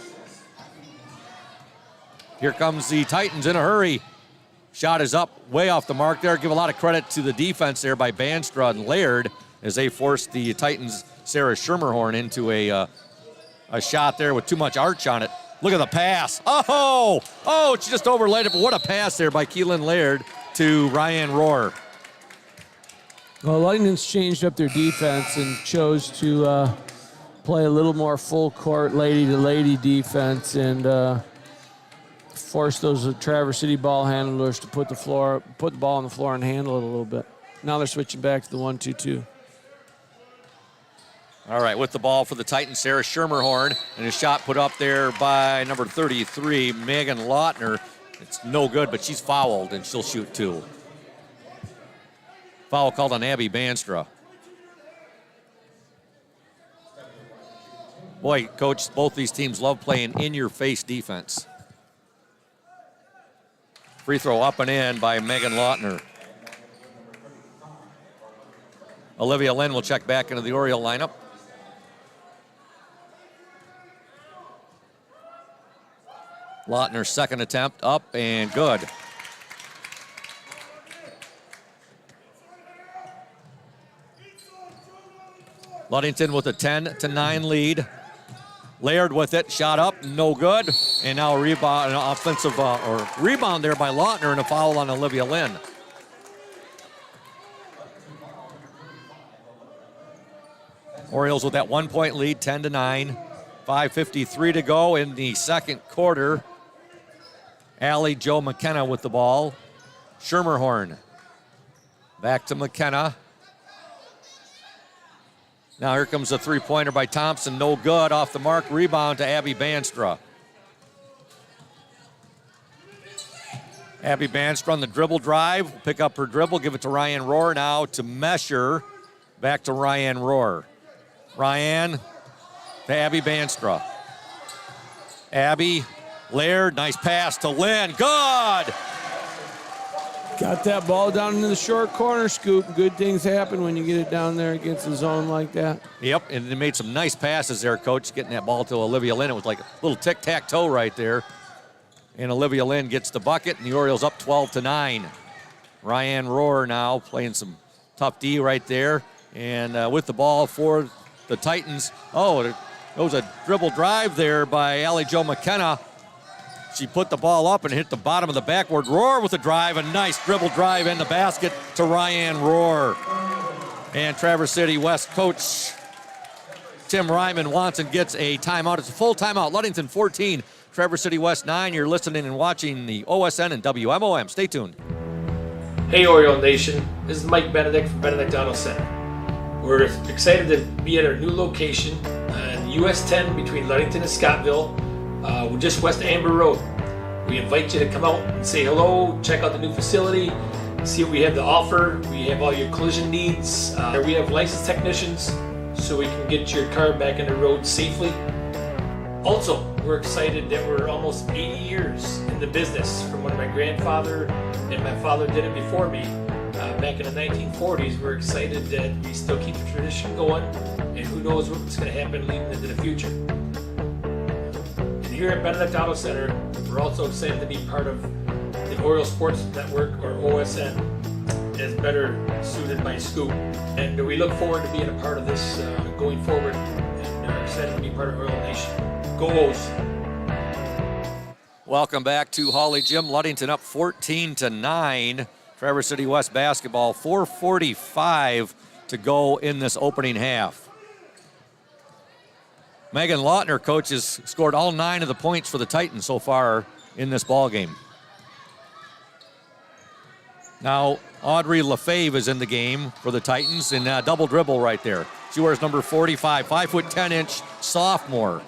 Here comes the Titans in a hurry. Shot is up, way off the mark there. Give a lot of credit to the defense there by Banstra and Laird as they forced the Titans' Sarah Schermerhorn into a shot there with too much arch on it. Look at the pass. Oh, she just overlaid it, but what a pass there by Keelan Laird to Ryan Rohr. Well, Ludington's changed up their defense and chose to play a little more full court lady-to-lady defense and force those Traverse City ball handlers to put the ball on the floor and handle it a little bit. Now they're switching back to the 1-2-2. All right, with the ball for the Titans, Sarah Schermerhorn, and a shot put up there by number 33, Megan Lautner. It's no good, but she's fouled, and she'll shoot 2. Foul called on Abby Banstra. Boy, Coach, both these teams love playing in-your-face defense. Free throw up and in by Megan Lautner. Olivia Lynn will check back into the Oriole lineup. Lautner's second attempt up and good. Ludington with a 10-9 lead. Laird with it, shot up, no good. And now a rebound, an offensive or rebound there by Lautner and a foul on Olivia Lynn. Orioles with that 1 point lead, 10-9. 5:53 to go in the second quarter. Allie Jo McKenna with the ball. Schermerhorn. Back to McKenna. Now here comes a three-pointer by Thompson. No good. Off the mark. Rebound to Abby Banstra. Abby Banstra on the dribble drive. Pick up her dribble. Give it to Ryan Rohr now to Mesher. Back to Ryan Rohr. Ryan to Abby Banstra. Abby, Laird, nice pass to Lynn. Good! Got that ball down into the short corner, Scoop. Good things happen when you get it down there against the zone like that. Yep, and they made some nice passes there, Coach, getting that ball to Olivia Lynn. It was like a little tic-tac-toe right there. And Olivia Lynn gets the bucket, and the Orioles up 12-9. Ryan Rohr now playing some tough D right there. And with the ball for the Titans. Oh, there was a dribble drive there by Allie Jo McKenna. She put the ball up and hit the bottom of the backboard. Rohr with a drive, a nice dribble drive in the basket to Ryan Rohr. And Traverse City West coach Tim Ryman wants and gets a timeout. It's a full timeout. Ludington 14, Traverse City West 9. You're listening and watching the OSN and WMOM. Stay tuned. Hey Oriole Nation, this is Mike Benedict from Benedict Auto Center. We're excited to be at our new location on US 10 between Ludington and Scottville. We're just west of Amber Road. We invite you to come out and say hello, check out the new facility, see what we have to offer. We have all your collision needs. We have licensed technicians so we can get your car back on the road safely. Also, we're excited that we're almost 80 years in the business from when my grandfather and my father did it before me. Back in the 1940s, we're excited that we still keep the tradition going, and who knows what's going to happen leading into the future. And here at Benedict Auto Center, we're also excited to be part of the Oriole Sports Network, or OSN, as better suited by Scoop. And we look forward to being a part of this going forward, and are excited to be part of Oriole Nation. Go O's! Welcome back to Hawley Gym. Ludington up 14-9. Traverse City West basketball, 4:45 to go in this opening half. Megan Lautner, coach, has scored all 9 of the points for the Titans so far in this ball game. Now, Audrey LaFave is in the game for the Titans in double dribble right there. She wears number 45, 5'10" sophomore.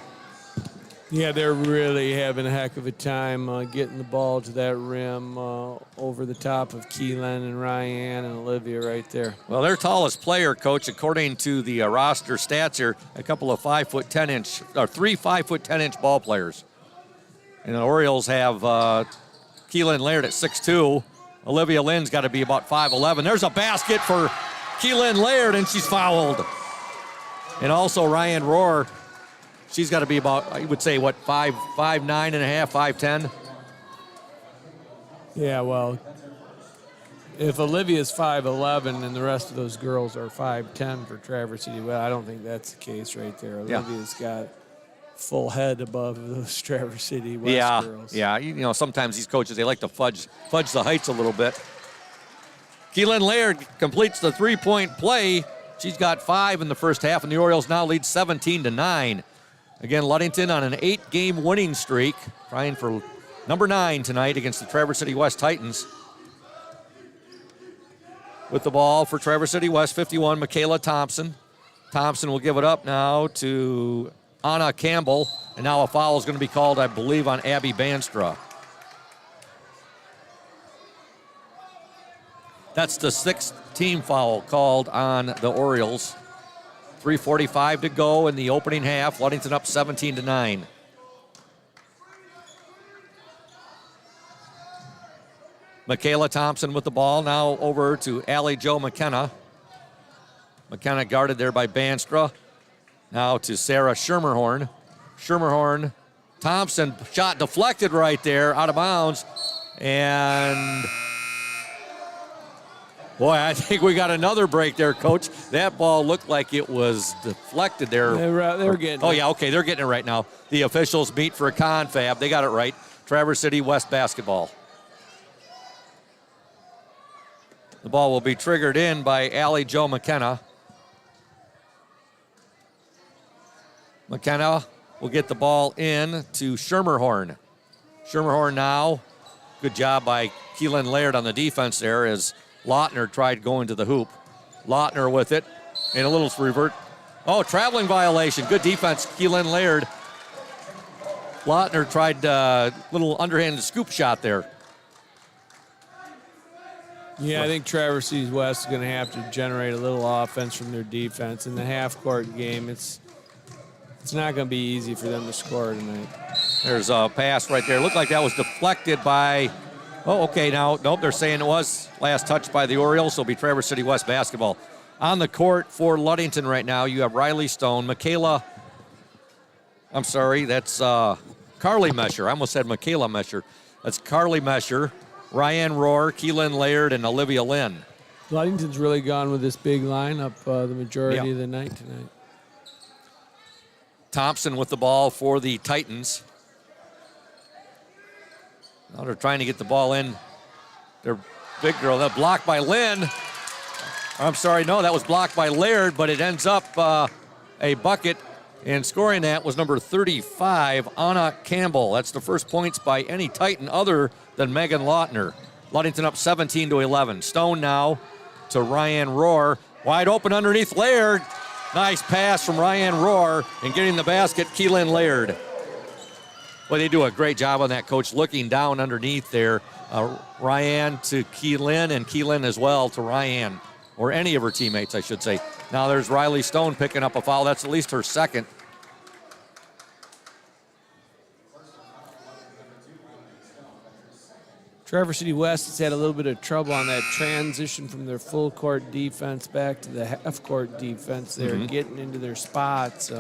Yeah, they're really having a heck of a time getting the ball to that rim over the top of Keelan and Ryan and Olivia right there. Well, their tallest player, Coach, according to the roster stats here, a couple of 3 5'10" ball players. And the Orioles have Keelan Laird at 6'2". Olivia Lynn's got to be about 5'11". There's a basket for Keelan Laird, and she's fouled. And also Ryan Rohr. She's got to be about, I would say, what, 5'9" and a half, 5'10"? Yeah, well, if Olivia's 5'11" and the rest of those girls are 5'10" for Traverse City, well, I don't think that's the case right there. Olivia's got full head above those Traverse City West girls. Yeah, you know, sometimes these coaches, they like to fudge the heights a little bit. Keelan Laird completes the three-point play. She's got 5 in the first half, and the Orioles now lead 17-9. Again, Ludington on an 8-game winning streak, trying for number 9 tonight against the Traverse City West Titans. With the ball for Traverse City West, 51, Michaela Thompson. Thompson will give it up now to Anna Campbell, and now a foul is going to be called, I believe, on Abby Banstra. That's the 6th team foul called on the Orioles. 3:45 to go in the opening half. Ludington up 17-9. Michaela Thompson with the ball. Now over to Allie Jo McKenna. McKenna guarded there by Banstra. Now to Sarah Schermerhorn. Schermerhorn, Thompson, shot deflected right there, out of bounds. And boy, I think we got another break there, Coach. That ball looked like it was deflected there. They were getting Oh, it. yeah, okay, they're getting it right now. The officials meet for a confab. They got it right. Traverse City West basketball. The ball will be triggered in by Allie Jo McKenna. McKenna will get the ball in to Schermerhorn. Schermerhorn now. Good job by Keelan Laird on the defense there as Lautner tried going to the hoop. Lautner with it and a little revert. Oh, traveling violation. Good defense, Keelan Laird. Lautner tried a little underhanded scoop shot there. Yeah, I think Traverse City West is going to have to generate a little offense from their defense. In the half-court game, it's not going to be easy for them to score tonight. There's a pass right there. Looked like that was deflected by, oh, okay, now, nope, they're saying it was. Last touch by the Orioles, so it'll be Traverse City West basketball. On the court for Ludington right now, you have Riley Stone, that's Carly Mesher. I almost said Michaela Mesher. That's Carly Mesher, Ryan Rohr, Keelan Laird, and Olivia Lynn. Ludington's really gone with this big lineup the majority of the night tonight. Thompson with the ball for the Titans. Now they're trying to get the ball in. Their big girl, that blocked by Lynn. I'm sorry, no, that was blocked by Laird, but it ends up a bucket. And scoring that was number 35, Anna Campbell. That's the first points by any Titan other than Megan Lautner. Ludington up 17-11. Stone now to Ryan Rohr. Wide open underneath Laird. Nice pass from Ryan Rohr and getting the basket, Keelan Laird. Well, they do a great job on that, Coach, looking down underneath there. Ryan to Keelan and Keelan as well to Ryan, or any of her teammates, I should say. Now there's Riley Stone picking up a foul. That's at least her second. Traverse City West has had a little bit of trouble on that transition from their full court defense back to the half court defense. They're getting into their spots.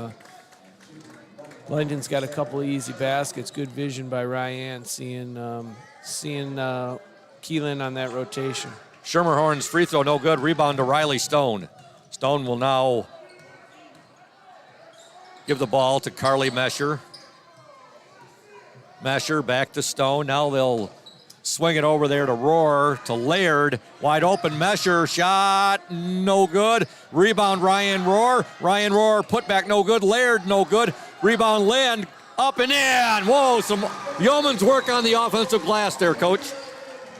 Ludington's got a couple of easy baskets. Good vision by Ryan, seeing Keelan on that rotation. Schermerhorn's free throw, no good. Rebound to Riley Stone. Stone will now give the ball to Carly Mesher. Mesher back to Stone. Now they'll swing it over there to Rohr, to Laird. Wide open, Mesher, shot, no good. Rebound, Ryan Rohr. Ryan Rohr, put back, no good. Laird, no good. Rebound, Lynn, up and in. Whoa, some yeoman's work on the offensive glass there, Coach.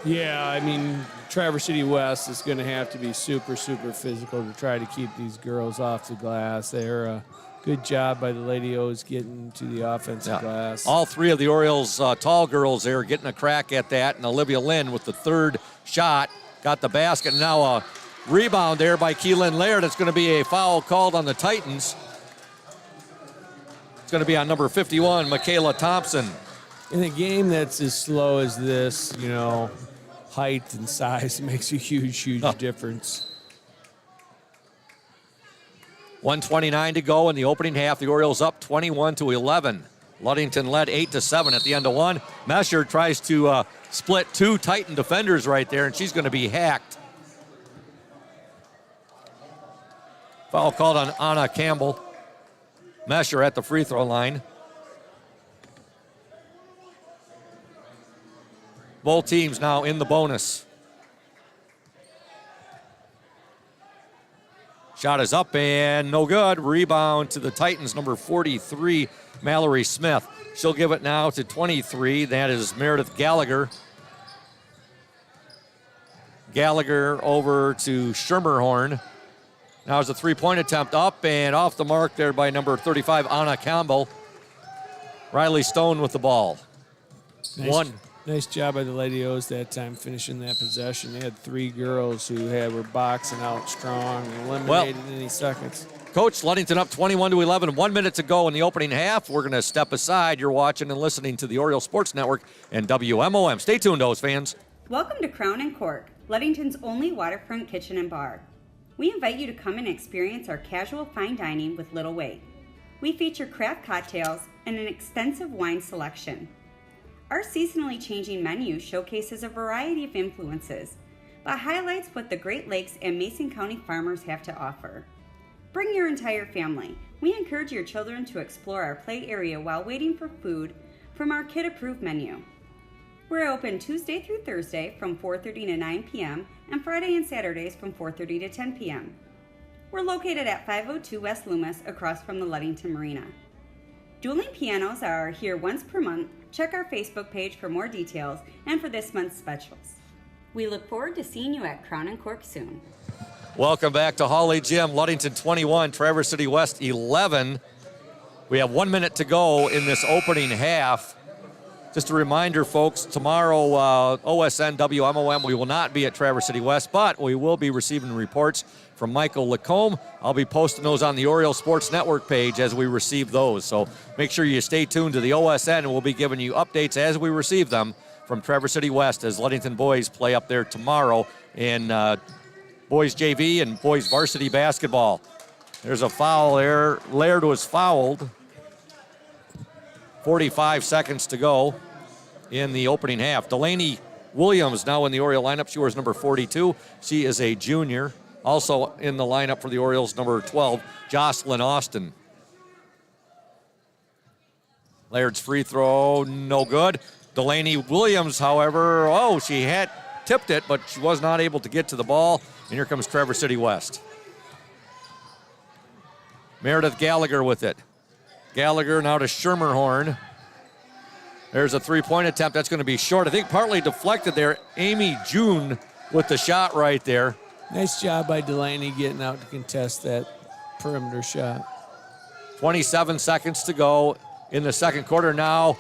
Yeah, I mean, Traverse City West is going to have to be super, super physical to try to keep these girls off the glass. They're good job by the Lady O's getting to the offensive glass. All three of the Orioles tall girls there getting a crack at that, and Olivia Lynn with the third shot got the basket. Now a rebound there by Keelan Laird. It's going to be a foul called on the Titans. It's going to be on number 51, Michaela Thompson. In a game that's as slow as this, you know, height and size makes a huge, huge difference. 1:29 to go in the opening half. The Orioles up 21-11. Ludington led 8-7 at the end of one. Mesher tries to split two Titan defenders right there, and she's going to be hacked. Foul called on Anna Campbell. Mesher at the free throw line. Both teams now in the bonus. Shot is up and no good. Rebound to the Titans, number 43, Mallory Smith. She'll give it now to 23. That is Meredith Gallagher. Gallagher over to Schermerhorn. Now it's a three-point attempt up and off the mark there by number 35, Anna Campbell. Riley Stone with the ball. Nice job by the Lady O's that time, finishing that possession. They had three girls who were boxing out strong and eliminated in any seconds. Coach, Ludington up 21-11. 1 minute to go in the opening half. We're going to step aside. You're watching and listening to the Oriole Sports Network and WMOM. Stay tuned, O's fans. Welcome to Crown and Cork, Ludington's only waterfront kitchen and bar. we invite you to come and experience our casual fine dining with little wait. We feature craft cocktails and an extensive wine selection. Our seasonally changing menu showcases a variety of influences, but highlights what the Great Lakes and Mason County farmers have to offer. Bring your entire family. We encourage your children to explore our play area while waiting for food from our kid-approved menu. We're open Tuesday through Thursday from 4:30 to 9 p.m. and Friday and Saturdays from 4:30 to 10 p.m. We're located at 502 West Loomis across from the Ludington Marina. Dueling pianos are here once per month. Check our Facebook page for more details and for this month's specials. We look forward to seeing you at Crown and Cork soon. Welcome back to Holly Gym. Ludington 21, Traverse City West 11. We have 1 minute to go in this opening half. Just a reminder, folks, tomorrow, OSN, WMOM, we will not be at Traverse City West, but we will be receiving reports from Michael Lacombe. I'll be posting those on the Orioles Sports Network page as we receive those. So make sure you stay tuned to the OSN, and we'll be giving you updates as we receive them from Traverse City West as Ludington boys play up there tomorrow in boys JV and boys varsity basketball. There's a foul there. Laird was fouled. 45 seconds to go in the opening half. Delaney Williams now in the Oriole lineup. She wears number 42. She is a junior. Also in the lineup for the Orioles, number 12, Jocelyn Austin. Laird's free throw, no good. Delaney Williams, however, she had tipped it, but she was not able to get to the ball. And here comes Traverse City West. Meredith Gallagher with it. Gallagher now to Schermerhorn. There's a three-point attempt. That's going to be short. I think partly deflected there. Amy June with the shot right there. Nice job by Delaney getting out to contest that perimeter shot. 27 seconds to go in the second quarter now.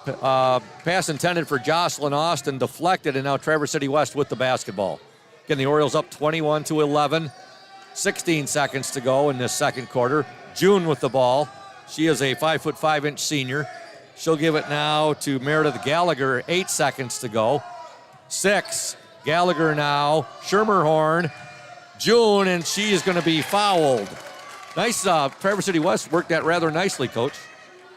Pass intended for Jocelyn Austin, deflected, and now Traverse City West with the basketball. Again, the Orioles up 21-11. 16 seconds to go in this second quarter. June with the ball. She is a 5'5" senior. She'll give it now to Meredith Gallagher. 8 seconds to go. 6. Gallagher now. Schermerhorn. June, and she is going to be fouled. Nice. Traverse City West worked that rather nicely, Coach.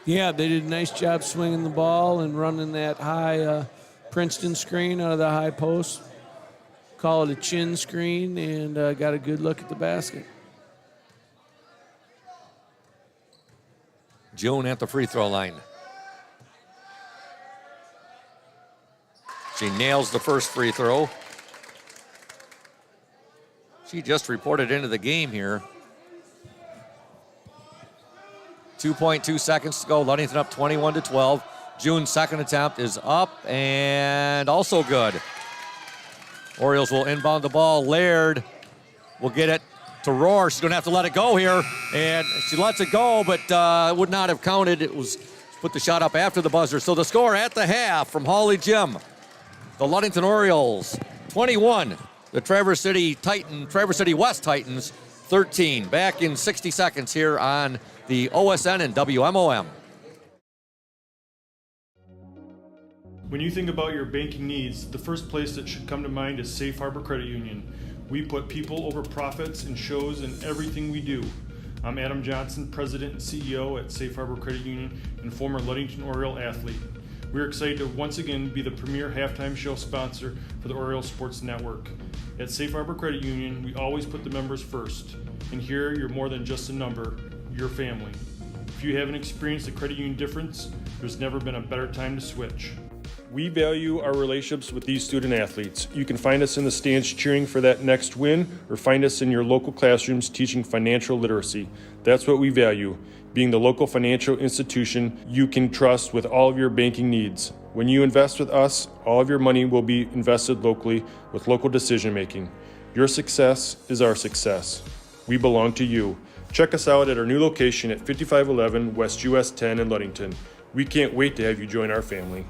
Yeah, they did a nice job swinging the ball and running that high Princeton screen out of the high post. Call it a chin screen, and got a good look at the basket. June at the free throw line. She nails the first free throw. She just reported into the game here. 2.2 seconds to go. Ludington up 21-12. June's second attempt is up and also good. Orioles will inbound the ball. Laird will get it to Rohr. She's going to have to let it go here. And she lets it go, but would not have counted. It was put the shot up after the buzzer. So the score at the half from Hawley Gym. The Ludington Orioles 21. The Traverse City West Titans 13. Back in 60 seconds here on the OSN and WMOM. When you think about your banking needs, the first place that should come to mind is Safe Harbor Credit Union. We put people over profits and shows in everything we do. I'm Adam Johnson, President and CEO at Safe Harbor Credit Union and former Ludington Oriole athlete. We're excited to once again be the premier halftime show sponsor for the Orioles Sports Network. At Safe Harbor Credit Union, we always put the members first. And here, you're more than just a number, you're family. If you haven't experienced the credit union difference, there's never been a better time to switch. We value our relationships with these student athletes. You can find us in the stands cheering for that next win, or find us in your local classrooms teaching financial literacy. That's what we value, being the local financial institution you can trust with all of your banking needs. When you invest with us, all of your money will be invested locally with local decision making. Your success is our success. We belong to you. Check us out at our new location at 5511 West US 10 in Ludington. We can't wait to have you join our family.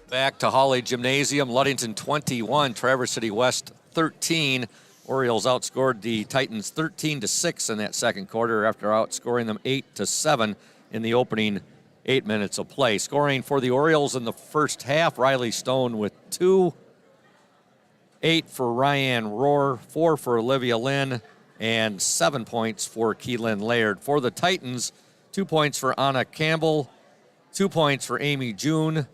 Back to Hawley Gymnasium, Ludington 21, Traverse City West 13. Orioles outscored the Titans 13-6 in that second quarter after outscoring them 8-7 in the opening 8 minutes of play. Scoring for the Orioles in the first half, Riley Stone with 2. 8 for Ryan Rohr, 4 for Olivia Lynn, and 7 points for Keelan Laird. For the Titans, 2 points for Anna Campbell, 2 points for Amy June,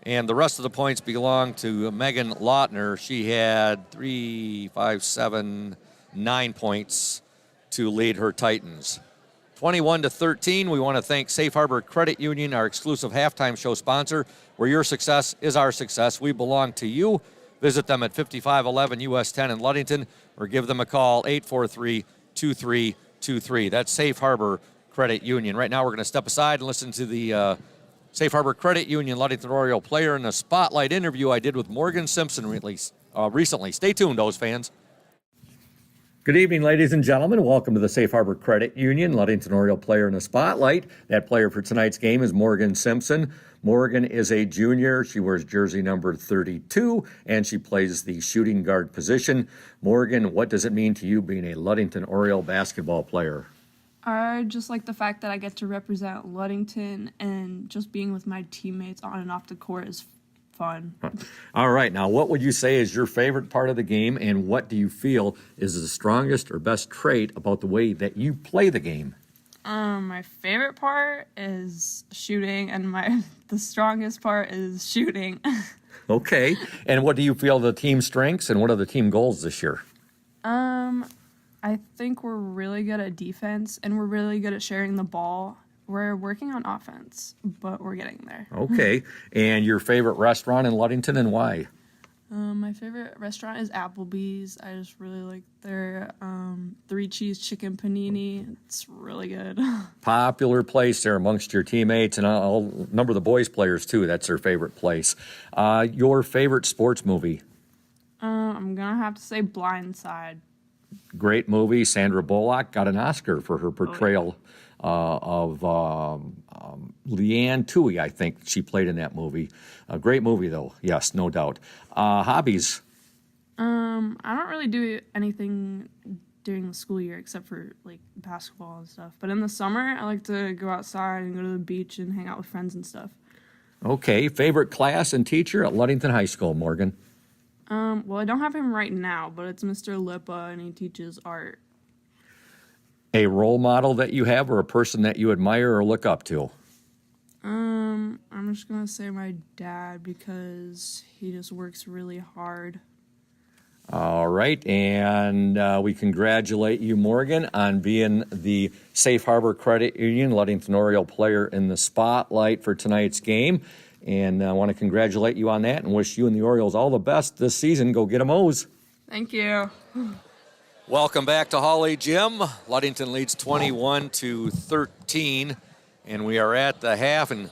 and the rest of the points belong to Megan Lautner. She had 9 points to lead her Titans. 21-13, we want to thank Safe Harbor Credit Union, our exclusive halftime show sponsor, where your success is our success. We belong to you. Visit them at 5511 US 10 in Ludington, or give them a call, 843-2323. That's Safe Harbor Credit Union. Right now we're going to step aside and listen to the Safe Harbor Credit Union Ludington Oriole player in a spotlight interview I did with Morgan Simpson recently. Stay tuned, those fans. Good evening, ladies and gentlemen. Welcome to the Safe Harbor Credit Union Ludington Oriole player in the spotlight. That player for tonight's game is Morgan Simpson. Morgan is a junior. She wears jersey number 32, and she plays the shooting guard position. Morgan, what does it mean to you being a Ludington Oriole basketball player? I just like the fact that I get to represent Ludington, and just being with my teammates on and off the court is fun. All right. Now, what would you say is your favorite part of the game, and what do you feel is the strongest or best trait about the way that you play the game? My favorite part is shooting, and the strongest part is shooting. Okay. And what do you feel the team strengths, and what are the team goals this year? I think we're really good at defense, and we're really good at sharing the ball. We're working on offense, but we're getting there. Okay. And your favorite restaurant in Ludington, and why? My favorite restaurant is Applebee's. I just really like their 3-cheese chicken panini. It's really good. Popular place there amongst your teammates, and I'll number the boys players too. That's their favorite place. Your favorite sports movie? I'm going to have to say Blind Side. Great movie. Sandra Bullock got an Oscar for her portrayal of Leanne Toohey, I think she played in that movie. A great movie, though. Yes, no doubt. Hobbies? I don't really do anything during the school year except for, like, basketball and stuff. But in the summer, I like to go outside and go to the beach and hang out with friends and stuff. Okay. Favorite class and teacher at Ludington High School, Morgan? Well, I don't have him right now, but it's Mr. Lippa, and he teaches art. A role model that you have, or a person that you admire or look up to? I'm just going to say my dad, because he just works really hard. All right, and we congratulate you, Morgan, on being the Safe Harbor Credit Union Ludington Oriole player in the spotlight for tonight's game. And I want to congratulate you on that and wish you and the Orioles all the best this season. Go get 'em O's. Thank you. Welcome back to Hawley Gym. Ludington leads 21-13, and we are at the half. And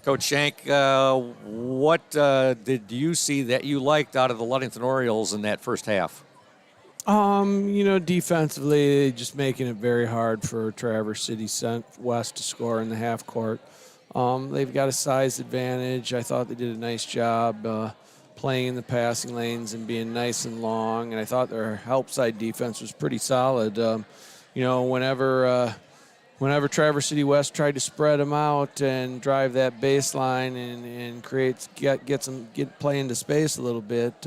Coach Shank, what did you see that you liked out of the Ludington Orioles in that first half? Defensively, just making it very hard for Traverse City West to score in the half court. They've got a size advantage. I thought they did a nice job playing in the passing lanes and being nice and long, and I thought their help side defense was pretty solid. Whenever Traverse City West tried to spread them out and drive that baseline and get play into space a little bit,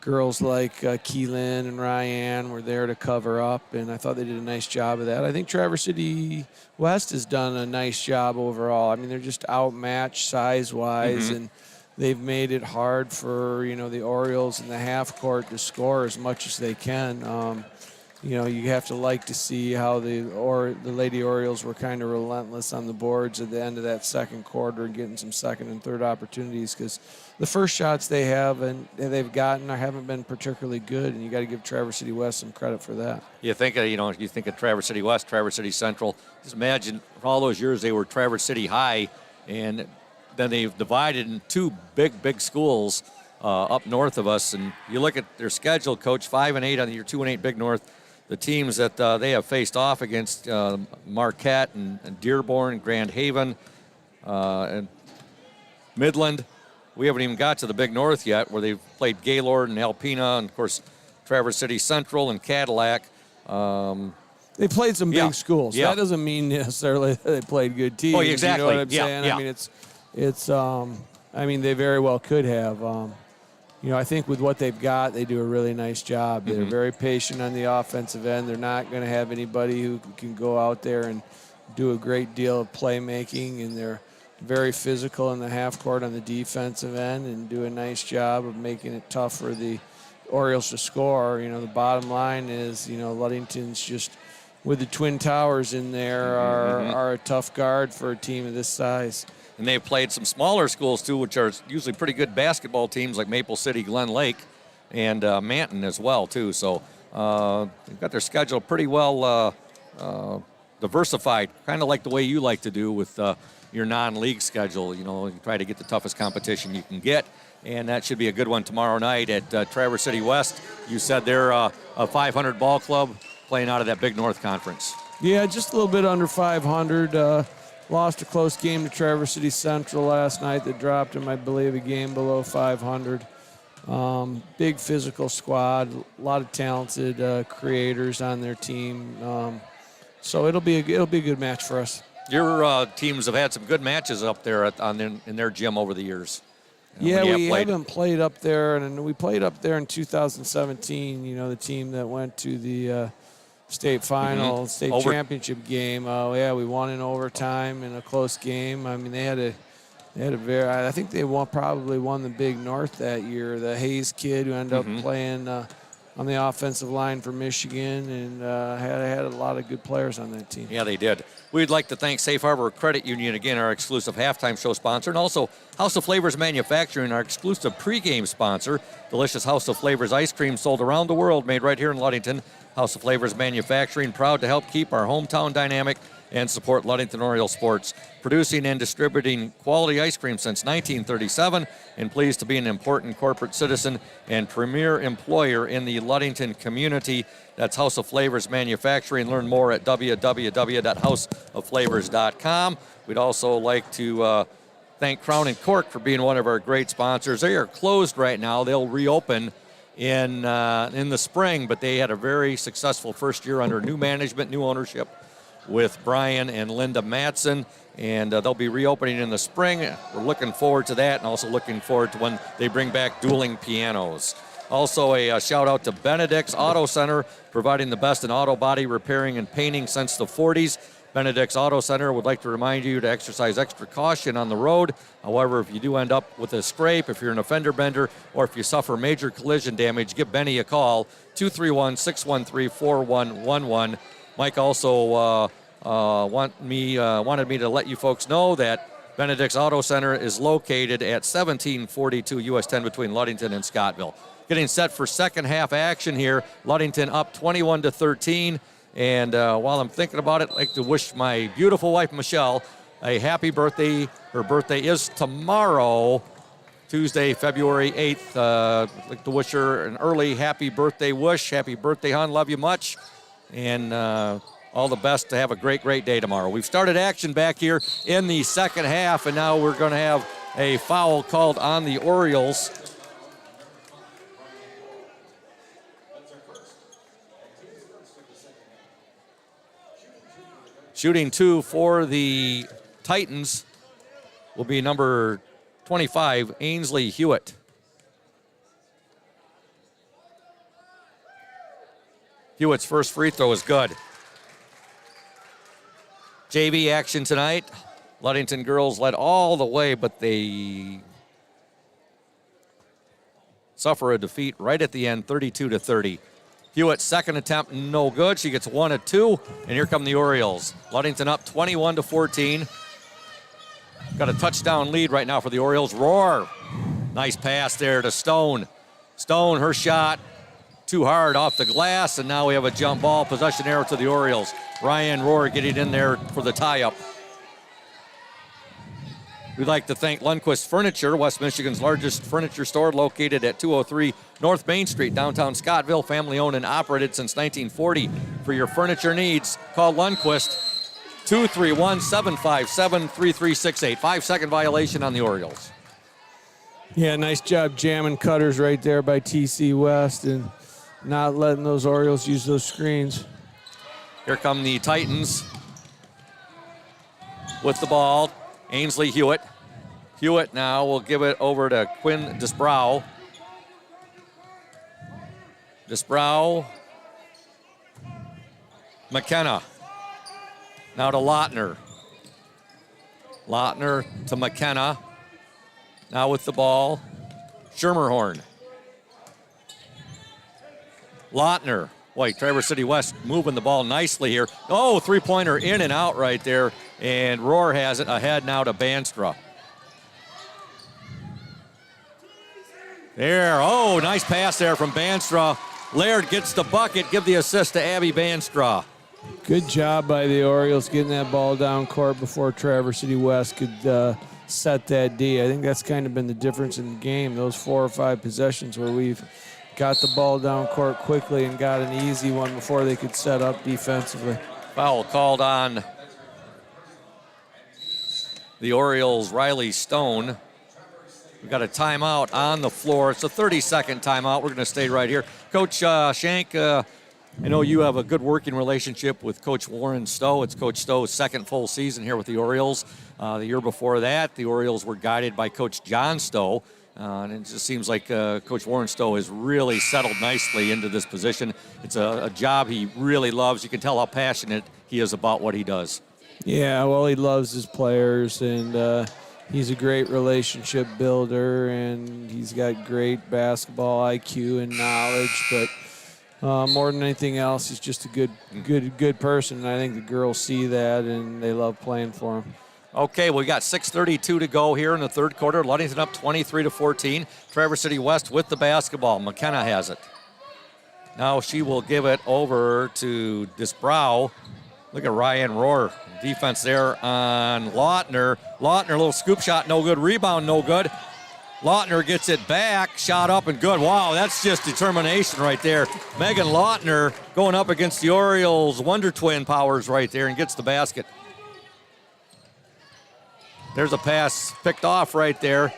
girls like Keelan and Ryan were there to cover up, and I thought they did a nice job of that. I think Traverse City West has done a nice job overall. I mean, they're just outmatched size-wise, and they've made it hard for, the Orioles in the half court to score as much as they can. You have to like to see how the Lady Orioles were kind of relentless on the boards at the end of that second quarter, getting some second and third opportunities, because the first shots they've gotten haven't been particularly good, and you got to give Traverse City West some credit for that. You think of Traverse City West, Traverse City Central. Just imagine for all those years they were Traverse City High, and then they've divided in two big schools up north of us. And you look at their schedule, Coach, 5-8 on your 2-8 Big North. The teams that they have faced off against Marquette and Dearborn, Grand Haven, and Midland. We haven't even got to the Big North yet, where they've played Gaylord and Alpena, and, of course, Traverse City Central and Cadillac. They played some big schools. Yeah. That doesn't mean necessarily that they played good teams. Oh, exactly. You know what I'm saying? Yeah. I mean, they very well could have. I think with what they've got, they do a really nice job. They're Mhm. very patient on the offensive end. They're not going to have anybody who can go out there and do a great deal of playmaking, and they're very physical in the half court on the defensive end and do a nice job of making it tough for the Orioles to score. The bottom line is, Ludington's just, with the Twin Towers in there, are a tough guard for a team of this size. And they've played some smaller schools, too, which are usually pretty good basketball teams like Maple City, Glen Lake, and Manton as well, too. So they've got their schedule pretty well diversified, kind of like the way you like to do with your non-league schedule. You try to get the toughest competition you can get, and that should be a good one tomorrow night at Traverse City West. You said they're a 500 ball club playing out of that Big North Conference. Yeah, just a little bit under 500. Lost a close game to Traverse City Central last night that dropped them, I believe, a game below 500. Big physical squad, a lot of talented creators on their team. So it'll be a good match for us. Your teams have had some good matches up there in their gym over the years. Yeah, we haven't played up there, and we played up there in 2017. The team that went to the state final, state championship game. We won in overtime in a close game. I mean, they had a very. I think they probably won the Big North that year. The Hayes kid who ended up playing on the offensive line for Michigan, and had a lot of good players on that team. Yeah, they did. We'd like to thank Safe Harbor Credit Union, again, our exclusive halftime show sponsor, and also House of Flavors Manufacturing, our exclusive pregame sponsor. Delicious House of Flavors ice cream sold around the world, made right here in Ludington. House of Flavors Manufacturing, proud to help keep our hometown dynamic and support Ludington Oriole sports. Producing and distributing quality ice cream since 1937, and pleased to be an important corporate citizen and premier employer in the Ludington community. That's House of Flavors Manufacturing. Learn more at www.houseofflavors.com. We'd also like to thank Crown and Cork for being one of our great sponsors. They are closed right now. They'll reopen in the spring, but they had a very successful first year under new management, new ownership with Brian and Linda Matson, and they'll be reopening in the spring. We're looking forward to that, and also looking forward to when they bring back dueling pianos. Also, a shout out to Benedict's Auto Center, providing the best in auto body repairing and painting since the 40s. Benedict's Auto Center would like to remind you to exercise extra caution on the road. However, if you do end up with a scrape, if you're an offender bender, or if you suffer major collision damage, give Benny a call, 231-613-4111. Mike also wanted me to let you folks know that Benedict's Auto Center is located at 1742 US 10 between Ludington and Scottville. Getting set for second half action here. Ludington up 21-13. And while I'm thinking about it, I'd like to wish my beautiful wife, Michelle, a happy birthday. Her birthday is tomorrow, Tuesday, February 8th. I'd like to wish her an early happy birthday wish. Happy birthday, hon. Love you much. And all the best to have a great, great day tomorrow. We've started action back here in the second half, and now we're going to have a foul called on the Orioles. Shooting two for the Titans will be number 25, Ainsley Hewitt. Hewitt's first free throw is good. JV action tonight. Ludington girls led all the way, but they suffer a defeat right at the end, 32-30. Hewitt's second attempt, no good. She gets 1 of 2, and here come the Orioles. Ludington up 21-14. Got a touchdown lead right now for the Orioles. Roar. Nice pass there to Stone. Stone, her shot, too hard off the glass, and now we have a jump ball, possession arrow to the Orioles. Ryan Roar getting in there for the tie-up. We'd like to thank Lundquist Furniture, West Michigan's largest furniture store, located at 203 North Main Street, downtown Scottville, family-owned and operated since 1940. For your furniture needs, call Lundquist, 231-757-3368. 5-second violation on the Orioles. Yeah, nice job jamming cutters right there by TC West and not letting those Orioles use those screens. Here come the Titans with the ball. Ainsley Hewitt. Hewitt now will give it over to Quinn Disbrow. Disbrow. McKenna. Now to Lautner. Lautner to McKenna. Now with the ball, Schermerhorn. Lautner. Boy, Traverse City West moving the ball nicely here. Oh, three-pointer in and out right there. And Rohr has it ahead now to Banstra. There, oh, nice pass there from Banstra. Laird gets the bucket, give the assist to Abby Banstra. Good job by the Orioles getting that ball down court before Traverse City West could set that D. I think that's kind of been the difference in the game, those 4 or 5 possessions where we've got the ball down court quickly and got an easy one before they could set up defensively. Foul called on the Orioles' Riley Stone. We've got a timeout on the floor. It's a 30-second timeout. We're going to stay right here. Coach Shank, I know you have a good working relationship with Coach Warren Stowe. It's Coach Stowe's second full season here with the Orioles. The year before that, the Orioles were guided by Coach John Stowe. And it just seems like Coach Warren Stowe has really settled nicely into this position. It's a job he really loves. You can tell how passionate he is about what he does. Yeah, well, he loves his players, and he's a great relationship builder, and he's got great basketball IQ and knowledge. But more than anything else, he's just a good person, and I think the girls see that, and they love playing for him. Okay, we got 6:32 to go here in the third quarter. Ludington up 23-14. Traverse City West with the basketball. McKenna has it. Now she will give it over to Disbrow. Look at Ryan Rohr. Defense there on Lautner. Lautner, a little scoop shot, no good. Rebound, no good. Lautner gets it back, shot up and good. Wow, that's just determination right there. Megan Lautner going up against the Orioles' Wonder Twin powers right there and gets the basket. There's a pass picked off right there.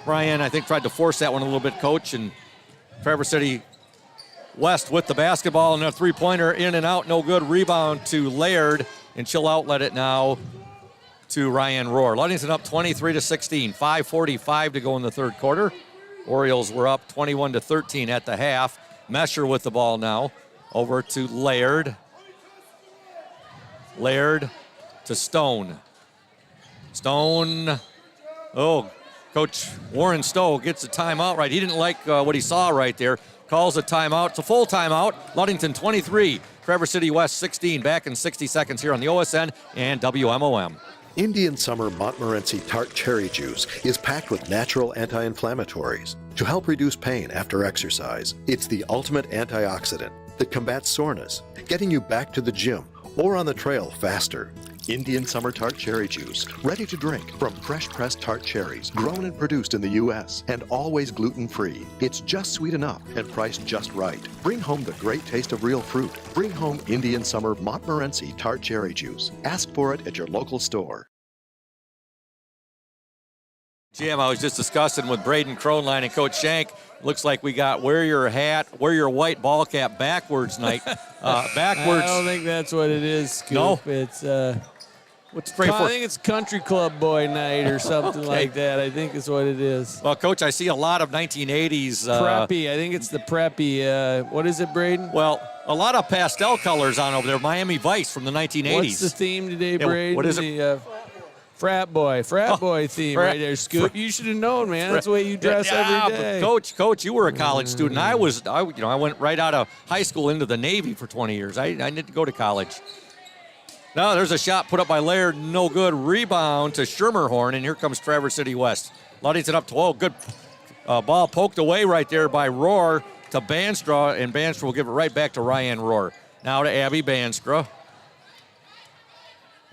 Ryan, I think, tried to force that one a little bit, Coach. And Traverse City West with the basketball and a three-pointer in and out, no good. Rebound to Laird, and she'll outlet it now to Ryan Rohr. Ludington up 23-16, 5:45 to go in the third quarter. Orioles were up 21-13 at the half. Mesher with the ball now, over to Laird. Laird to Stone. Stone, Coach Warren Stowe gets a timeout right. He didn't like what he saw right there. Calls a timeout. It's a full timeout. Ludington 23, Traverse City West 16. Back in 60 seconds here on the OSN and WMOM. Indian Summer Montmorency Tart Cherry Juice is packed with natural anti-inflammatories to help reduce pain after exercise. It's the ultimate antioxidant that combats soreness, getting you back to the gym or on the trail faster. Indian Summer Tart Cherry Juice, ready to drink from fresh pressed tart cherries, grown and produced in the U.S. and always gluten-free. It's just sweet enough and priced just right. Bring home the great taste of real fruit. Bring home Indian Summer Montmorency Tart Cherry Juice. Ask for it at your local store. Jim, I was just discussing with Braden Kronline and Coach Shank. Looks like we got wear your white ball cap backwards night. Backwards. I don't think that's what it is, Scoop. No? It's I think it's Country Club Boy night or something like that. I think is what it is. Well, Coach, I see a lot of 1980s. Preppy. I think it's the preppy. What is it, Braden? Well, a lot of pastel colors on over there. Miami Vice from the 1980s. What's the theme today, Braden? What is it? Frat boy theme right there, Scoop. You should have known, man. That's the way you dress every day. Coach, you were a college student. I went right out of high school into the Navy for 20 years. I didn't go to college. Now there's a shot put up by Laird, no good. Rebound to Schermerhorn, and here comes Traverse City West. Ludington up 12. Good ball poked away right there by Rohr to Banstra, and Banstra will give it right back to Ryan Rohr. Now to Abby Banstra.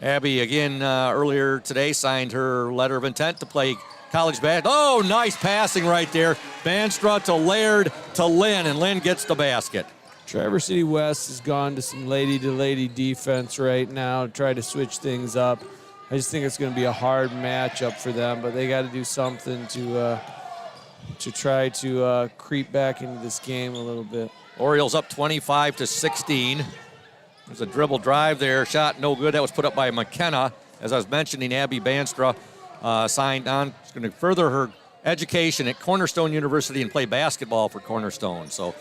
Abby, again, earlier today signed her letter of intent to play college basketball. Oh, nice passing right there. Banstra to Laird to Lynn, and Lynn gets the basket. Traverse City West has gone to some lady-to-lady defense right now to try to switch things up. I just think it's going to be a hard matchup for them, but they got to do something to try to creep back into this game a little bit. Orioles up 25-16. There's a dribble drive there. Shot no good. That was put up by McKenna. As I was mentioning, Abby Banstra signed on. She's going to further her education at Cornerstone University and play basketball for Cornerstone. So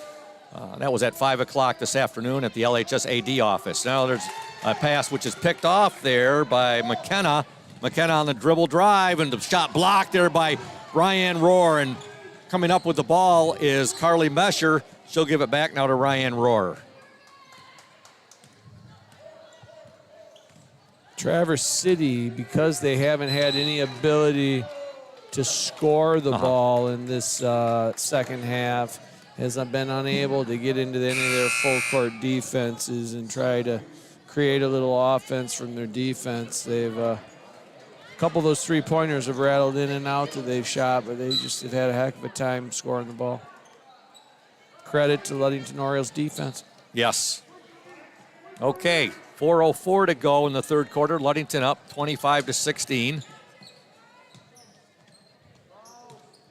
That was at 5 o'clock this afternoon at the LHS AD office. Now there's a pass which is picked off there by McKenna. McKenna on the dribble drive, and the shot blocked there by Ryan Rohr. And coming up with the ball is Carly Mesher. She'll give it back now to Ryan Rohr. Traverse City, because they haven't had any ability to score the ball in this second half, has been unable to get into any of their full court defenses and try to create a little offense from their defense. They've a couple of those three-pointers have rattled in and out that they've shot, but they just have had a heck of a time scoring the ball. Credit to Ludington Orioles defense. Yes. Okay, 4:04 to go in the third quarter. Ludington up 25-16.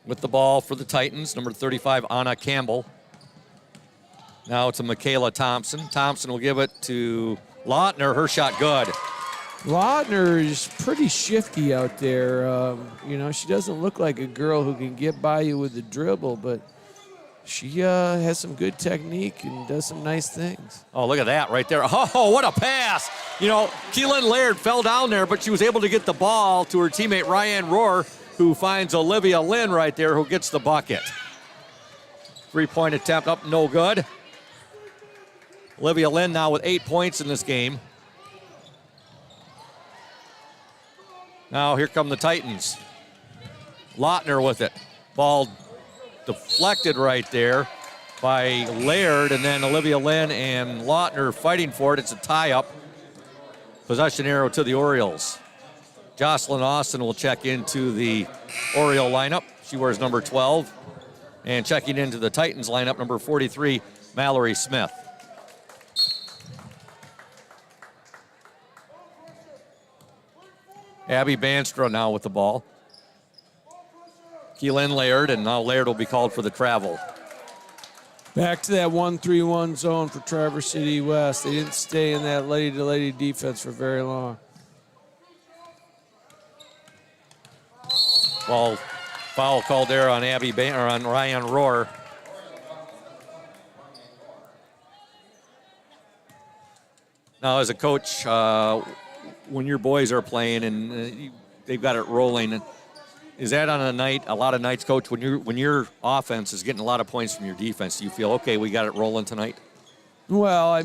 With the ball for the Titans, number 35, Anna Campbell. Now it's a Michaela Thompson. Thompson will give it to Lautner. Her shot good. Lautner is pretty shifty out there. She doesn't look like a girl who can get by you with the dribble, but she has some good technique and does some nice things. Oh, look at that right there. Oh, what a pass. Keelan Laird fell down there, but she was able to get the ball to her teammate Ryan Rohr, who finds Olivia Lynn right there, who gets the bucket. 3-point attempt up, no good. Olivia Lynn now with 8 points in this game. Now here come the Titans. Lautner with it. Ball deflected right there by Laird, and then Olivia Lynn and Lautner fighting for it. It's a tie-up. Possession arrow to the Orioles. Jocelyn Austin will check into the Oriole lineup. She wears number 12. And checking into the Titans lineup, number 43, Mallory Smith. Abby Banstra now with the ball. Keelan Laird, and now Laird will be called for the travel. Back to that 1-3-1 zone for Traverse City West. They didn't stay in that lady-to-lady defense for very long. Foul called there on on Ryan Rohr. Now, as a coach, when your boys are playing and they've got it rolling, is that on a lot of nights, Coach, when your offense is getting a lot of points from your defense, do you feel, okay, we got it rolling tonight? Well,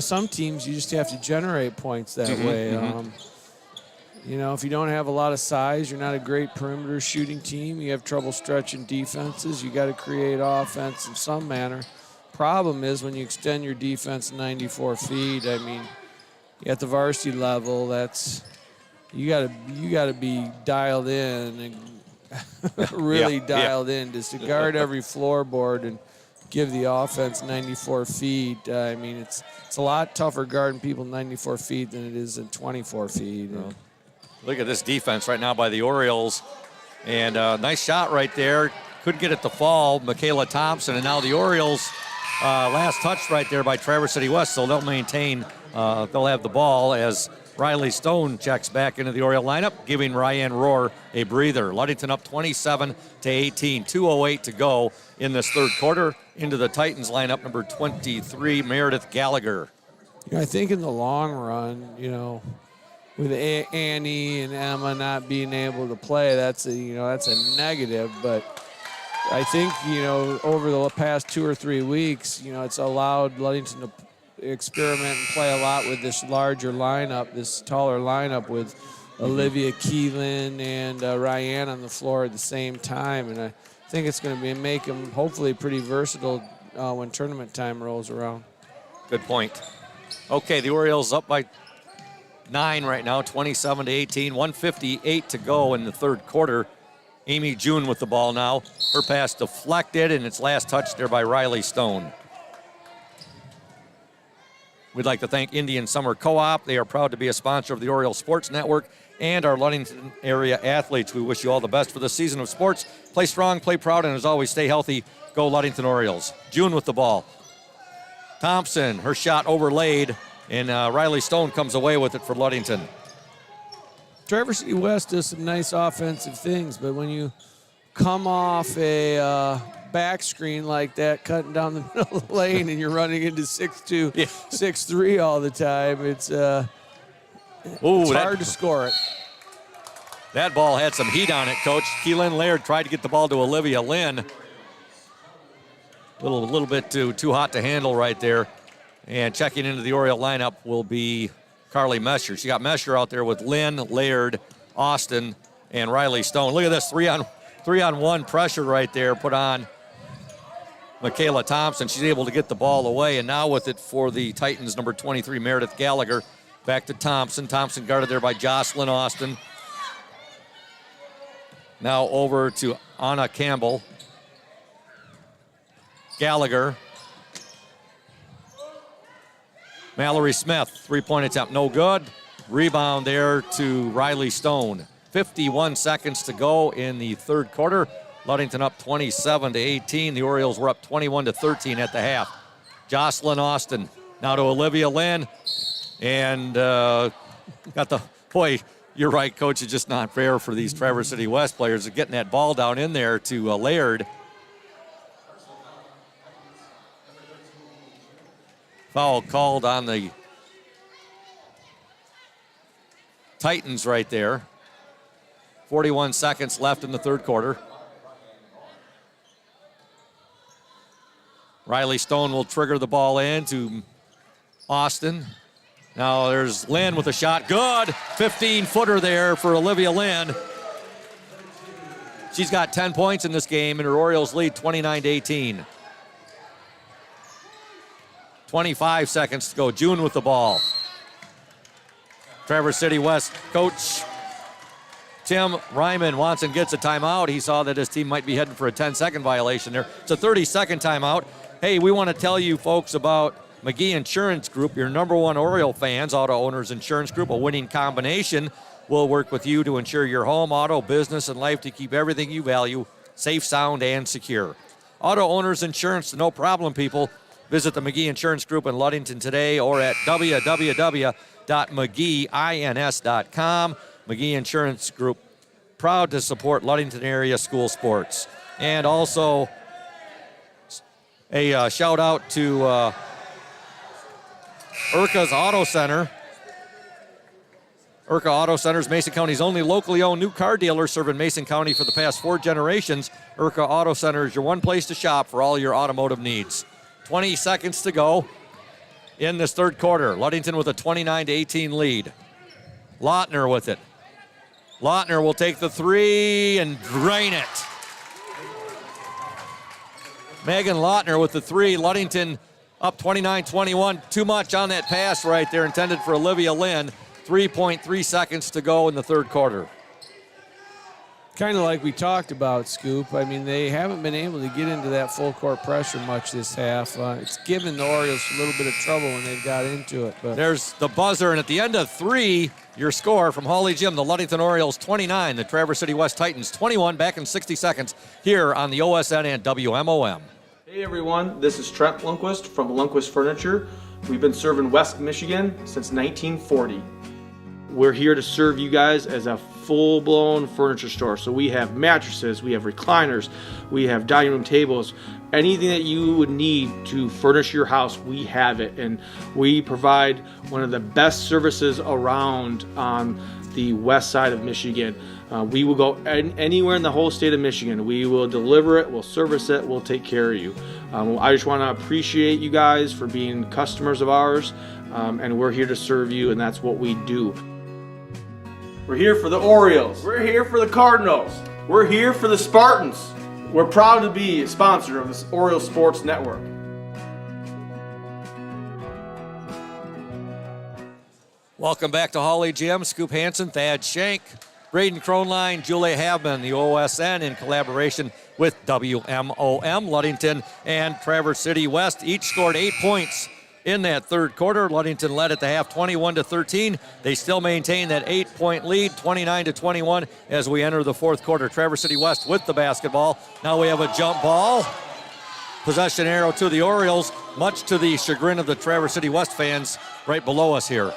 some teams you just have to generate points that way. If you don't have a lot of size, you're not a great perimeter shooting team. You have trouble stretching defenses. You got to create offense in some manner. Problem is when you extend your defense 94 feet. At the varsity level, you got to be dialed in and really dialed in just to guard every floorboard and give the offense 94 feet. It's a lot tougher guarding people 94 feet than it is in 24 feet. Look at this defense right now by the Orioles. And nice shot right there. Couldn't get it to fall. Michaela Thompson. And now the Orioles, last touch right there by Traverse City West. So they'll maintain, they'll have the ball as Riley Stone checks back into the Oriole lineup, giving Ryan Rohr a breather. Ludington up 27-18. 2:08 to go in this third quarter. Into the Titans lineup, number 23, Meredith Gallagher. I think in the long run, with Annie and Emma not being able to play, that's a negative. But I think, over the past 2 or 3 weeks, it's allowed Ludington to experiment and play a lot with this larger lineup, this taller lineup with Olivia Keelan and Ryan on the floor at the same time. And I think it's going to make them hopefully pretty versatile when tournament time rolls around. Good point. Okay, the Orioles up by 9 right now, 27-18, 1:58 to go in the third quarter. Amy June with the ball now. Her pass deflected, and it's last touched there by Riley Stone. We'd like to thank Indian Summer Co-op. They are proud to be a sponsor of the Oriole Sports Network and our Ludington area athletes. We wish you all the best for the season of sports. Play strong, play proud, and as always, stay healthy. Go Ludington Orioles. June with the ball. Thompson, her shot overlaid, and Riley Stone comes away with it for Ludington. Traverse City West does some nice offensive things, but when you come off a back screen like that, cutting down the middle of the lane, and you're running into 6'2", 6'3" all the time. It's hard to score it. That ball had some heat on it, Coach. Keelan Laird tried to get the ball to Olivia Lynn. A little bit too hot to handle right there. And checking into the Oriole lineup will be Carly Mesher. She got Mesher out there with Lynn, Laird, Austin, and Riley Stone. Look at this, three on one pressure right there put on Michaela Thompson. She's able to get the ball away, and now with it for the Titans, number 23, Meredith Gallagher. Back to Thompson. Thompson guarded there by Jocelyn Austin. Now over to Anna Campbell. Gallagher. Mallory Smith, three-point attempt, no good. Rebound there to Riley Stone. 51 seconds to go in the third quarter. Ludington up 27-18. The Orioles were up 21-13 at the half. Jocelyn Austin now to Olivia Lynn. And boy, you're right, Coach. It's just not fair for these Traverse City West players getting that ball down in there to Laird. Foul called on the Titans right there. 41 seconds left in the third quarter. Riley Stone will trigger the ball in to Austin. Now there's Lynn with a shot. Good. 15-footer there for Olivia Lynn. She's got 10 points in this game, and her Orioles lead 29-18. 25 seconds to go. June with the ball. Traverse City West coach Tim Ryman wants and gets a timeout. He saw that his team might be heading for a 10-second violation there. It's a 30-second timeout. Hey, we want to tell you folks about McGee Insurance Group, your number one Oriole fans. Auto Owners Insurance Group, a winning combination. We'll work with you to insure your home, auto, business, and life to keep everything you value safe, sound, and secure. Auto Owners Insurance, no problem, people. Visit the McGee Insurance Group in Ludington today or at www.mcgeeins.com. McGee Insurance Group, proud to support Ludington area school sports. And also a shout out to Urca's Auto Center. Urca Auto Center is Mason County's only locally owned new car dealer, serving Mason County for the past 4 generations. Urca Auto Center is your one place to shop for all your automotive needs. 20 seconds to go in this third quarter. Ludington with a 29-18 lead. Lautner with it. Lautner will take the three and drain it. Megan Lautner with the three. Ludington up 29-21. Too much on that pass right there, intended for Olivia Lynn. 3.3 seconds to go in the third quarter. Kind of like we talked about, Scoop. I mean, they haven't been able to get into that full court pressure much this half. It's given the Orioles a little bit of trouble when they've got into it. But there's the buzzer, and at the end of 3, your score from Hawley Gym, the Ludington Orioles 29, the Traverse City West Titans 21, back in 60 seconds here on the OSN and WMOM. Hey everyone, this is Trent Lundquist from Lundquist Furniture. We've been serving West Michigan since 1940. We're here to serve you guys as a full-blown furniture store. So we have mattresses, we have recliners, we have dining room tables, anything that you would need to furnish your house, we have it. And we provide one of the best services around on the west side of Michigan. We will go anywhere in the whole state of Michigan. We will deliver it, we'll service it, we'll take care of you. I just want to appreciate you guys for being customers of ours, and we're here to serve you, and that's what we do. We're here for the Orioles. We're here for the Cardinals. We're here for the Spartans. We're proud to be a sponsor of this Oriole Sports Network. Welcome back to Hawley Gym. Scoop Hansen, Thad Shank, Braden Kronline, Julia Havman, the OSN in collaboration with WMOM. Ludington and Traverse City West each scored 8 points in that third quarter. Ludington led at the half 21-13. They still maintain that 8-point lead, 29-21 as we enter the fourth quarter. Traverse City West with the basketball. Now we have a jump ball. Possession arrow to the Orioles, much to the chagrin of the Traverse City West fans right below us here.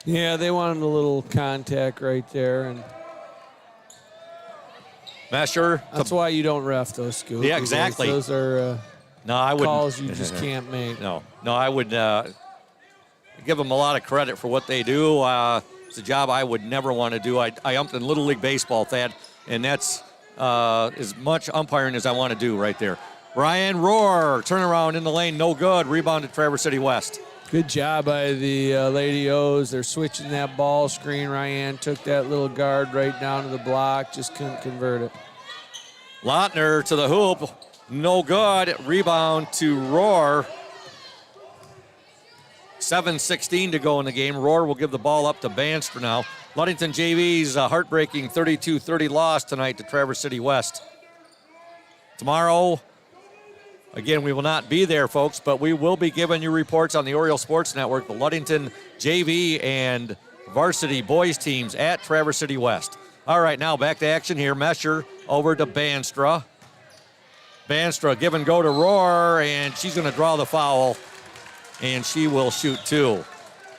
Yeah, they wanted a little contact right there. And Mesher. That's why you don't ref those, Scoop. Yeah, exactly. Those are no, I wouldn't. calls you just can't make. No, I would give them a lot of credit for what they do. It's a job I would never want to do. I umped in Little League Baseball, Thad, and that's as much umpiring as I want to do right there. Ryan Rohr, turnaround in the lane, no good. Rebound to Traverse City West. Good job by the Lady O's. They're switching that ball screen. Ryan took that little guard right down to the block, just couldn't convert it. Lautner to the hoop, no good. Rebound to Rohr. 7:16 to go in the game. Rohr will give the ball up to Banster now. Ludington JV's heartbreaking 32-30 loss tonight to Traverse City West. Tomorrow, again, we will not be there, folks, but we will be giving you reports on the Oriole Sports Network, the Ludington JV and varsity boys teams at Traverse City West. All right, now back to action here. Mesher over to Banstra. Banstra give and go to Rohr, and she's going to draw the foul, and she will shoot two.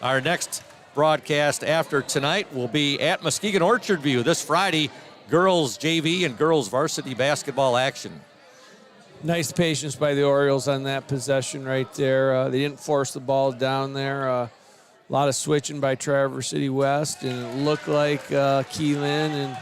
Our next broadcast after tonight will be at Muskegon Orchard View this Friday, girls JV and girls varsity basketball action. Nice patience by the Orioles on that possession right there. They didn't force the ball down there. A lot of switching by Traverse City West, and it looked like Keelan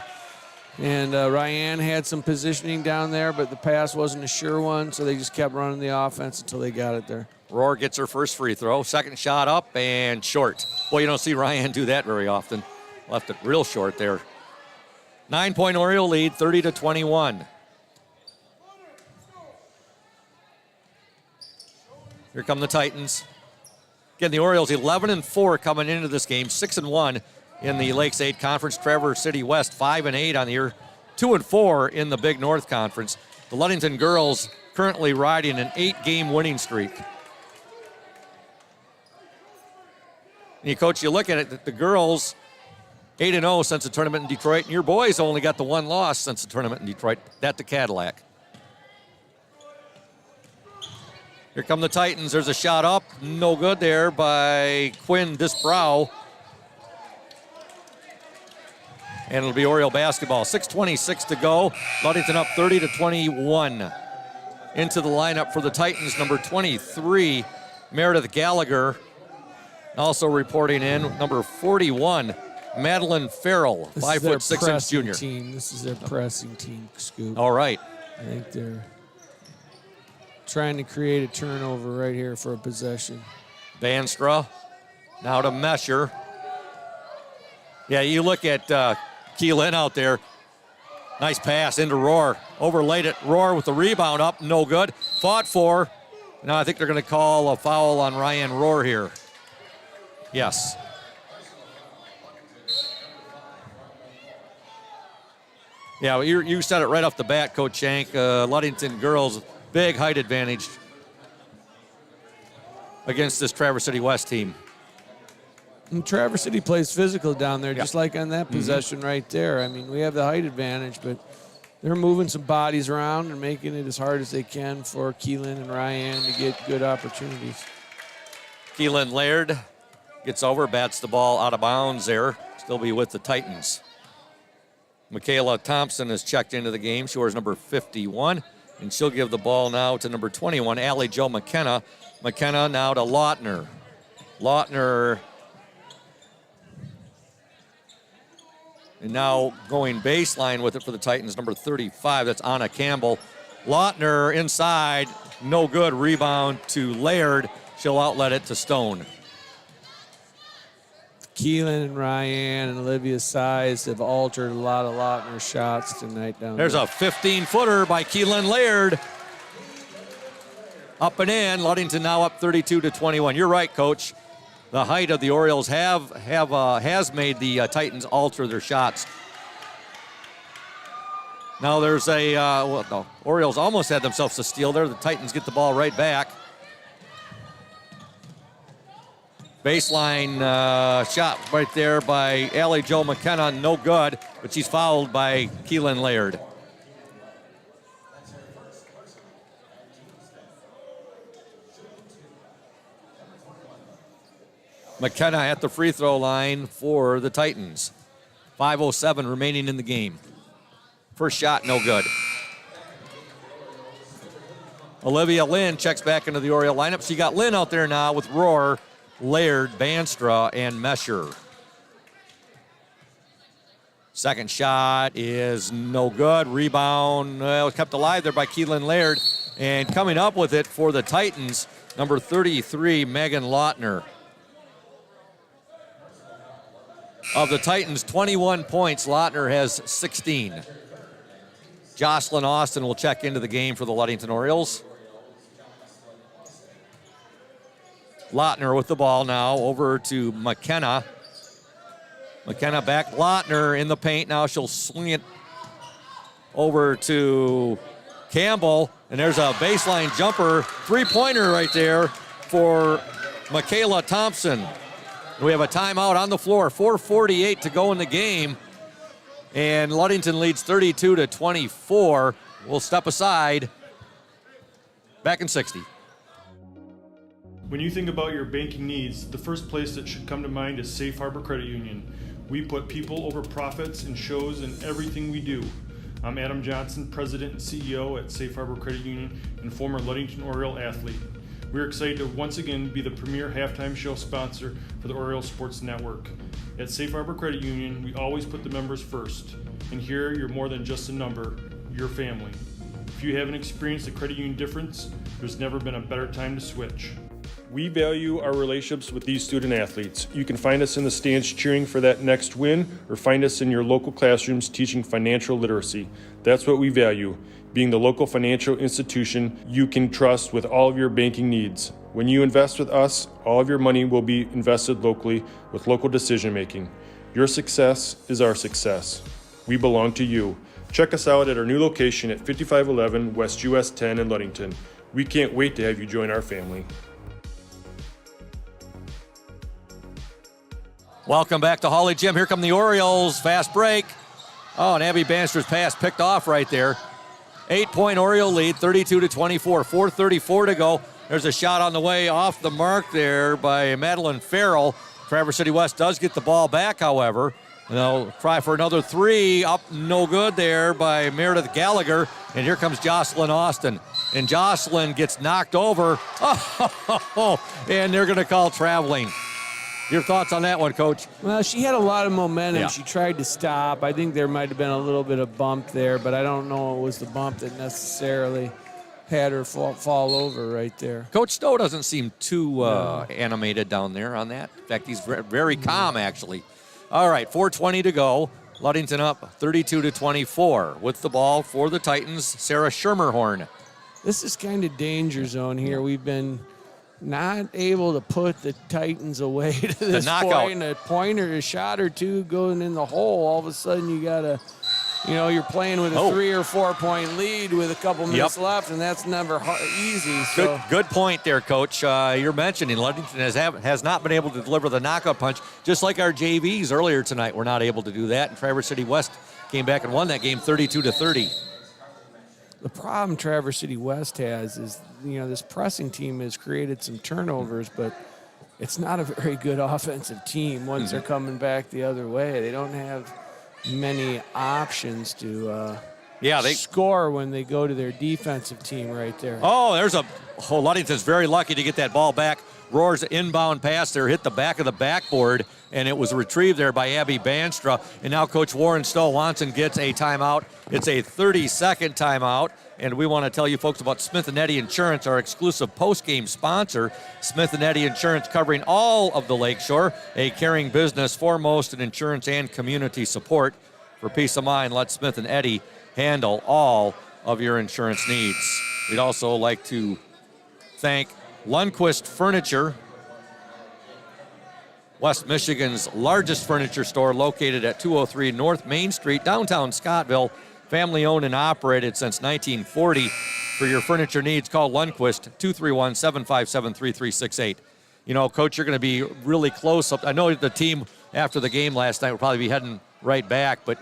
and Ryan had some positioning down there, but the pass wasn't a sure one, so they just kept running the offense until they got it there. Rohr gets her first free throw. Second shot up and short. Boy, you don't see Ryan do that very often. Left it real short there. 9-point Oriole lead, 30-21. Here come the Titans. Again, the Orioles 11-4 coming into this game, 6-1 in the Lakes 8 Conference. Traverse City West 5-8 on the year, 2-4 in the Big North Conference. The Ludington girls currently riding an 8-game winning streak. And Coach, you look at it, the girls 8-0 since the tournament in Detroit, and your boys only got the one loss since the tournament in Detroit. That to Cadillac. Here come the Titans. There's a shot up. No good there by Quinn Disbrow. And it'll be Oriole basketball. 6:26 to go. Ludington up 30-21. Into the lineup for the Titans, number 23, Meredith Gallagher. Also reporting in, number 41, Madeline Farrell, 5'6" junior. This is their pressing team, Scoop. All right. I think they're trying to create a turnover right here for a possession. Banstra now to Mesher. Yeah, you look at Keelan out there. Nice pass into Rohr. Overlaid it. Rohr with the rebound up. No good. Fought for. Now I think they're going to call a foul on Ryan Rohr here. Yes. Yeah, well, you said it right off the bat, Coach Shank. Ludington girls, big height advantage against this Traverse City West team. And Traverse City plays physical down there, just like on that possession right there. I mean, we have the height advantage, but they're moving some bodies around and making it as hard as they can for Keelan and Ryan to get good opportunities. Keelan Laird gets over, bats the ball out of bounds there. Still be with the Titans. Michaela Thompson has checked into the game. She wears number 51, and she'll give the ball now to number 21, Allie Jo McKenna. McKenna now to Lautner. Lautner, and now going baseline with it for the Titans, number 35. That's Anna Campbell. Lautner inside, no good. Rebound to Laird. She'll outlet it to Stone. Keelan and Ryan and Olivia Size have altered a lot of Lautner shots tonight down There's there. a 15-footer by Keelan Laird. Up and in. Ludington now up 32-21. You're right, Coach. The height of the Orioles has made the Titans alter their shots. Now there's the Orioles almost had themselves a steal there. The Titans get the ball right back. Baseline shot right there by Allie Jo McKenna, no good, but she's fouled by Keelan Laird. McKenna at the free throw line for the Titans. 5:07 remaining in the game. First shot, no good. Olivia Lynn checks back into the Oriole lineup. So you got Lynn out there now with Rohr, Laird, Banstra, and Mesher. Second shot is no good. Rebound kept alive there by Keelan Laird. And coming up with it for the Titans, number 33, Megan Lautner. Of the Titans' 21 points, Lautner has 16. Jocelyn Austin will check into the game for the Ludington Orioles. Lautner with the ball now over to McKenna. McKenna back. Lautner in the paint now. She'll swing it over to Campbell. And there's a baseline jumper. Three-pointer right there for Michaela Thompson. We have a timeout on the floor. 4:48 to go in the game. And Ludington leads 32-24. We'll step aside. Back in 60. When you think about your banking needs, the first place that should come to mind is Safe Harbor Credit Union. We put people over profits and shows in everything we do. I'm Adam Johnson, President and CEO at Safe Harbor Credit Union and former Ludington Oriole athlete. We're excited to once again be the premier halftime show sponsor for the Oriole Sports Network. At Safe Harbor Credit Union, we always put the members first. And here, you're more than just a number, you're family. If you haven't experienced the credit union difference, there's never been a better time to switch. We value our relationships with these student athletes. You can find us in the stands cheering for that next win, or find us in your local classrooms teaching financial literacy. That's what we value, being the local financial institution you can trust with all of your banking needs. When you invest with us, all of your money will be invested locally with local decision making. Your success is our success. We belong to you. Check us out at our new location at 5511 West US 10 in Ludington. We can't wait to have you join our family. Welcome back to Hawley Gym. Here come the Orioles. Fast break. Oh, and Abby Bannister's pass picked off right there. 8-point Oriole lead, 32-24. 4:34 to go. There's a shot on the way off the mark there by Madeline Farrell. Traverse City West does get the ball back, however. And they'll try for another three. Up, no good there by Meredith Gallagher. And here comes Jocelyn Austin. And Jocelyn gets knocked over. Oh, and they're going to call traveling. Your thoughts on that one, Coach? Well, she had a lot of momentum. Yeah. She tried to stop. I think there might have been a little bit of bump there, but I don't know it was the bump that necessarily had her fall over right there. Coach Stowe doesn't seem too animated down there on that. In fact, he's very calm, actually. All right, 4:20 to go. Ludington up 32-24. With the ball for the Titans, Sarah Schermerhorn. This is kind of danger zone here. We've been not able to put the Titans away to this point. A pointer, a shot or two going in the hole. All of a sudden you got to, you're playing with a 3 or 4 point lead with a couple minutes left, and that's never easy. So. Good point there, Coach. You're mentioning Ludington has not been able to deliver the knockout punch, just like our JVs earlier tonight were not able to do that. And Traverse City West came back and won that game 32-30. The problem Traverse City West has is, this pressing team has created some turnovers, but it's not a very good offensive team once they're coming back the other way. They don't have many options to score when they go to their defensive team right there. Ludington's very lucky to get that ball back. Rohr's inbound pass there hit the back of the backboard, and it was retrieved there by Abby Banstra. And now Coach Warren Stowe-Watson gets a timeout. It's a 30-second timeout. And we want to tell you folks about Smith & Eddy Insurance, our exclusive post-game sponsor. Smith & Eddy Insurance covering all of the Lakeshore, a caring business foremost in insurance and community support. For peace of mind, let Smith & Eddy handle all of your insurance needs. We'd also like to thank Lundquist Furniture, West Michigan's largest furniture store, located at 203 North Main Street, downtown Scottville. Family owned and operated since 1940. For your furniture needs, call Lundquist, 231-757-3368. Coach, you're going to be really close up. I know the team after the game last night will probably be heading right back, but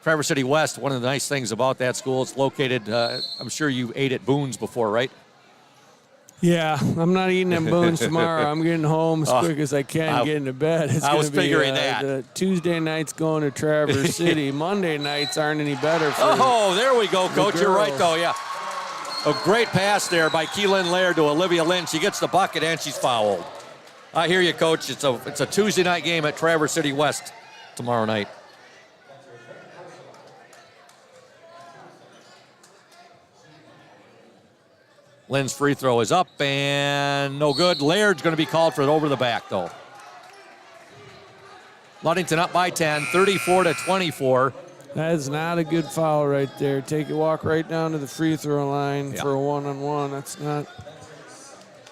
Traverse City West, one of the nice things about that school, it's located, I'm sure you ate at Boone's before, right? Yeah, I'm not eating them bones tomorrow. I'm getting home as quick as I can, getting to bed. It's I was gonna be, figuring that. The Tuesday nights going to Traverse City. Monday nights aren't any better for Oh, there we go, Coach. You're right, girls. though, yeah. A great pass there by Keelan Laird to Olivia Lynn. She gets the bucket, and she's fouled. I hear you, Coach. It's a Tuesday night game at Traverse City West tomorrow night. Lynn's free throw is up and no good. Laird's going to be called for it over the back, though. Ludington up by 10, 34-24. That is not a good foul right there. Walk right down to the free throw line for a one-on-one. That's not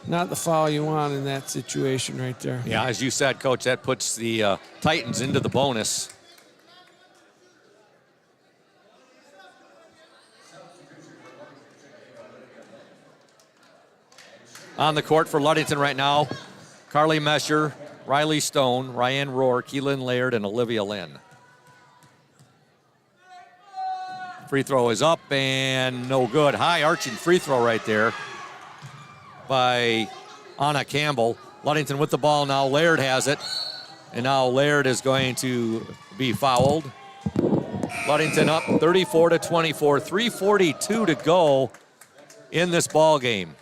the foul you want in that situation right there. Yeah, as you said, Coach, that puts the Titans into the bonus. On the court for Ludington right now, Carly Mesher, Riley Stone, Ryan Rohr, Keelan Laird, and Olivia Lynn. Free throw is up and no good. High arching free throw right there by Anna Campbell. Ludington with the ball now. Laird has it. And now Laird is going to be fouled. Ludington up 34-24. 3:42 to go in this ball game.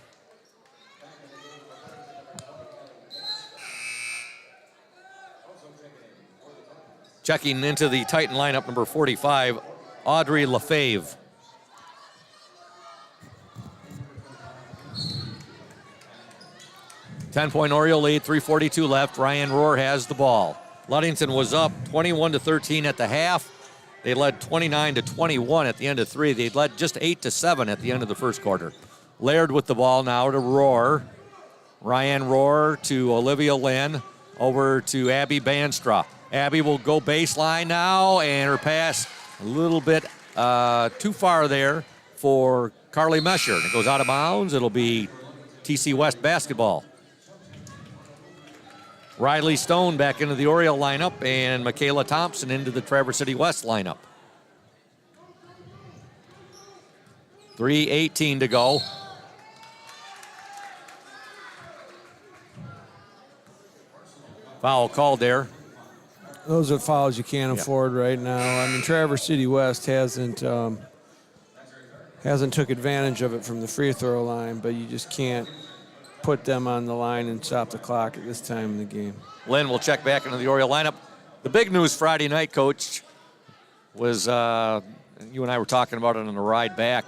Checking into the Titan lineup, number 45, Audrey Lefebvre. Ten-point Oriole lead, 3:42 left. Ryan Rohr has the ball. Ludington was up 21-13 at the half. They led 29-21 at the end of three. They led just 8-7 at the end of the first quarter. Laird with the ball now to Rohr. Ryan Rohr to Olivia Lynn, over to Abby Banstra. Abby will go baseline now, and her pass a little bit too far there for Carly Mesher. It goes out of bounds. It'll be TC West basketball. Riley Stone back into the Oriole lineup, and Michaela Thompson into the Traverse City West lineup. 3:18 to go. Foul called there. Those are fouls you can't afford right now. I mean, Traverse City West hasn't took advantage of it from the free throw line, but you just can't put them on the line and stop the clock at this time in the game. Lynn will check back into the Oriole lineup. The big news Friday night, Coach, was you and I were talking about it on the ride back,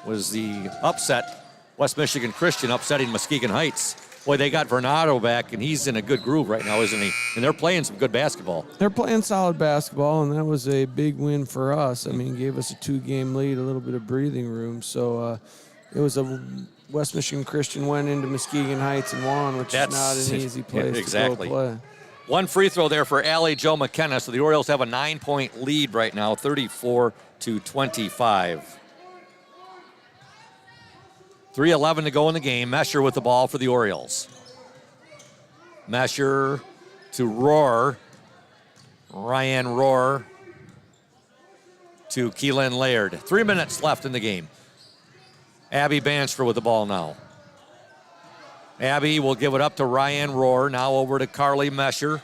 was the upset. West Michigan Christian upsetting Muskegon Heights. Boy, they got Vernado back, and he's in a good groove right now, isn't he? And they're playing some good basketball. They're playing solid basketball, and that was a big win for us. I mean, gave us a 2-game lead, a little bit of breathing room. So it was a West Michigan Christian went into Muskegon Heights and won, which is not an easy place to go play. One free throw there for Allie Jo McKenna, so the Orioles have a 9-point lead right now, 34-25. 3:11 to go in the game. Mesher with the ball for the Orioles. Mesher to Rohr. Ryan Rohr to Keelan Laird. 3 minutes left in the game. Abby Banstra with the ball now. Abby will give it up to Ryan Rohr. Now over to Carly Mesher.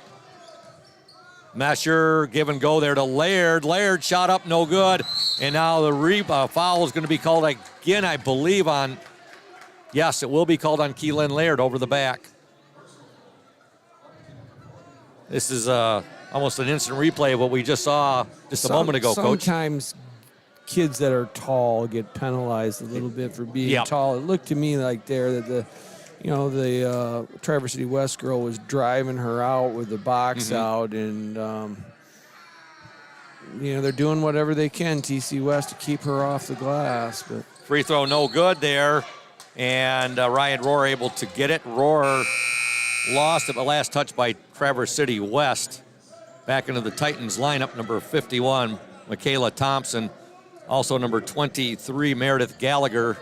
Mesher give and go there to Laird. Laird shot up, no good. And now the foul is going to be called again, I believe, on... Yes, it will be called on Keelan Laird over the back. This is almost an instant replay of what we just saw just a moment ago, Coach. Sometimes kids that are tall get penalized a little bit for being tall. It looked to me like there that the Traverse City West girl was driving her out with the box out, and they're doing whatever they can, TC West, to keep her off the glass. But free throw no good there. And Ryan Rohr able to get it. Rohr lost at the last touch by Traverse City West. Back into the Titans lineup, number 51, Michaela Thompson. Also number 23, Meredith Gallagher.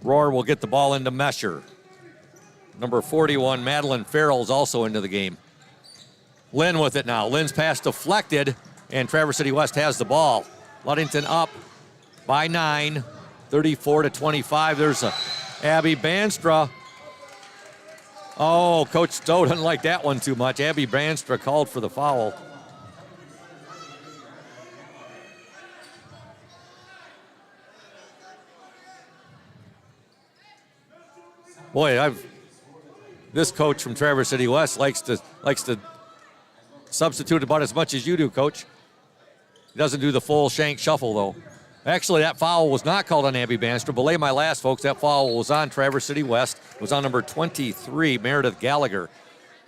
Rohr will get the ball into Mesher. Number 41, Madeline Farrell is also into the game. Lynn with it now. Lynn's pass deflected, and Traverse City West has the ball. Ludington up by 9, 34-25. There's Abby Banstra. Oh, Coach Stowe doesn't like that one too much. Abby Banstra called for the foul. Boy, this coach from Traverse City West likes to substitute about as much as you do, Coach. He doesn't do the full shank shuffle, though. Actually, that foul was not called on Abby Bannister. Belay my last, folks. That foul was on Traverse City West. It was on number 23, Meredith Gallagher.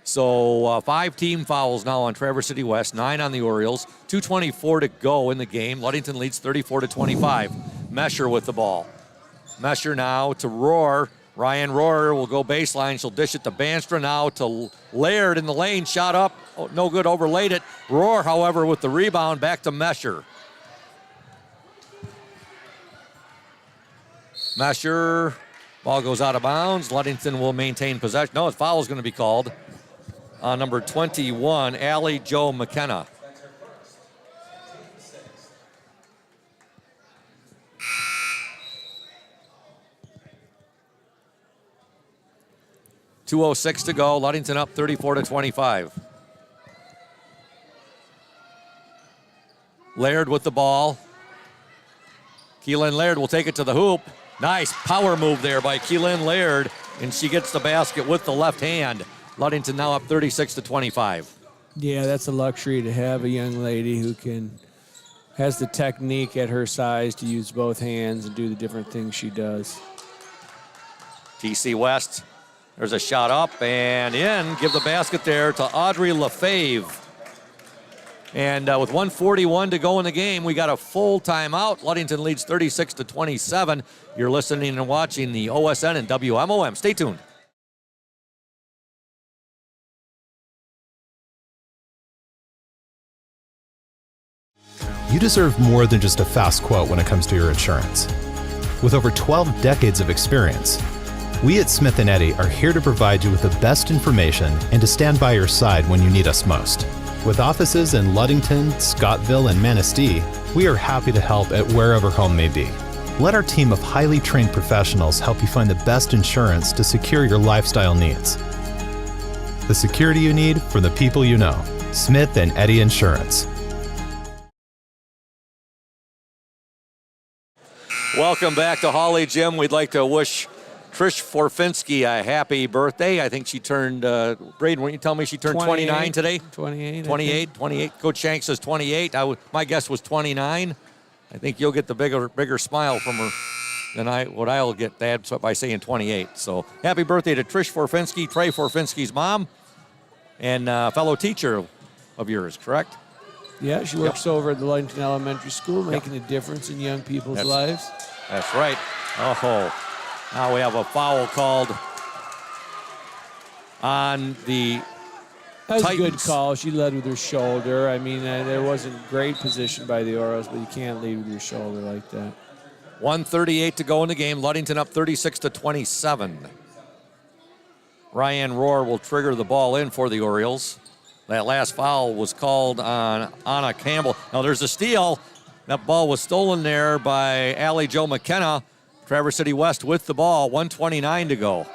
So 5 team fouls now on Traverse City West, 9 on the Orioles. 2:24 to go in the game. Ludington leads 34-25. Mesher with the ball. Mesher now to Rohr. Ryan Rohr will go baseline. She'll dish it to Banstra now to Laird in the lane. Shot up. Oh, no good. Overlaid it. Rohr, however, with the rebound back to Mesher. Mesher. Ball goes out of bounds. Ludington will maintain possession. No, a foul is going to be called on number 21, Allie Jo McKenna. .206 to go. Ludington up 34-25. Laird with the ball. Keelan Laird will take it to the hoop. Nice power move there by Keelan Laird, and she gets the basket with the left hand. Ludington now up 36-25. Yeah, that's a luxury to have a young lady who has the technique at her size to use both hands and do the different things she does. TC West. There's a shot up and in. Give the basket there to Audrey Lefebvre. And with 1:41 to go in the game, we got a full timeout. Ludington leads 36-27. You're listening and watching the OSN and WMOM. Stay tuned. You deserve more than just a fast quote when it comes to your insurance. With over 12 decades of experience, we at Smith & Eddy are here to provide you with the best information and to stand by your side when you need us most. With offices in Ludington, Scottville, and Manistee, we are happy to help at wherever home may be. Let our team of highly trained professionals help you find the best insurance to secure your lifestyle needs. The security you need from the people you know. Smith & Eddy Insurance. Welcome back to Holly Gym. We'd like to wish Trish Forfinski a happy birthday. I think she turned, Braden, weren't you telling me she turned 29 today? 28. Coach Shanks says 28. My guess was 29. I think you'll get the bigger smile from her than what I'll get, Dad, by saying 28. So happy birthday to Trish Forfinski, Trey Forfinski's mom, and fellow teacher of yours, correct? Yeah, she works over at the Ludington Elementary School, making a difference in young people's lives. That's right. Oh, now we have a foul called on the That was Titans. a good call. She led with her shoulder. I mean, there wasn't great position by the Orioles, but you can't lead with your shoulder like that. 1:38 to go in the game. Ludington up 36-27. Ryan Rohr will trigger the ball in for the Orioles. That last foul was called on Anna Campbell. Now there's a steal. That ball was stolen there by Allie Jo McKenna. Traverse City West with the ball. 1:29 to go.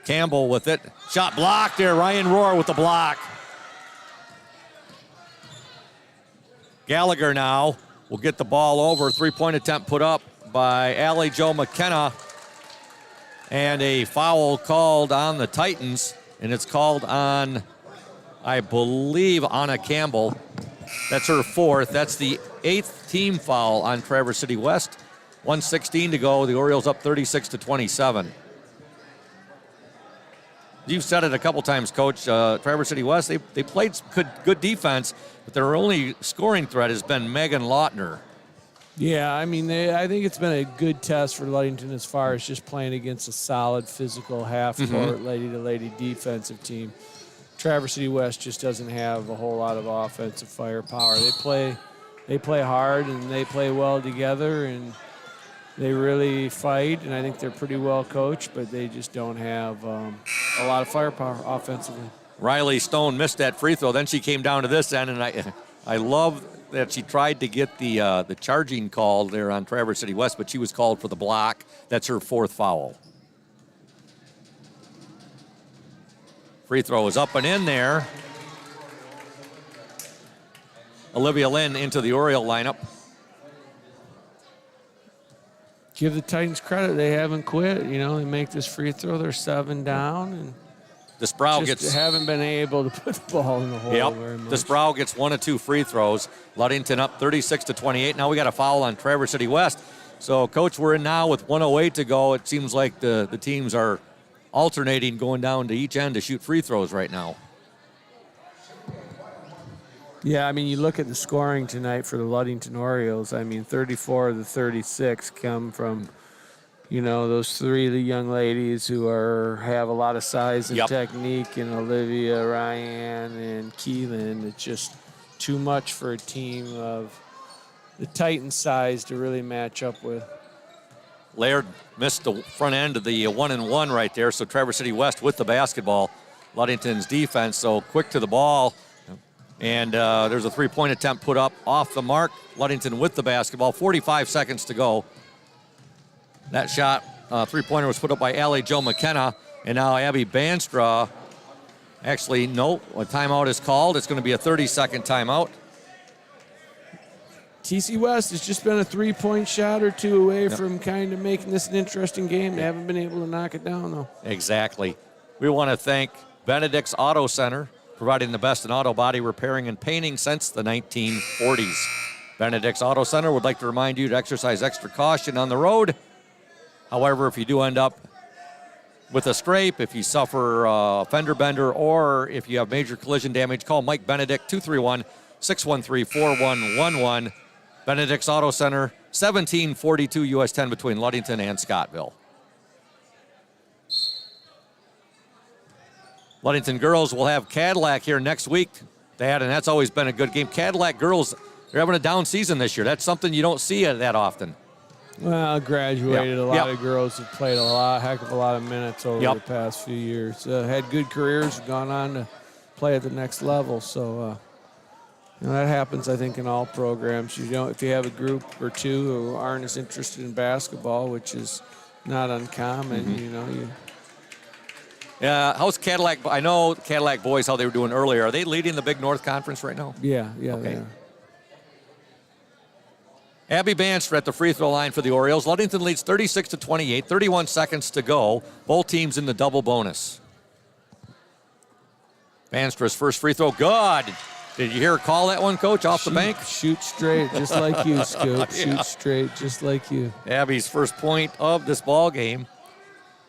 Campbell with it. Shot blocked there. Ryan Rohr with the block. Gallagher now will get the ball over. 3-point attempt put up by Allie Jo McKenna. And a foul called on the Titans. And it's called on, I believe, Anna Campbell. That's her 4th. That's the 8th team foul on Traverse City West. 1:16 to go. The Orioles up 36-27. You've said it a couple times, Coach. Traverse City West, they played good defense, but their only scoring threat has been Megan Lautner. Yeah, I mean, I think it's been a good test for Ludington as far as just playing against a solid physical half-court, lady-to-lady defensive team. Traverse City West just doesn't have a whole lot of offensive firepower. They play hard and they play well together and they really fight, and I think they're pretty well coached, but they just don't have a lot of firepower offensively. Riley Stone missed that free throw. Then she came down to this end, and I love that she tried to get the charging call there on Traverse City West, but she was called for the block. That's her 4th foul. Free throw is up and in there. Olivia Lynn into the Oriole lineup. Give the Titans credit. They haven't quit. They make this free throw. They're 7 down. And the Sproul haven't been able to put the ball in the hole very much. The Sproul gets 1 of 2 free throws. Ludington up 36-28. Now we got a foul on Traverse City West. So, Coach, we're in now with 1:08 to go. It seems like the teams are alternating, going down to each end to shoot free throws right now. Yeah, you look at the scoring tonight for the Ludington Orioles. 34 of the 36 come from, those 3 young ladies who have a lot of size and technique, and Olivia, Ryan, and Keelan. It's just too much for a team of the Titan size to really match up with. Laird missed the front end of the 1-and-1 right there, so Traverse City West with the basketball. Ludington's defense, so quick to the ball. And there's a 3-point attempt put up off the mark. Ludington with the basketball, 45 seconds to go. That shot, 3-pointer, was put up by Allie Jo McKenna. And now Abby Banstra. Actually, no, a timeout is called. It's going to be a 30-second timeout. TC West has just been a 3-point shot or 2 away from kind of making this an interesting game. They haven't been able to knock it down, though. Exactly. We want to thank Benedict's Auto Center, providing the best in auto body repairing and painting since the 1940s. Benedict's Auto Center would like to remind you to exercise extra caution on the road. However, if you do end up with a scrape, if you suffer a fender bender, or if you have major collision damage, call Mike Benedict, 231-613-4111. Benedict's Auto Center, 1742 US 10 between Ludington and Scottville. Ludington girls will have Cadillac here next week, Dad, and that's always been a good game. Cadillac girls, they're having a down season this year. That's something you don't see that often. Well, graduated. A lot of girls have played heck of a lot of minutes over the past few years. Had good careers, gone on to play at the next level. So that happens, I think, in all programs. If you have a group or two who aren't as interested in basketball, which is not uncommon, Yeah, how's Cadillac? I know Cadillac boys, how they were doing earlier. Are they leading the Big North Conference right now? Yeah, okay. They are. Abby Banstra at the free throw line for the Orioles. Ludington leads 36-28, 31 seconds to go. Both teams in the double bonus. Banstra's first free throw, good. Did you hear her call that one, Coach, off the bank? Shoot straight, just like you, Scoop. Shoot straight, just like you. Abby's first point of this ball game.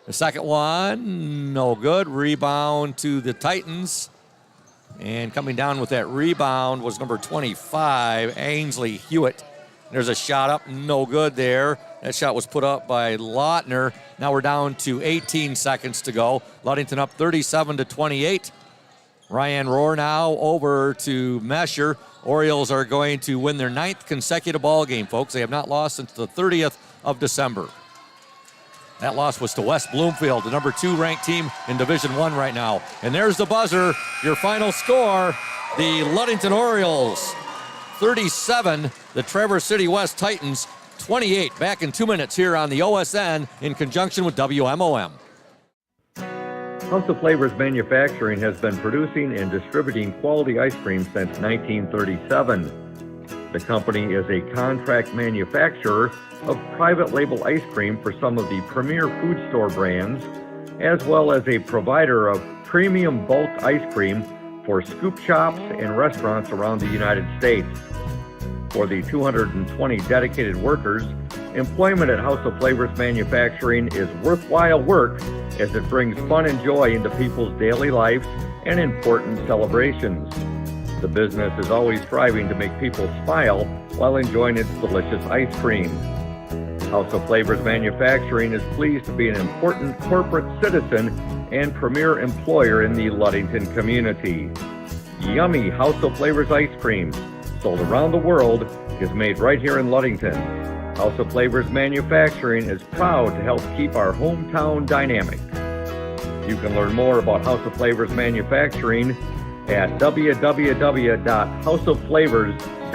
The second one, no good. Rebound to the Titans. And coming down with that rebound was number 25, Ainsley Hewitt. There's a shot up, no good there. That shot was put up by Lautner. Now we're down to 18 seconds to go. Ludington up 37-28. Ryan Rohr now over to Mesher. Orioles are going to win their 9th consecutive ball game, folks. They have not lost since the 30th of December. That loss was to West Bloomfield, the number 2 ranked team in Division I right now. And there's the buzzer, your final score. The Ludington Orioles 37, the Traverse City West Titans 28. Back in 2 minutes here on the OSN in conjunction with WMOM. House of Flavors Manufacturing has been producing and distributing quality ice cream since 1937. The company is a contract manufacturer of private label ice cream for some of the premier food store brands, as well as a provider of premium bulk ice cream for scoop shops and restaurants around the United States. For the 220 dedicated workers, employment at House of Flavors Manufacturing is worthwhile work as it brings fun and joy into people's daily lives and important celebrations. The business is always striving to make people smile while enjoying its delicious ice cream. House of Flavors Manufacturing is pleased to be an important corporate citizen and premier employer in the Ludington community. Yummy House of Flavors ice cream, sold around the world, is made right here in Ludington. House of Flavors Manufacturing is proud to help keep our hometown dynamic. You can learn more about House of Flavors Manufacturing at www.houseofflavors.com.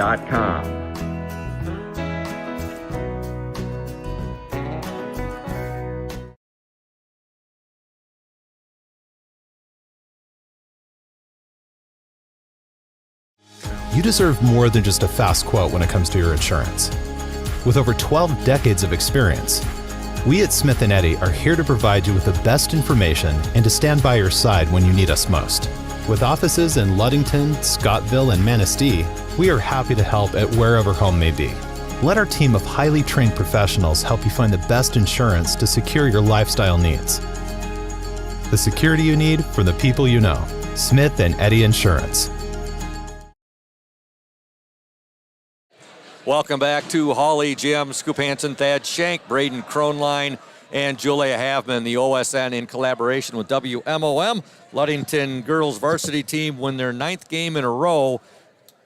You deserve more than just a fast quote when it comes to your insurance. With over 12 decades of experience, we at Smith & Eddy are here to provide you with the best information and to stand by your side when you need us most. With offices in Ludington, Scottville, and Manistee, we are happy to help at wherever home may be. Let our team of highly trained professionals help you find the best insurance to secure your lifestyle needs. The security you need from the people you know. Smith & Eddy Insurance. Welcome back to Hawley Gym. Scoop Hansen, Thad Shank, Braden Kronline, and Julia Havman, the OSN in collaboration with WMOM. Ludington girls varsity team win their 9th game in a row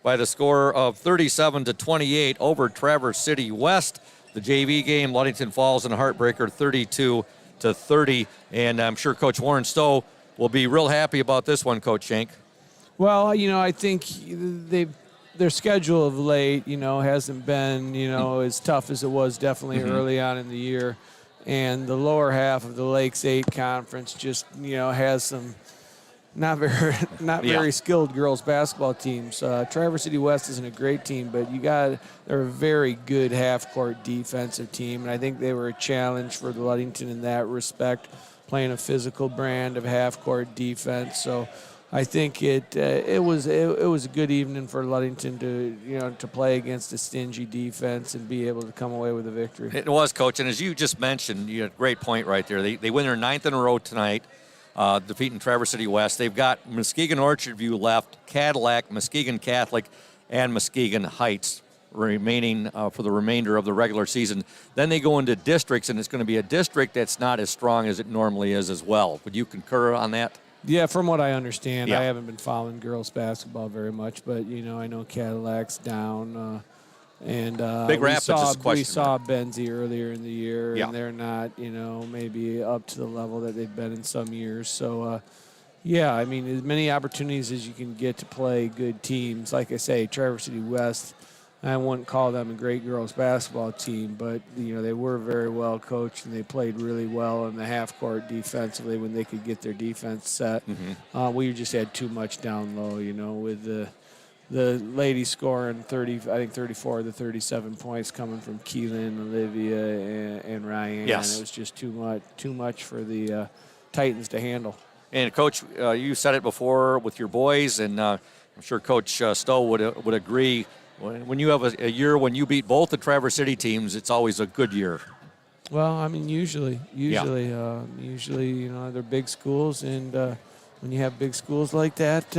by the score of 37-28 over Traverse City West. The JV game, Ludington falls in a heartbreaker 32-30, and I'm sure Coach Warren Stowe will be real happy about this one, Coach Shank. Well, I think their schedule of late, hasn't been, as tough as it was definitely early on in the year. And the lower half of the Lakes 8 conference just, has some not very skilled girls basketball teams. Traverse City West isn't a great team, but they're a very good half-court defensive team. And I think they were a challenge for Ludington in that respect, playing a physical brand of half-court defense. So I think it was a good evening for Ludington to play against a stingy defense and be able to come away with a victory. It was, Coach, and as you just mentioned, you had a great point right there. They win their 9th in a row tonight, defeating Traverse City West. They've got Muskegon Orchard View left, Cadillac, Muskegon Catholic, and Muskegon Heights remaining for the remainder of the regular season. Then they go into districts, and it's going to be a district that's not as strong as it normally is as well. Would you concur on that? Yeah, from what I understand, Yeah. I haven't been following girls basketball very much, but I know Cadillac's down, and Big Rapids is a question we saw Benzie earlier in the year, Yeah. and they're not, maybe up to the level that they've been in some years. So, as many opportunities as you can get to play good teams. Like I say, Traverse City West, I wouldn't call them a great girls basketball team, but they were very well coached and they played really well in the half court defensively when they could get their defense set. We just had too much down low, with the ladies scoring 34 of the 37 points coming from Keelan, Olivia, and Ryan. Yes. It was just too much for the Titans to handle. And Coach, you said it before with your boys, and I'm sure Coach Stowe would agree. When you have a year when you beat both the Traverse City teams, it's always a good year. Well, usually, they're big schools, and when you have big schools like that,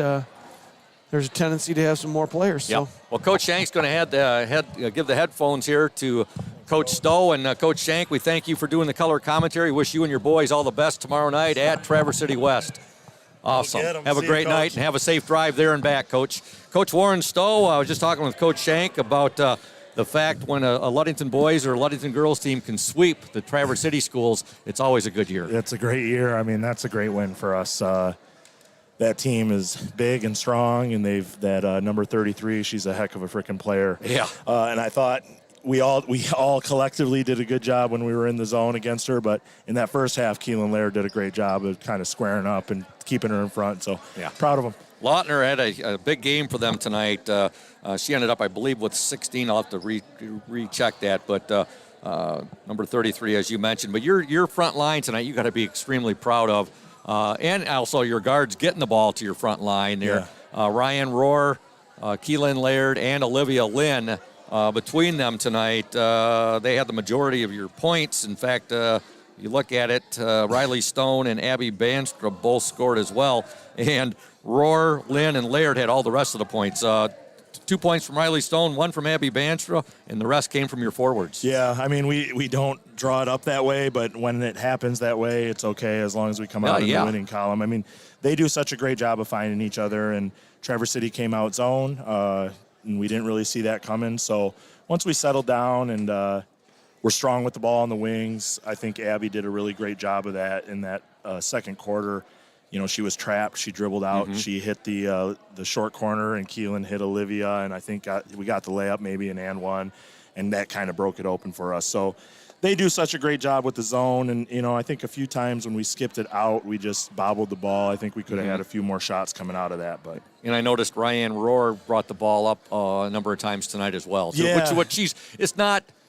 there's a tendency to have some more players. Yeah. So. Well, Coach Shank's going to give the headphones here to Coach Stowe. And Coach Shank, we thank you for doing the color commentary. Wish you and your boys all the best tomorrow night at Traverse City West. Awesome. Have a great night and have a safe drive there and back, Coach. Coach Warren Stowe, I was just talking with Coach Shank about the fact when a Ludington boys or a Ludington girls team can sweep the Traverse City schools, it's always a good year. It's a great year. That's a great win for us. That team is big and strong, and they've that number 33. She's a heck of a freaking player. Yeah. And I thought we all collectively did a good job when we were in the zone against her. But in that first half, Keelan Laird did a great job of kind of squaring up and keeping her in front. So proud of them. Lautner had a big game for them tonight. She ended up, I believe, with 16. I'll have to recheck that. But number 33, as you mentioned. But your front line tonight, you got to be extremely proud of. And also your guards getting the ball to your front line there. Yeah. Ryan Rohr, Keelan Laird, and Olivia Lynn. Between them tonight, they had the majority of your points. In fact, you look at it, Riley Stone and Abby Banstra both scored as well. And Rohr, Lynn, and Laird had all the rest of the points. 2 points from Riley Stone, 1 from Abby Banstra, and the rest came from your forwards. Yeah, we don't draw it up that way, but when it happens that way, it's okay as long as we come out in the winning column. They do such a great job of finding each other, and Traverse City came out zone, and we didn't really see that coming. So once we settled down and we're strong with the ball on the wings, I think Abby did a really great job of that in that second quarter. she was trapped. She dribbled out. Mm-hmm. She hit the short corner, and Keelan hit Olivia, and I think we got the layup maybe in and one, and that kind of broke it open for us. So they do such a great job with the zone, and I think a few times when we skipped it out, we just bobbled the ball. I think we could have had a few more shots coming out of that, but. And I noticed Ryan Rohr brought the ball up a number of times tonight as well. So, Yeah.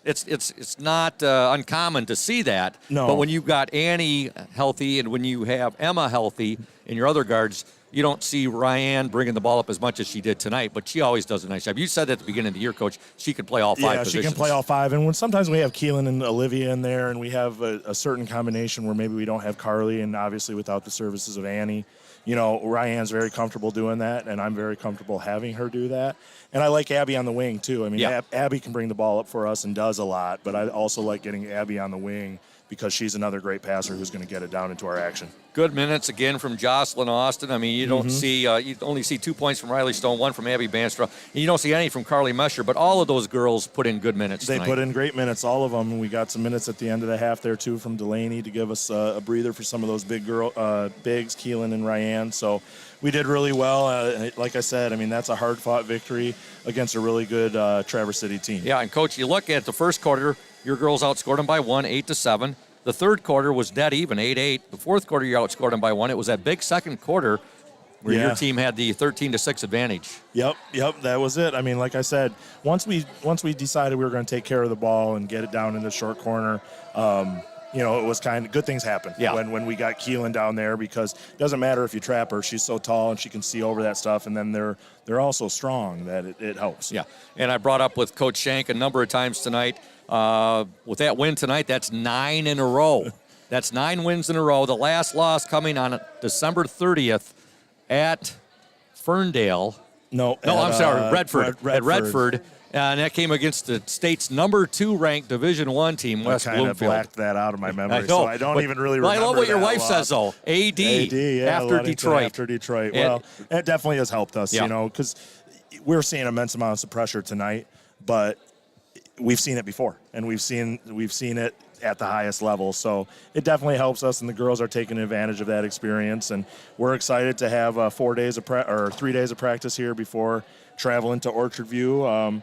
It's not uncommon to see that. No. But when you've got Annie healthy and when you have Emma healthy in your other guards, you don't see Ryan bringing the ball up as much as she did tonight, but she always does a nice job. You said at the beginning of the year, Coach, she could play all five positions. Yeah, she can play all five. And sometimes we have Keelan and Olivia in there, and we have a certain combination where maybe we don't have Carly, and obviously without the services of Annie. Ryan's very comfortable doing that, and I'm very comfortable having her do that. And I like Abby on the wing, too. I mean, Abby can bring the ball up for us and does a lot, but I also like getting Abby on the wing because she's another great passer who's going to get it down into our action. Good minutes again from Jocelyn Austin. I mean, you don't see you only see 2 points from Riley Stone, 1 from Abby Banstra, and you don't see any from Carly Mesher. But all of those girls put in good minutes. They tonight. put in great minutes, all of them. We got some minutes at the end of the half there too from Delaney to give us a breather for some of those bigs, Keelan and Ryan. So we did really well. Like I said, I mean that's a hard-fought victory against a really good Traverse City team. Yeah, and Coach, you look at the first quarter, your girls outscored them by 1, 8-7. The third quarter was dead even, 8-8. The fourth quarter, you outscored them by 1. It was that big second quarter where your team had the 13-6 advantage. Yep, that was it. I mean, like I said, once we decided we were going to take care of the ball and get it down in the short corner, it was kind of good things happened when we got Keelan down there, because it doesn't matter if you trap her. She's so tall and she can see over that stuff, and then they're also strong that it helps. Yeah, and I brought up with Coach Shank a number of times tonight. With that win tonight, that's 9 in a row. That's 9 wins in a row. The last loss coming on December 30th at Ferndale. I'm sorry, Redford. At Redford. And that came against the state's number 2 ranked Division I team, West Bloomfield. I kind of blacked that out of my memory, so I don't even really remember. I love what your that wife loss. says, though. AD after Detroit. After Detroit. Well, it definitely has helped us, because we're seeing immense amounts of pressure tonight, but we've seen it before, and we've seen it at the highest level. So it definitely helps us, and the girls are taking advantage of that experience. And we're excited to have 3 days of practice here before traveling to Orchard View.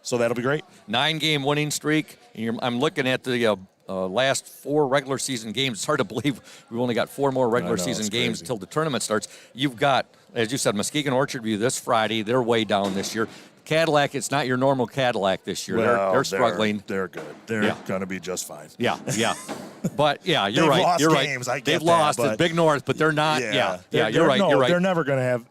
So that'll be great. 9-game winning streak. I'm looking at the last 4 regular season games. It's hard to believe we've only got 4 more regular season games until the tournament starts. You've got, as you said, Muskegon Orchard View this Friday. They're way down this year. Cadillac, it's not your normal Cadillac this year. Well, they're struggling. They're good. They're going to be just fine. Yeah. But, you're They've right. Lost you're games, right. I get They've that, lost but at Big North, but they're not. You're right. They're never going to have,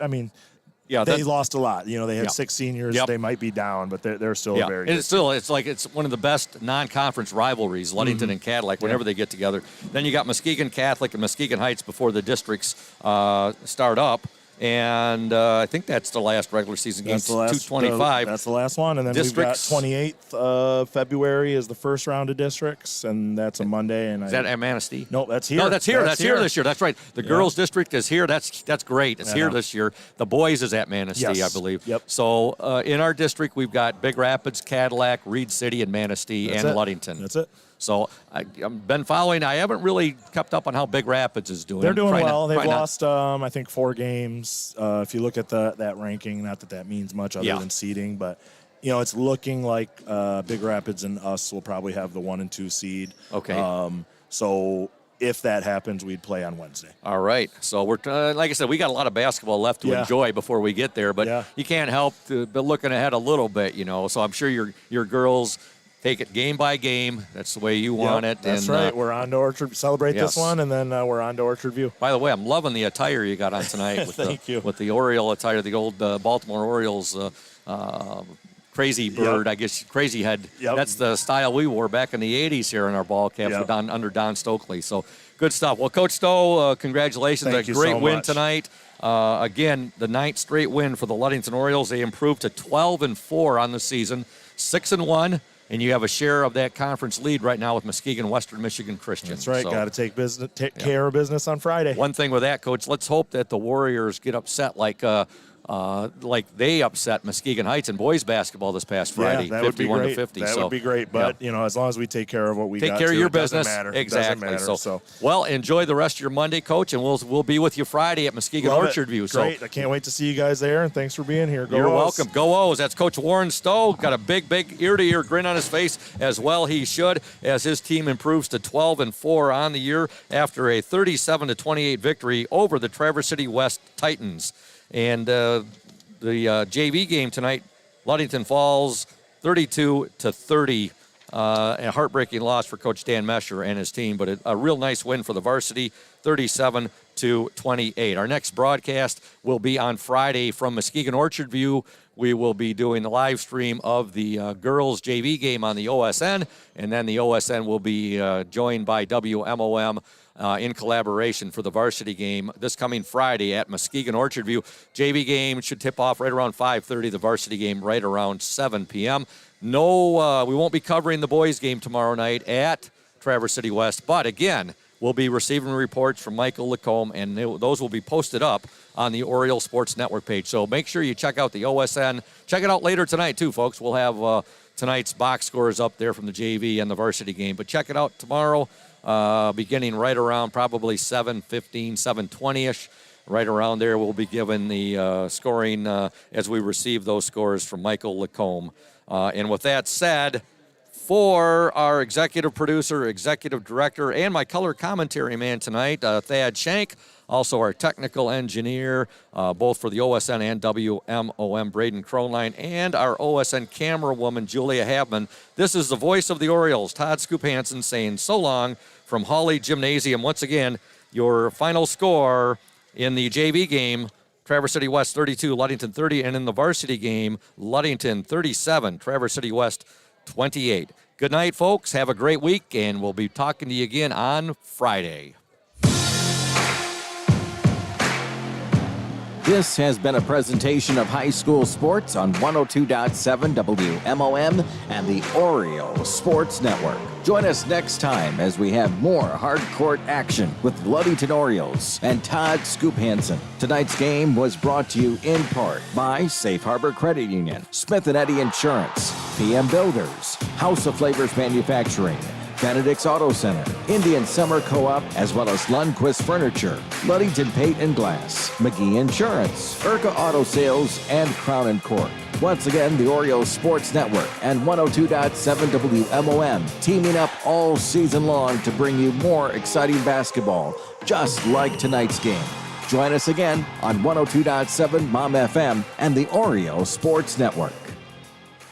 they lost a lot. They had 6 seniors. Yep. They might be down, but they're still very and good. It's one of the best non-conference rivalries, Ludington and Cadillac, whenever they get together. Then you got Muskegon Catholic and Muskegon Heights before the districts start up. And I think that's the last regular season game, 225. That's the last one. And then Districts. we've got 28th February is the first round of districts, and that's a Monday. And is that at Manistee? No, that's here. No, that's here. That's here this year. That's right. The girls' district is here. That's great. It's here this year. The boys is at Manistee, I believe. Yep. So in our district, we've got Big Rapids, Cadillac, Reed City, and Manistee, and Ludington. That's it. So I've been following. I haven't really kept up on how Big Rapids is doing. They're doing well. They've lost, I think, 4 games. If you look at that ranking, not that means much other than seeding, but it's looking like Big Rapids and us will probably have the 1 and 2 seed. Okay. So if that happens, we'd play on Wednesday. All right. So we're like I said, we got a lot of basketball left to enjoy before we get there, but you can't help but looking ahead a little bit, So I'm sure your girls take it game by game. That's the way you want it. That's right. We're on to Orchard. Celebrate this one, and then we're on to Orchard View. By the way, I'm loving the attire you got on tonight. With the Oriole attire, the old Baltimore Orioles crazy bird, I guess, crazy head. Yep. That's the style we wore back in the 80s here in our ball caps under Don Stokely. So good stuff. Well, Coach Stowe, congratulations. Thank you great so win much. tonight. Again, the 9th straight win for the Ludington Orioles. They improved to 12-4 on the season, 6-1. And you have a share of that conference lead right now with Muskegon Western Michigan Christian. That's right. Got to take care of business on Friday. One thing with that, Coach, let's hope that the Warriors get upset like like they upset Muskegon Heights in boys basketball this past Friday, that would be 51 great. to 50. That would be great. But as long as we take care of what we take got care to, of your it doesn't business. matter. Exactly. It doesn't matter. Well, enjoy the rest of your Monday, Coach, and we'll be with you Friday at Muskegon Love Orchard it. View. Great. So I can't wait to see you guys there, and thanks for being here. Go You're O's. welcome. Go O's. That's Coach Warren Stowe. Got a big ear-to-ear grin on his face, as well he should, as his team improves to 12-4 on the year after a 37-28 victory over the Traverse City West Titans. And the JV game tonight, Ludington falls 32-30. A heartbreaking loss for Coach Dan Mesher and his team, but a real nice win for the varsity, 37-28. Our next broadcast will be on Friday from Muskegon Orchard View. We will be doing the live stream of the girls JV game on the OSN, and then the OSN will be joined by WMOM in collaboration for the varsity game this coming Friday at Muskegon Orchard View. JV game should tip off right around 5:30, the varsity game right around 7 p.m. No, we won't be covering the boys game tomorrow night at Traverse City West, but again, we'll be receiving reports from Michael Lacombe, and those will be posted up on the Orioles Sports Network page. So make sure you check out the OSN. Check it out later tonight, too, folks. We'll have tonight's box scores up there from the JV and the varsity game. But check it out tomorrow, beginning right around probably 7:15, 7:20-ish. Right around there, we'll be given the scoring as we receive those scores from Michael Lacombe. And with that said, for our executive producer, executive director, and my color commentary man tonight, Thad Shank, also our technical engineer, both for the OSN and WMOM, Braden Kronline, and our OSN camera woman, Julia Habman. This is the voice of the Orioles, Todd Scoop Hansen, saying so long from Hawley Gymnasium. Once again, your final score in the JV game, Traverse City West 32, Ludington 30, and in the varsity game, Ludington 37, Traverse City West 28. Good night, folks. Have a great week, and we'll be talking to you again on Friday. This has been a presentation of high school sports on 102.7 WMOM and the Orioles Sports Network. Join us next time as we have more hard-court action with Ludington Orioles and Todd Scoop Hansen. Tonight's game was brought to you in part by Safe Harbor Credit Union, Smith & Eddy Insurance, PM Builders, House of Flavors Manufacturing, Benedict's Auto Center, Indian Summer Co-op, as well as Lundquist Furniture, Ludington Paint and Glass, McGee Insurance, Urca Auto Sales, and Crown & Cork. Once again, the Orioles Sports Network and 102.7 WMOM teaming up all season long to bring you more exciting basketball, just like tonight's game. Join us again on 102.7 MOM FM and the Orioles Sports Network.